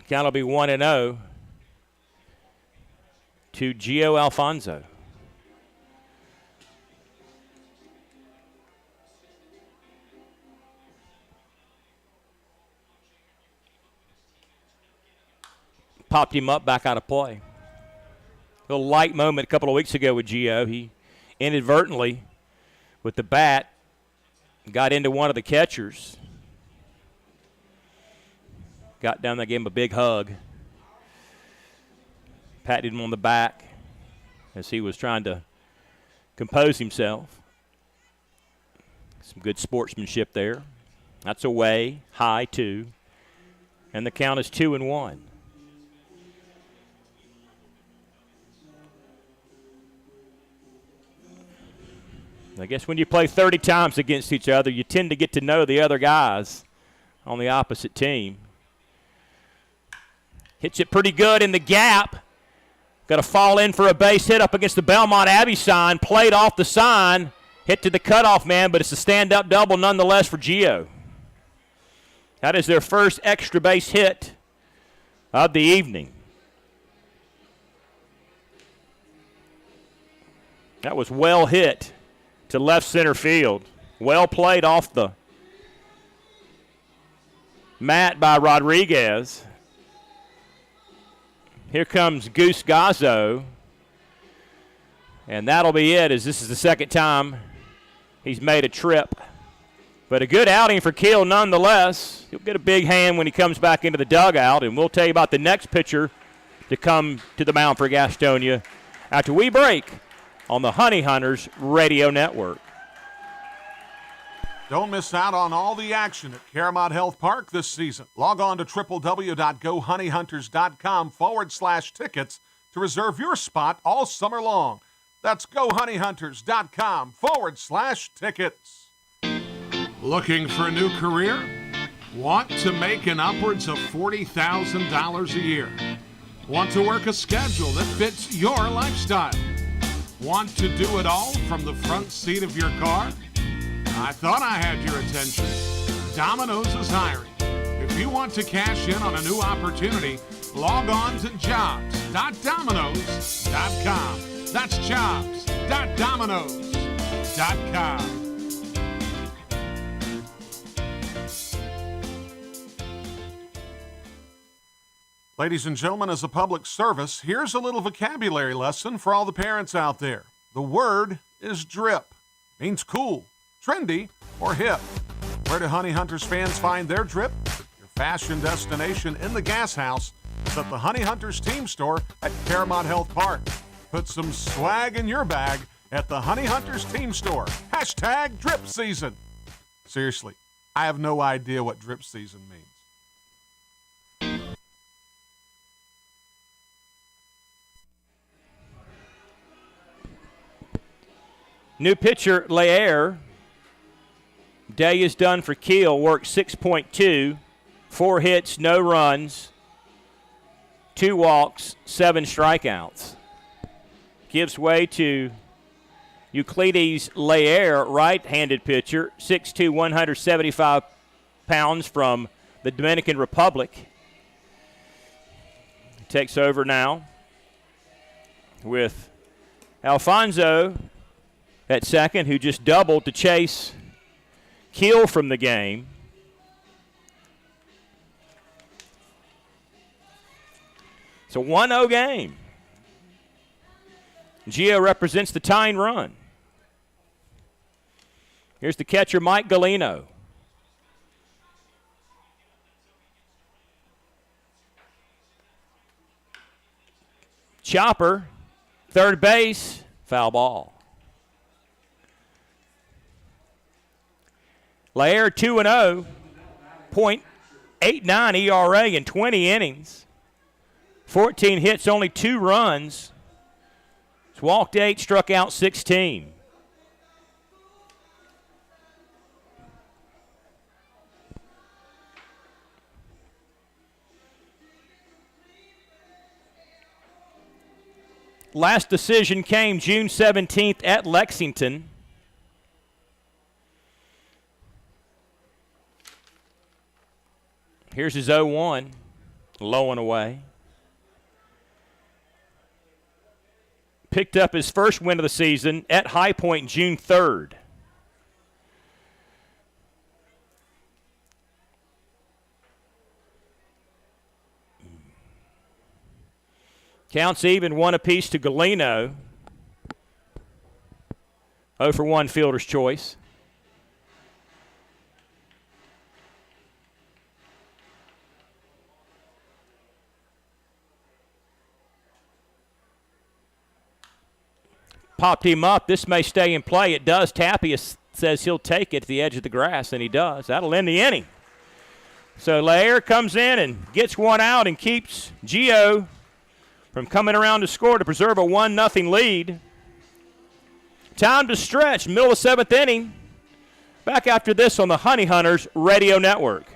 Count will be 1-0 to Gio Alfonso. Popped him up back out of play. A little light moment a couple of weeks ago with Gio. He inadvertently, with the bat, got into one of the catchers. Got down there, gave him a big hug. Patted him on the back as he was trying to compose himself. Some good sportsmanship there. That's away, high 2. And the count is 2-1. I guess when you play 30 times against each other, you tend to get to know the other guys on the opposite team. Hits it pretty good in the gap. Got to fall in for a base hit up against the Belmont Abbey sign. Played off the sign. Hit to the cutoff man, but it's a stand-up double nonetheless for Gio. That is their first extra base hit of the evening. That was well hit to left center field. Well played off the mat by Rodriguez. Here comes Goose Gazzo. And that'll be it, as this is the second time he's made a trip. But a good outing for Keel nonetheless. He'll get a big hand when he comes back into the dugout, and we'll tell you about the next pitcher to come to the mound for Gastonia after we break on the Honey Hunters Radio Network. Don't miss out on all the action at Caramount Health Park this season. Log on to www.gohoneyhunters.com/tickets to reserve your spot all summer long. That's gohoneyhunters.com/tickets. Looking for a new career? Want to make an upwards of $40,000 a year? Want to work a schedule that fits your lifestyle? Want to do it all from the front seat of your car? I thought I had your attention. Domino's is hiring. If you want to cash in on a new opportunity, log on to jobs.domino's.com. That's jobs.domino's.com. Ladies and gentlemen, as a public service, here's a little vocabulary lesson for all the parents out there. The word is drip. Means cool, trendy, or hip. Where do Honey Hunters fans find their drip? Your fashion destination in the gas house is at the Honey Hunters team store at Caramount Health Park. Put some swag in your bag at the Honey Hunters team store. Hashtag drip season. Seriously, I have no idea what drip season means. New pitcher, Lair. Day is done for Keel. Worked 6.2. 4 hits, no runs. 2 walks, 7 strikeouts. Gives way to Euclides Lair, right-handed pitcher. 6'2", 175 pounds from the Dominican Republic. Takes over now with Alfonso at second, who just doubled to chase Keel from the game. It's a 1-0 game. Gio represents the tying run. Here's the catcher, Mike Galino. Chopper, third base, foul ball. Lair 2-0, .89 ERA in 20 innings. 14 hits, only 2 runs. He's walked 8, struck out 16. Last decision came June 17th at Lexington. Here's his 0-1. Low and away. Picked up his first win of the season at High Point June 3rd. Counts even, 1 apiece to Galeno. 0 for 1 fielder's choice. Popped him up. This may stay in play. It does. Tapia says he'll take it to the edge of the grass, and he does. That'll end the inning. So Lair comes in and gets one out and keeps Gio from coming around to score to preserve a 1-0 lead. Time to stretch. Middle of 7th inning. Back after this on the Honey Hunters Radio Network.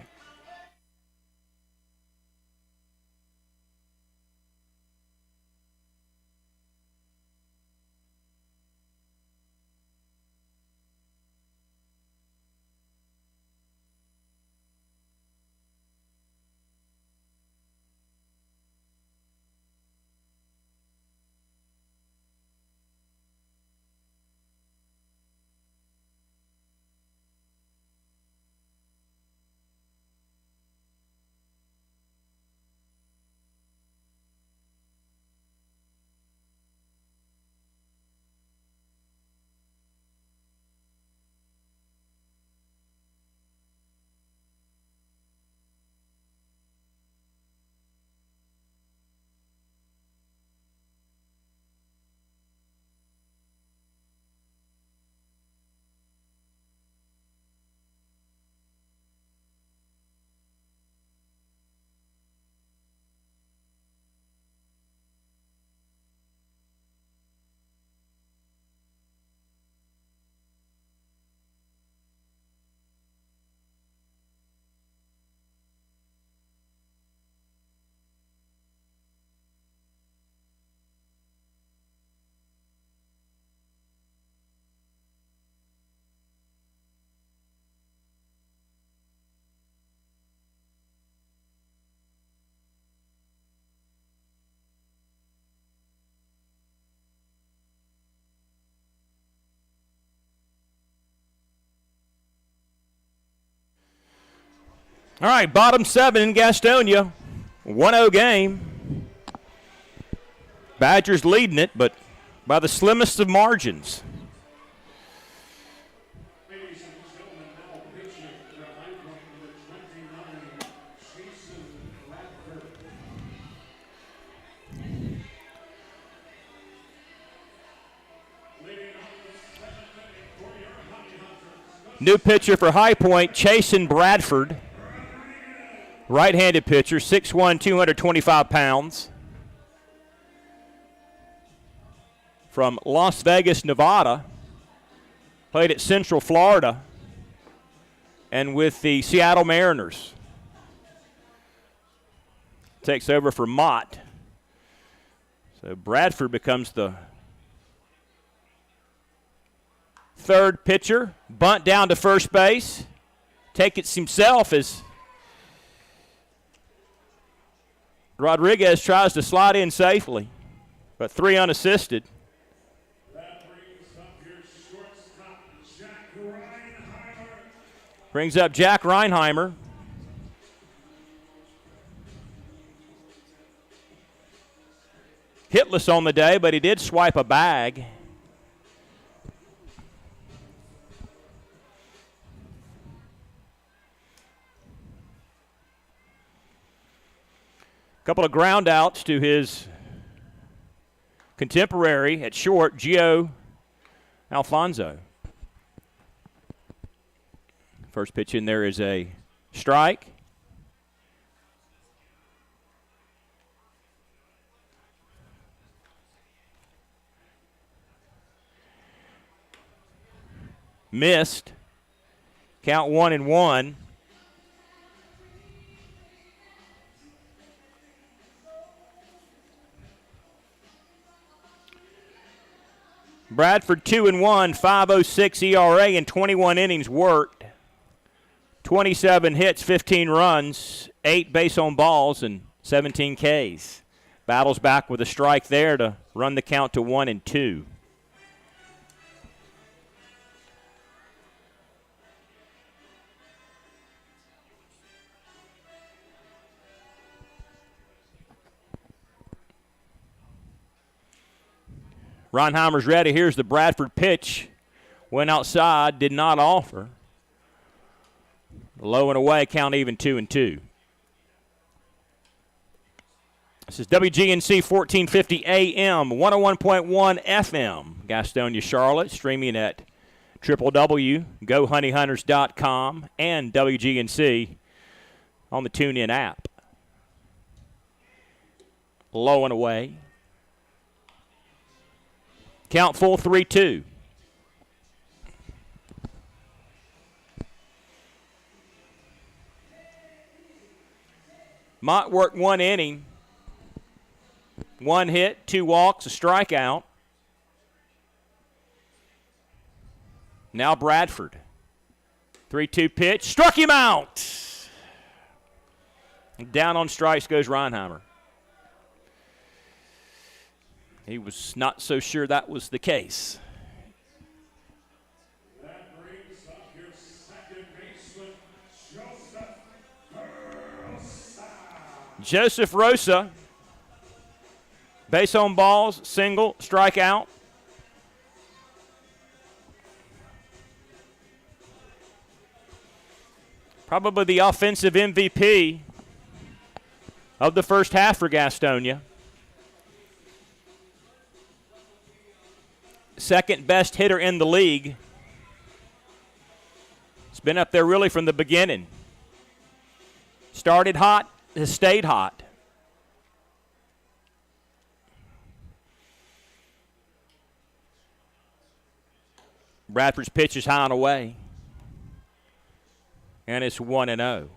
All right, bottom 7 in Gastonia. 1-0 game. Badgers leading it, but by the slimmest of margins. New pitcher for High Point, Chasen Bradford. Right-handed pitcher, 6'1", 225 pounds. From Las Vegas, Nevada. Played at Central Florida and with the Seattle Mariners. Takes over for Mott. So Bradford becomes the third pitcher. Bunt down to first base. Take it himself as Rodriguez tries to slide in safely, but 3 unassisted. That brings up your shortstop, Jack Reinheimer. Brings up Jack Reinheimer. Hitless on the day, but he did swipe a bag. Couple of ground outs to his contemporary at short, Gio Alfonso. First pitch in there is a strike. Missed. Count 1-1. Bradford 2-1, 5.06 ERA in 21 innings worked. 27 hits, 15 runs, 8 base on balls, and 17 Ks. Battles back with a strike there to run the count to 1-2. Ronheimer's ready. Here's the Bradford pitch. Went outside, did not offer. Low and away, count even 2-2. This is WGNC 1450 AM, 101.1 FM, Gastonia, Charlotte, streaming at www.gohoneyhunters.com and WGNC on the TuneIn app. Low and away. Count full 3-2. Mott worked 1 inning. 1 hit, 2 walks, a strikeout. Now Bradford. 3-2 pitch. Struck him out. Down on strikes goes Ronheimer. He was not so sure that was the case. That brings up your second baseman, Joseph Rosa. Base on balls, single, strikeout. Probably the offensive MVP of the first half for Gastonia. Second best hitter in the league. It's been up there really from the beginning. Started hot, has stayed hot. Bradford's pitch is high and away. And it's 1-0.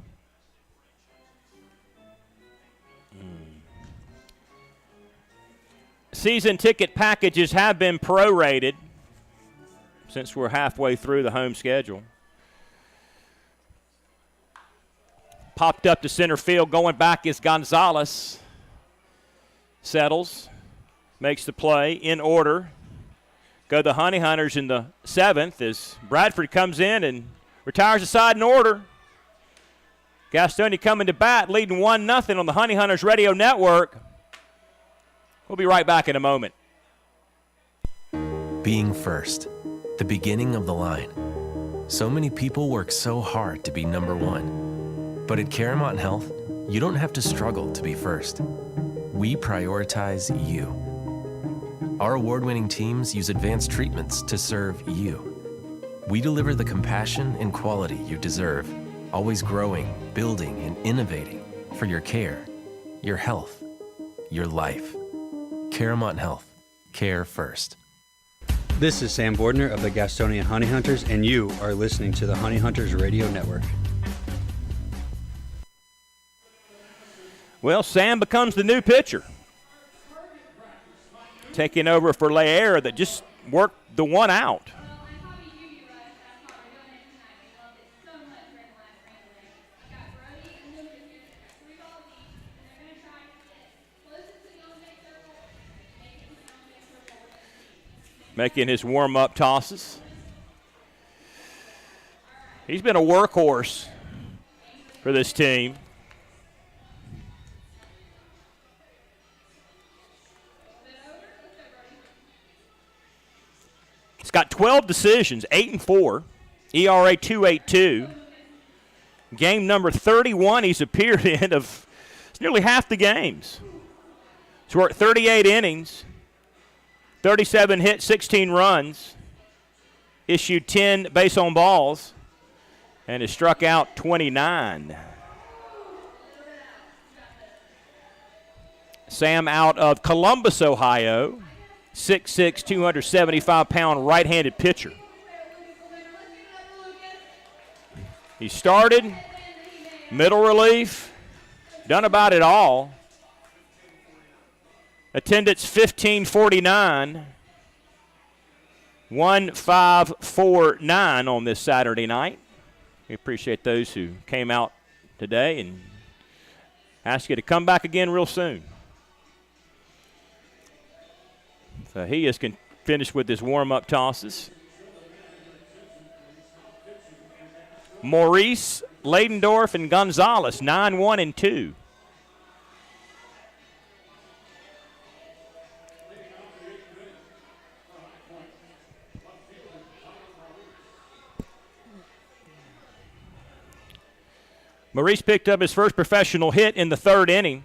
Season ticket packages have been prorated since we're halfway through the home schedule. Popped up to center field. Going back is Gonzalez. Settles. Makes the play in order. Go the Honey Hunters in the 7th as Bradford comes in and retires the side in order. Gastonia coming to bat, leading 1-0 on the Honey Hunters Radio Network. We'll be right back in a moment. Being first, the beginning of the line. So many people work so hard to be number one. But at Caramont Health, you don't have to struggle to be first. We prioritize you. Our award-winning teams use advanced treatments to serve you. We deliver the compassion and quality you deserve, always growing, building, and innovating for your care, your health, your life. Caramont Health. Care first. This is Sam Bordner of the Gastonia Honey Hunters, and you are listening to the Honey Hunters Radio Network. Well, Sam becomes the new pitcher. Taking over for Leaire that just worked the one out. Making his warm-up tosses. He's been a workhorse for this team. He's got 12 decisions, 8-4, ERA 2.82. Game number 31 he's appeared in of nearly half the games. He's worked 38 innings. 37 hits, 16 runs, issued 10 base on balls, and has struck out 29. Sam out of Columbus, Ohio, 6'6", 275-pound right-handed pitcher. He started, middle relief, done about it all. Attendance 1549, 1549 on this Saturday night. We appreciate those who came out today and Ask you to come back again real soon. So he is finished with his warm-up tosses. Maurice, Leidendorf, and Gonzalez, 9-1 and 2. Maurice picked up his first professional hit in the third inning.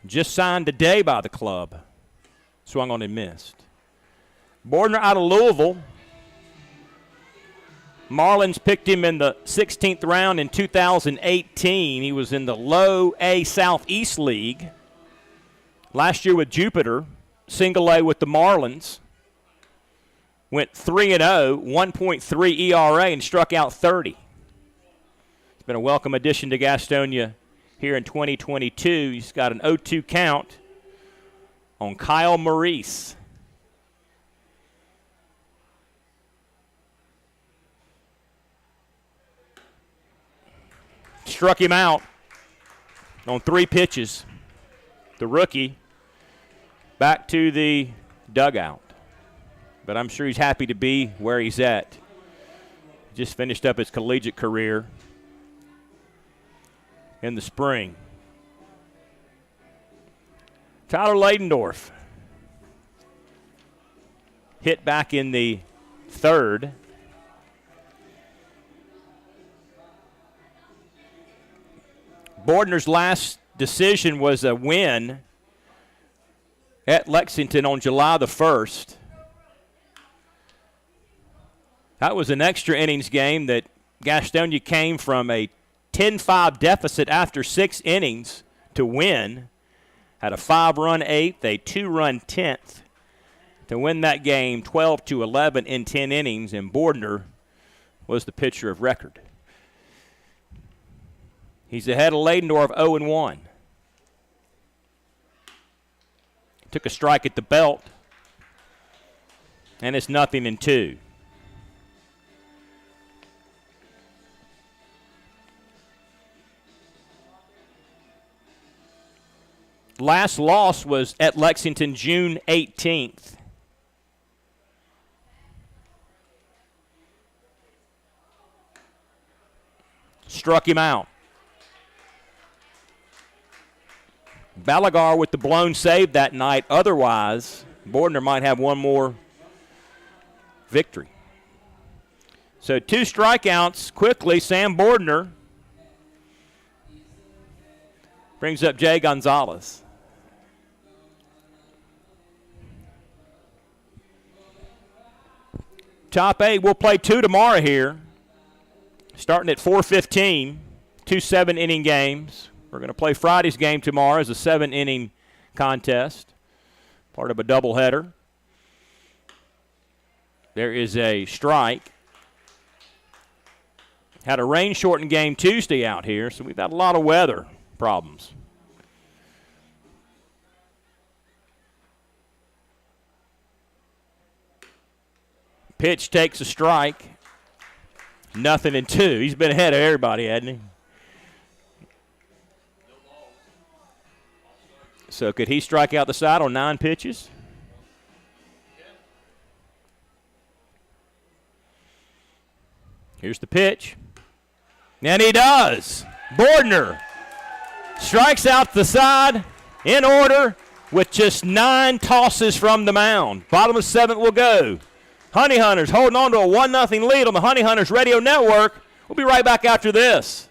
Just signed today by the club. Swung on and missed. Bordner out of Louisville. Marlins picked him in the 16th round in 2018. He was in the Low A Southeast League. Last year with Jupiter. Single A with the Marlins. Went 3-0, 1.3 ERA, and struck out 30. It's been a welcome addition to Gastonia here in 2022. He's got an 0-2 count on Kyle Maurice. Struck him out on 3 pitches. The rookie back to the dugout. But I'm sure he's happy to be where he's at. Just finished up his collegiate career in the spring. Tyler Leidendorf hit back in the third. Bordner's last decision was a win at Lexington on July the 1st. That was an extra innings game that Gastonia came from a 10-5 deficit after 6 innings to win. Had a 5-run 8th, a 2-run 10th to win that game 12-11 in 10 innings, and Bordner was the pitcher of record. He's ahead of Leidendorf 0-1. Took a strike at the belt, and it's 0-2. Last loss was at Lexington June 18th. Struck him out. Balagar with the blown save that night. Otherwise, Bordner might have one more victory. So 2 strikeouts quickly. Sam Bordner brings up Jay Gonzalez. Top 8, we'll play 2 tomorrow here. Starting at 4:15, 2 7-inning games. We're going to play Friday's game tomorrow as a 7-inning contest, part of a doubleheader. There is a strike. Had a rain-shortened game Tuesday out here, so we've had a lot of weather problems. Pitch takes a strike. 0-2. He's been ahead of everybody, hasn't he? So could he strike out the side on 9 pitches? Here's the pitch. And he does. Bordner strikes out the side in order with just 9 tosses from the mound. Bottom of 7th will go. Honey Hunters holding on to a 1-0 lead on the Honey Hunters Radio Network. We'll be right back after this.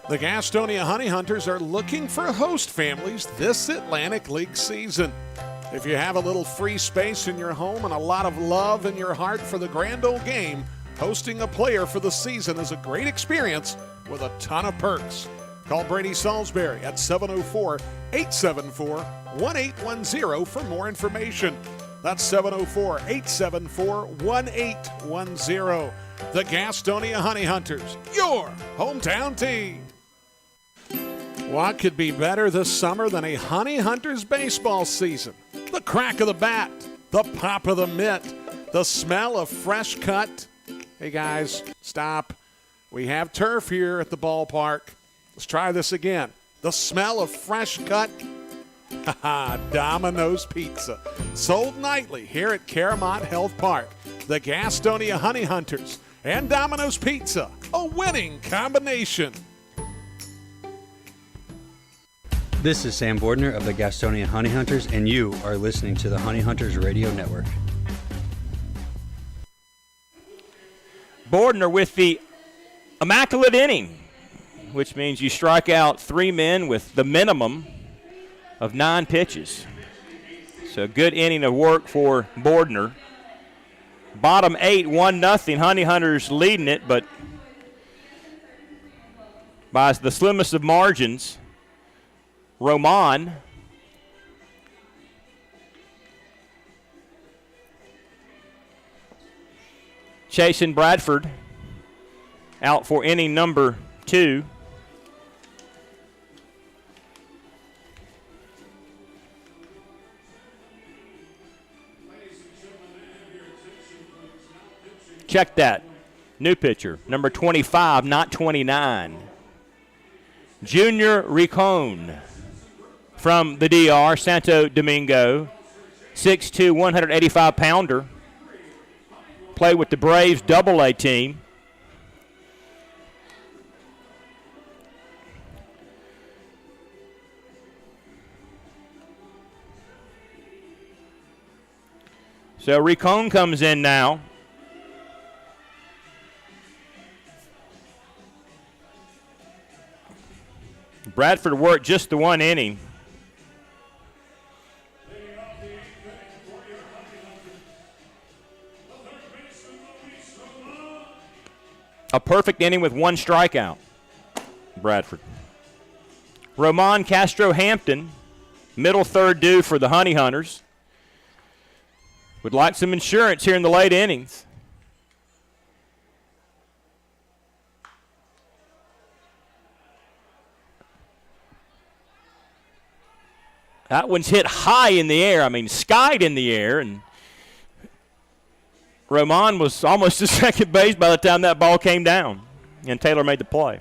The Gastonia Honey Hunters are looking for host families this Atlantic League season. If you have a little free space in your home and a lot of love in your heart for the grand old game, hosting a player for the season is a great experience with a ton of perks. Call Brady Salisbury at 704-874-1810 for more information. That's 704-874-1810. The Gastonia Honey Hunters, your hometown team. What could be better this summer than a Honey Hunters baseball season? The crack of the bat, the pop of the mitt, the smell of fresh cut. Hey guys, stop. We have turf here at the ballpark. Let's try this again. The smell of fresh cut. Domino's Pizza. Sold nightly here at Caramont Health Park. The Gastonia Honey Hunters and Domino's Pizza. A winning combination. This is Sam Bordner of the Gastonia Honey Hunters, and you are listening to the Honey Hunters Radio Network. Bordner with the immaculate inning, which means you strike out 3 men with the minimum of 9 pitches. So good inning of work for Bordner. Bottom 8, 1-0. Honey Hunters leading it, but by the slimmest of margins. Roman chasing Bradford out for inning number 2. Check that. New pitcher, number 25, not 29. Junior Ricon from the DR, Santo Domingo. 6'2", 185-pounder. Played with the Braves Double-A team. So Ricon comes in now. Bradford worked just the 1 inning. A perfect inning with 1 strikeout, Bradford. Roman Castro Hampton, middle third due for the Honey Hunters. Would like some insurance here in the late innings. That one's hit high in the air. I mean, skied in the air, and Roman was almost to second base by the time that ball came down, and Taylor made the play.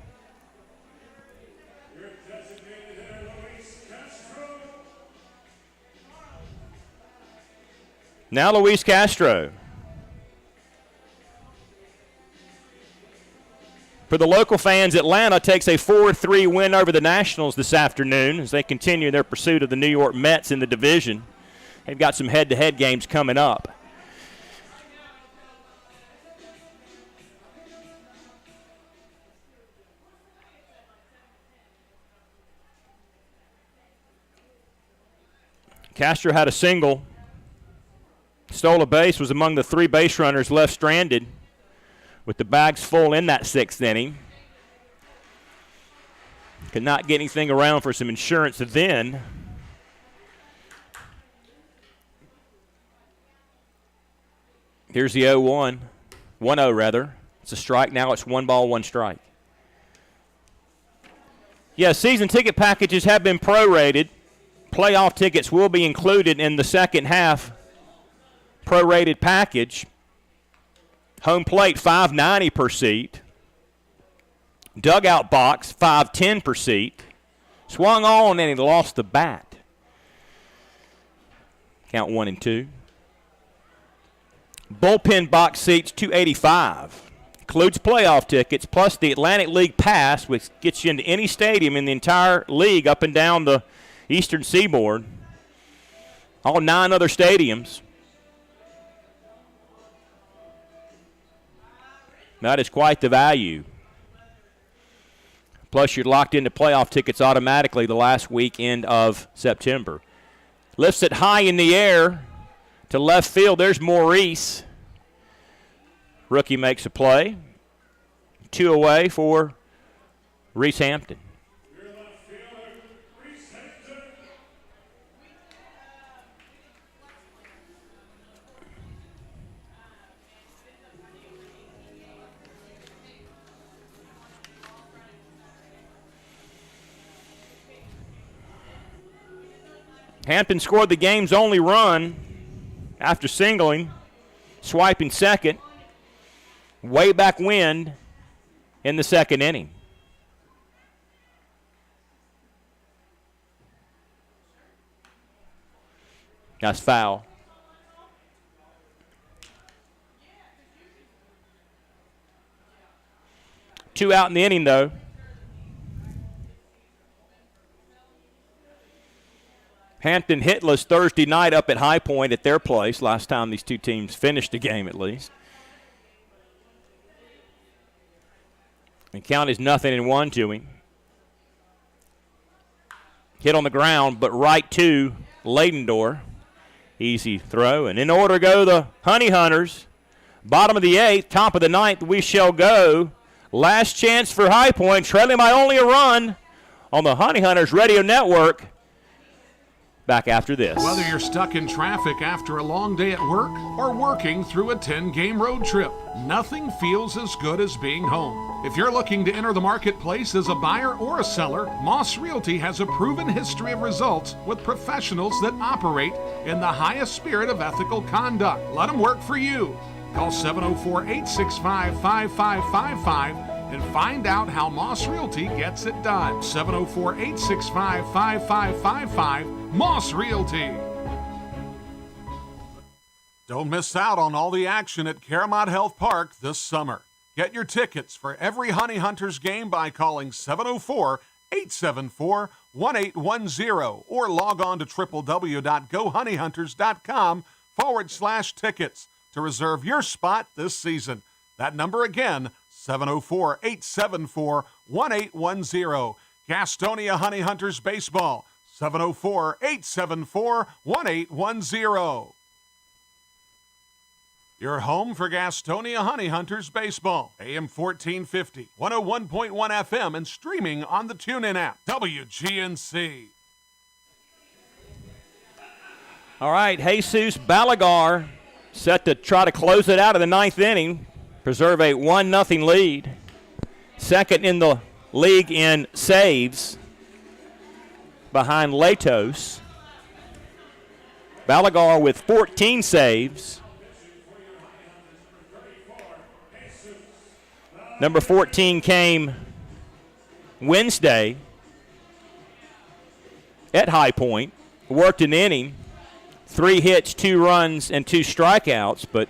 Now Luis Castro. For the local fans, Atlanta takes a 4-3 win over the Nationals this afternoon as they continue their pursuit of the New York Mets in the division. They've got some head-to-head games coming up. Castro had a single, stole a base, was among the 3 base runners left stranded with the bags full in that 6th inning. Could not get anything around for some insurance then. Here's the 0-1. 1-0 rather. It's a strike. Now it's 1 ball, 1 strike. Yeah, season ticket packages have been prorated. Playoff tickets will be included in the second half prorated package. Home plate, $5.90 per seat. Dugout box, $5.10 per seat. Swung on and he lost the bat. Count 1 and 2. Bullpen box seats, $285. Includes playoff tickets plus the Atlantic League Pass, which gets you into any stadium in the entire league up and down the Eastern Seaboard. All 9 other stadiums. That is quite the value. Plus, you're locked into playoff tickets automatically the last weekend of September. Lifts it high in the air to left field. There's Maurice. Rookie makes a play. 2 away for Reese Hampton. Hampton scored the game's only run after singling, swiping second, way back wind in the second inning. That's foul. Two out in the inning, though. Hampton hitless Thursday night up at High Point at their place. Last time these two teams finished a game, at least. The count is 0-1 to him. Hit on the ground, but right to Ladendorf. Easy throw. And in order to go the Honey Hunters. Bottom of the 8th, top of the 9th, we shall go. Last chance for High Point, trailing by only a run on the Honey Hunters Radio Network. Back after this. Whether you're stuck in traffic after a long day at work or working through a 10-game road trip, nothing feels as good as being home. If you're looking to enter the marketplace as a buyer or a seller, Moss Realty has a proven history of results with professionals that operate in the highest spirit of ethical conduct. Let them work for you. Call 704-865-5555 and find out how Moss Realty gets it done. 704-865-5555, Moss Realty. Don't miss out on all the action at Caramount Health Park this summer. Get your tickets for every Honey Hunters game by calling 704-874-1810 or log on to www.gohoneyhunters.com/tickets to reserve your spot this season. That number again, 704-874-1810. Gastonia Honey Hunters Baseball, 704-874-1810. Your home for Gastonia Honey Hunters Baseball. AM 1450, 101.1 FM, and streaming on the TuneIn app. WGNC. All right, Jesus Balagar set to try to close it out of the 9th inning, preserve a 1-0 lead. Second in the league in saves behind Latos. Balagar with 14 saves. Number 14 came Wednesday at High Point, worked an inning, 3 hits, 2 runs, and 2 strikeouts, but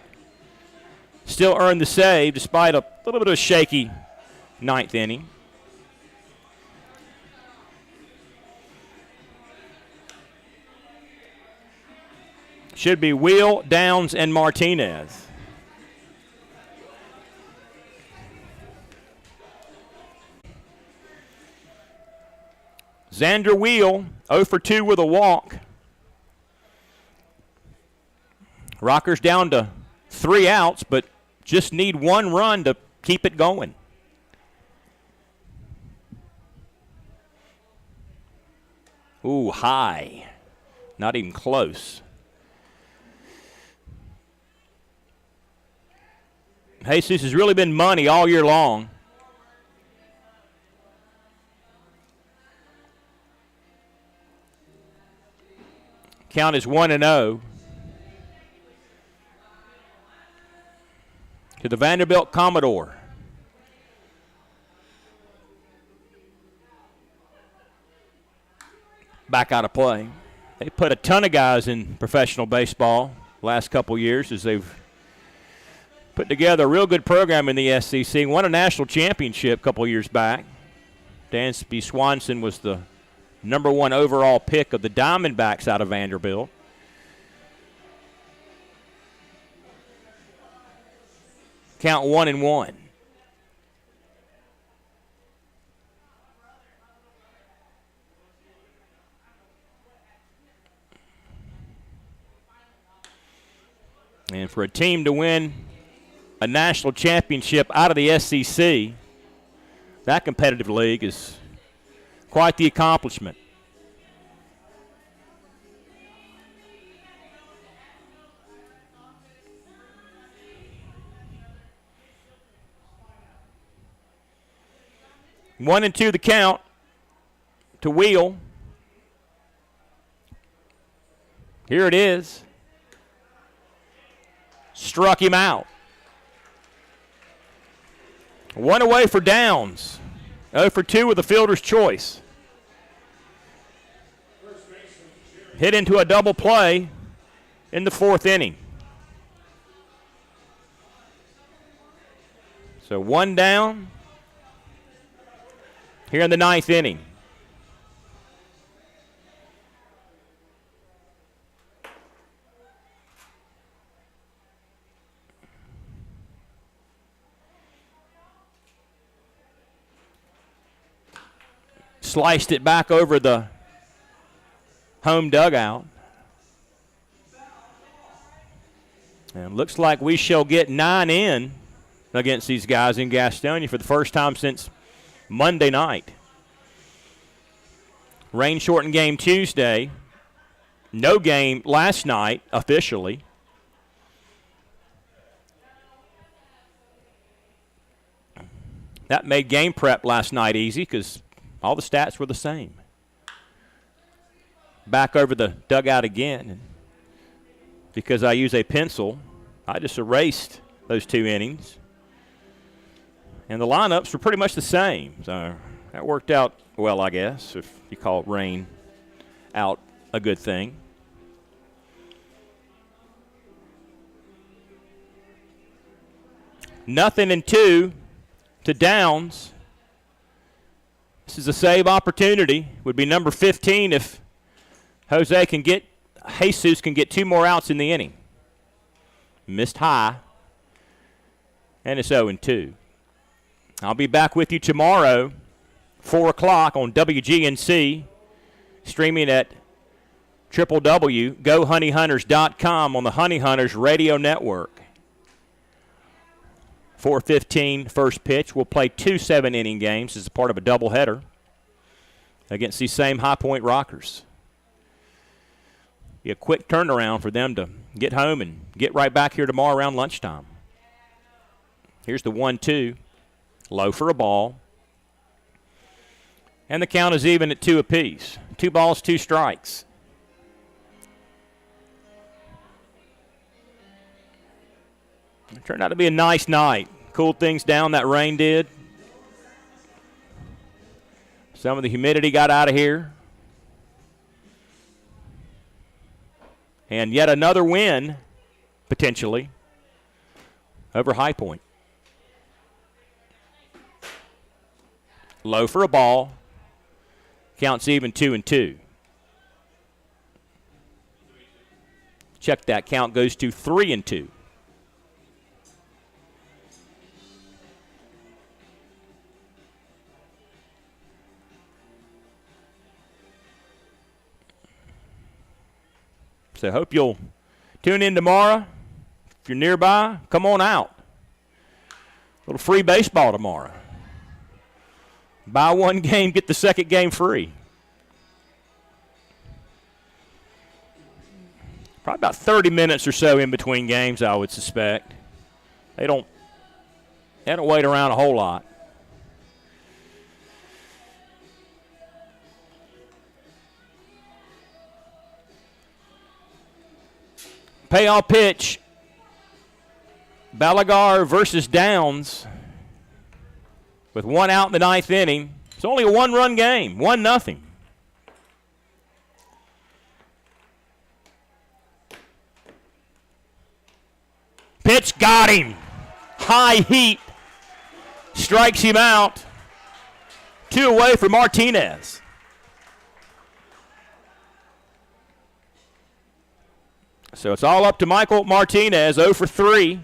still earned the save despite a little bit of a shaky 9th inning. Should be Wheel, Downs, and Martinez. Xander Wheel, 0 for 2 with a walk. Rockers down to 3 outs, but just need 1 run to keep it going. Ooh, high. Not even close. Jesus has really been money all year long. Count is 1-0 to the Vanderbilt Commodore. Back out of play. They put a ton of guys in professional baseball last couple years as they've put together a real good program in the SEC. Won a national championship a couple years back. Dansby Swanson was the number 1 overall pick of the Diamondbacks out of Vanderbilt. Count 1-1. And for a team to win a national championship out of the SEC, that competitive league is quite the accomplishment. One and 2 the count to Wheel. Here it is. Struck him out. One away for Downs. 0 for 2 with a fielder's choice. Hit into a double play in the 4th inning. So 1 down here in the 9th inning. Sliced it back over the home dugout. And looks like we shall get 9 in against these guys in Gastonia for the first time since Monday night. Rain-shortened game Tuesday. No game last night officially. That made game prep last night easy because all the stats were the same. Back over the dugout again. Because I use a pencil, I just erased those 2 innings. And the lineups were pretty much the same. So that worked out well, I guess, if you call rain out a good thing. Nothing in 2 to Downs. This is a save opportunity. Would be number 15 if Jesus can get 2 more outs in the inning. Missed high. And it's 0-2. I'll be back with you tomorrow, 4 o'clock on WGNC, streaming at www.gohoneyhunters.com on the Honey Hunters Radio Network. 4:15 first pitch. We'll play 2 7-inning games as a part of a doubleheader against these same High Point Rockers. Be a quick turnaround for them to get home and get right back here tomorrow around lunchtime. Here's the 1-2. Low for a ball. And the count is even at 2 apiece. 2 balls, 2 strikes. It turned out to be a nice night. Cooled things down, that rain did. Some of the humidity got out of here. And yet another win, potentially, over High Point. Low for a ball. Counts even 2-2. Check that. Count goes to 3-2. So hope you'll tune in tomorrow. If you're nearby, come on out. A little free baseball tomorrow. Buy 1 game, get the second game free. Probably about 30 minutes or so in between games, I would suspect. They don't wait around a whole lot. Payoff pitch. Balagar versus Downs. With 1 out in the 9th inning. It's only a 1-run game. 1-0. Pitch got him. High heat. Strikes him out. 2 away for Martinez. So it's all up to Michael Martinez, 0 for 3.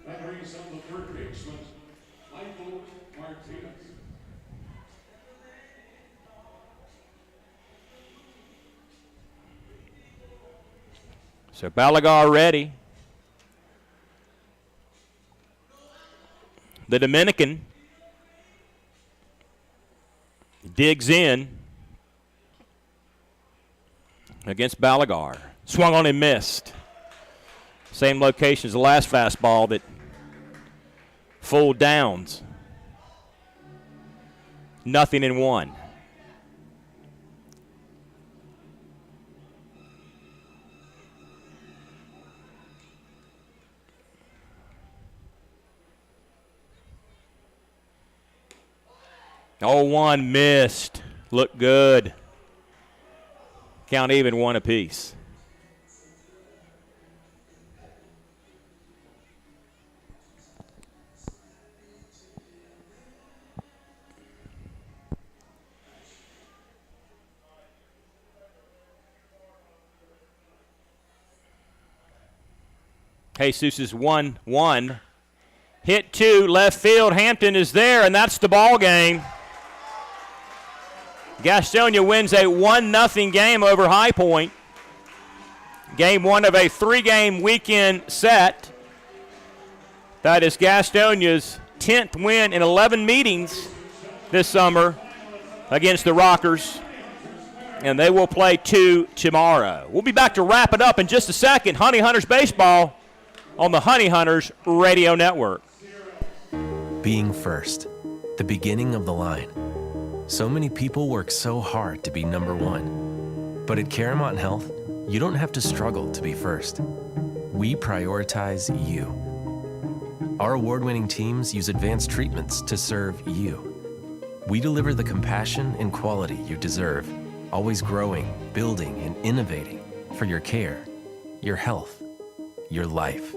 That brings up the third baseman, Michael Martinez. So Balagar ready. The Dominican digs in against Balagar. Swung on and missed. Same location as the last fastball that fooled Downs. 0-1. 0-1 missed. Looked good. Count even, one apiece. Jesus is 1-1. Hit 2, left field. Hampton is there, and that's the ball game. Gastonia wins a 1-0 game over High Point. Game 1 of a 3-game weekend set. That is Gastonia's 10th win in 11 meetings this summer against the Rockers. And they will play 2 tomorrow. We'll be back to wrap it up in just a second. Honey Hunters Baseball on the Honey Hunters Radio Network. Being first, the beginning of the line. So many people work so hard to be number one. But at Caramont Health, you don't have to struggle to be first. We prioritize you. Our award-winning teams use advanced treatments to serve you. We deliver the compassion and quality you deserve, always growing, building, and innovating for your care, your health, your life.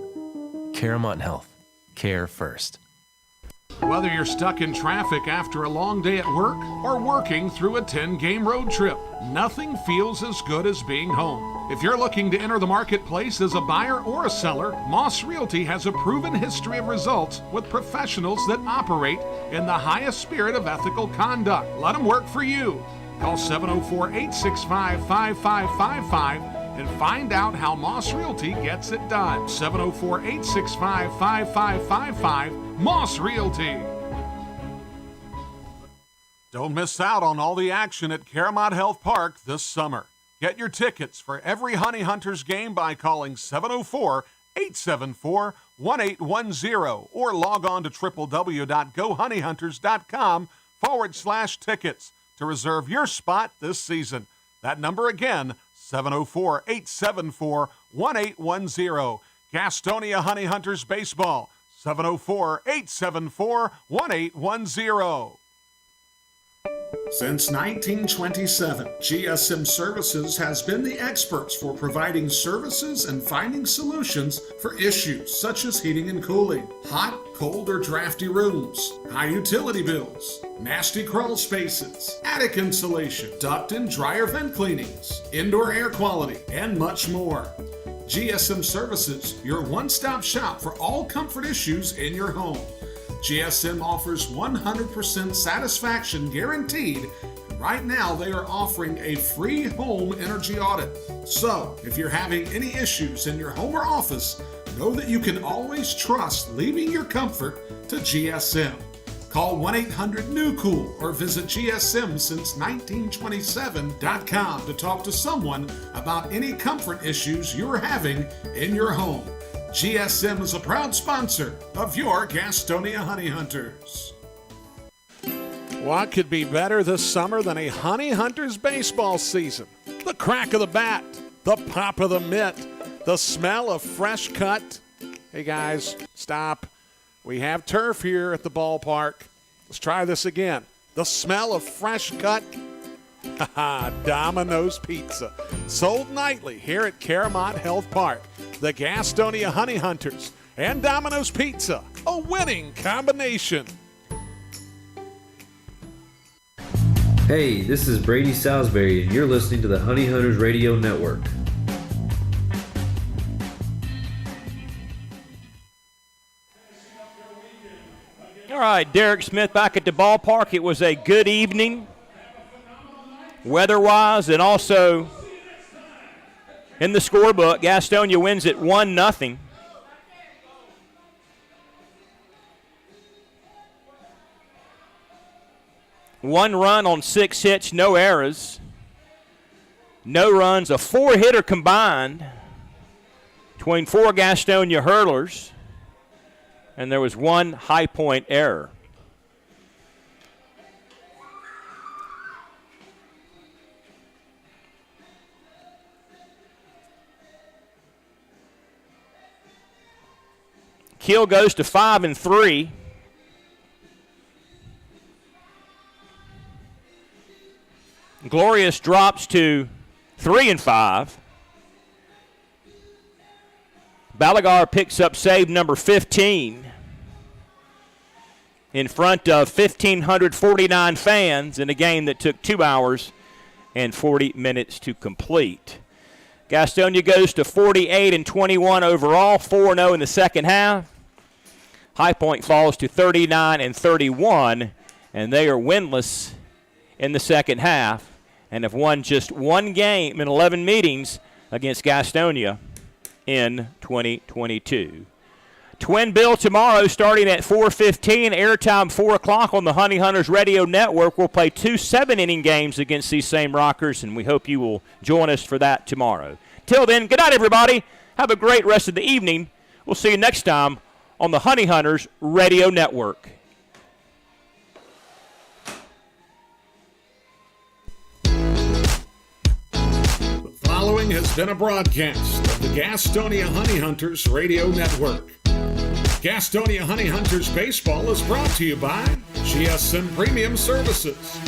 Caramont Health. Care first. Whether you're stuck in traffic after a long day at work or working through a 10-game road trip, nothing feels as good as being home. If you're looking to enter the marketplace as a buyer or a seller, Moss Realty has a proven history of results with professionals that operate in the highest spirit of ethical conduct. Let them work for you. Call 704-865-5555 and find out how Moss Realty gets it done. 704-865-5555, Moss Realty. Don't miss out on all the action at Caramont Health Park this summer. Get your tickets for every Honey Hunters game by calling 704-874-1810 or log on to www.gohoneyhunters.com/tickets to reserve your spot this season. That number again, 704-874-1810. Gastonia Honey Hunters Baseball, 704-874-1810. Since 1927, GSM Services has been the experts for providing services and finding solutions for issues such as heating and cooling, hot, cold, or drafty rooms, high utility bills, nasty crawl spaces, attic insulation, duct and dryer vent cleanings, indoor air quality, and much more. GSM Services, your one-stop shop for all comfort issues in your home. GSM offers 100% satisfaction guaranteed. And right now, they are offering a free home energy audit. So, if you're having any issues in your home or office, know that you can always trust leaving your comfort to GSM. Call 1-800-NEW-COOL or visit GSMsince1927.com to talk to someone about any comfort issues you're having in your home. GSM is a proud sponsor of your Gastonia Honey Hunters. What could be better this summer than a Honey Hunters baseball season? The crack of the bat, the pop of the mitt, the smell of fresh cut. Hey guys, stop. We have turf here at the ballpark. Let's try this again. The smell of fresh cut. Domino's Pizza. Sold nightly here at Caramont Health Park. The Gastonia Honey Hunters and Domino's Pizza. A winning combination. Hey, this is Brady Salisbury, and you're listening to the Honey Hunters Radio Network. All right, Derek Smith back at the ballpark. It was a good evening, weather-wise, and also in the scorebook. Gastonia wins it 1-0. One run on 6 hits, no errors. No runs, a 4-hitter combined between 4 Gastonia hurlers. And there was 1 High Point error. Keel goes to 5-3. Glorious drops to 3-5. Balagar picks up save number 15 in front of 1,549 fans in a game that took 2 hours and 40 minutes to complete. Gastonia goes to 48-21 overall, 4-0 in the second half. High Point falls to 39-31, and they are winless in the second half and have won just one game in 11 meetings against Gastonia in 2022. Twin bill tomorrow starting at 4:15, airtime 4 o'clock on the Honey Hunters Radio Network. We'll play 2 7-inning games against these same Rockers, and we hope you will join us for that tomorrow. Till then, good night, everybody. Have a great rest of the evening. We'll see you next time on the Honey Hunters Radio Network. The following has been a broadcast of the Gastonia Honey Hunters Radio Network. Gastonia Honey Hunters Baseball is brought to you by GSM Premium Services,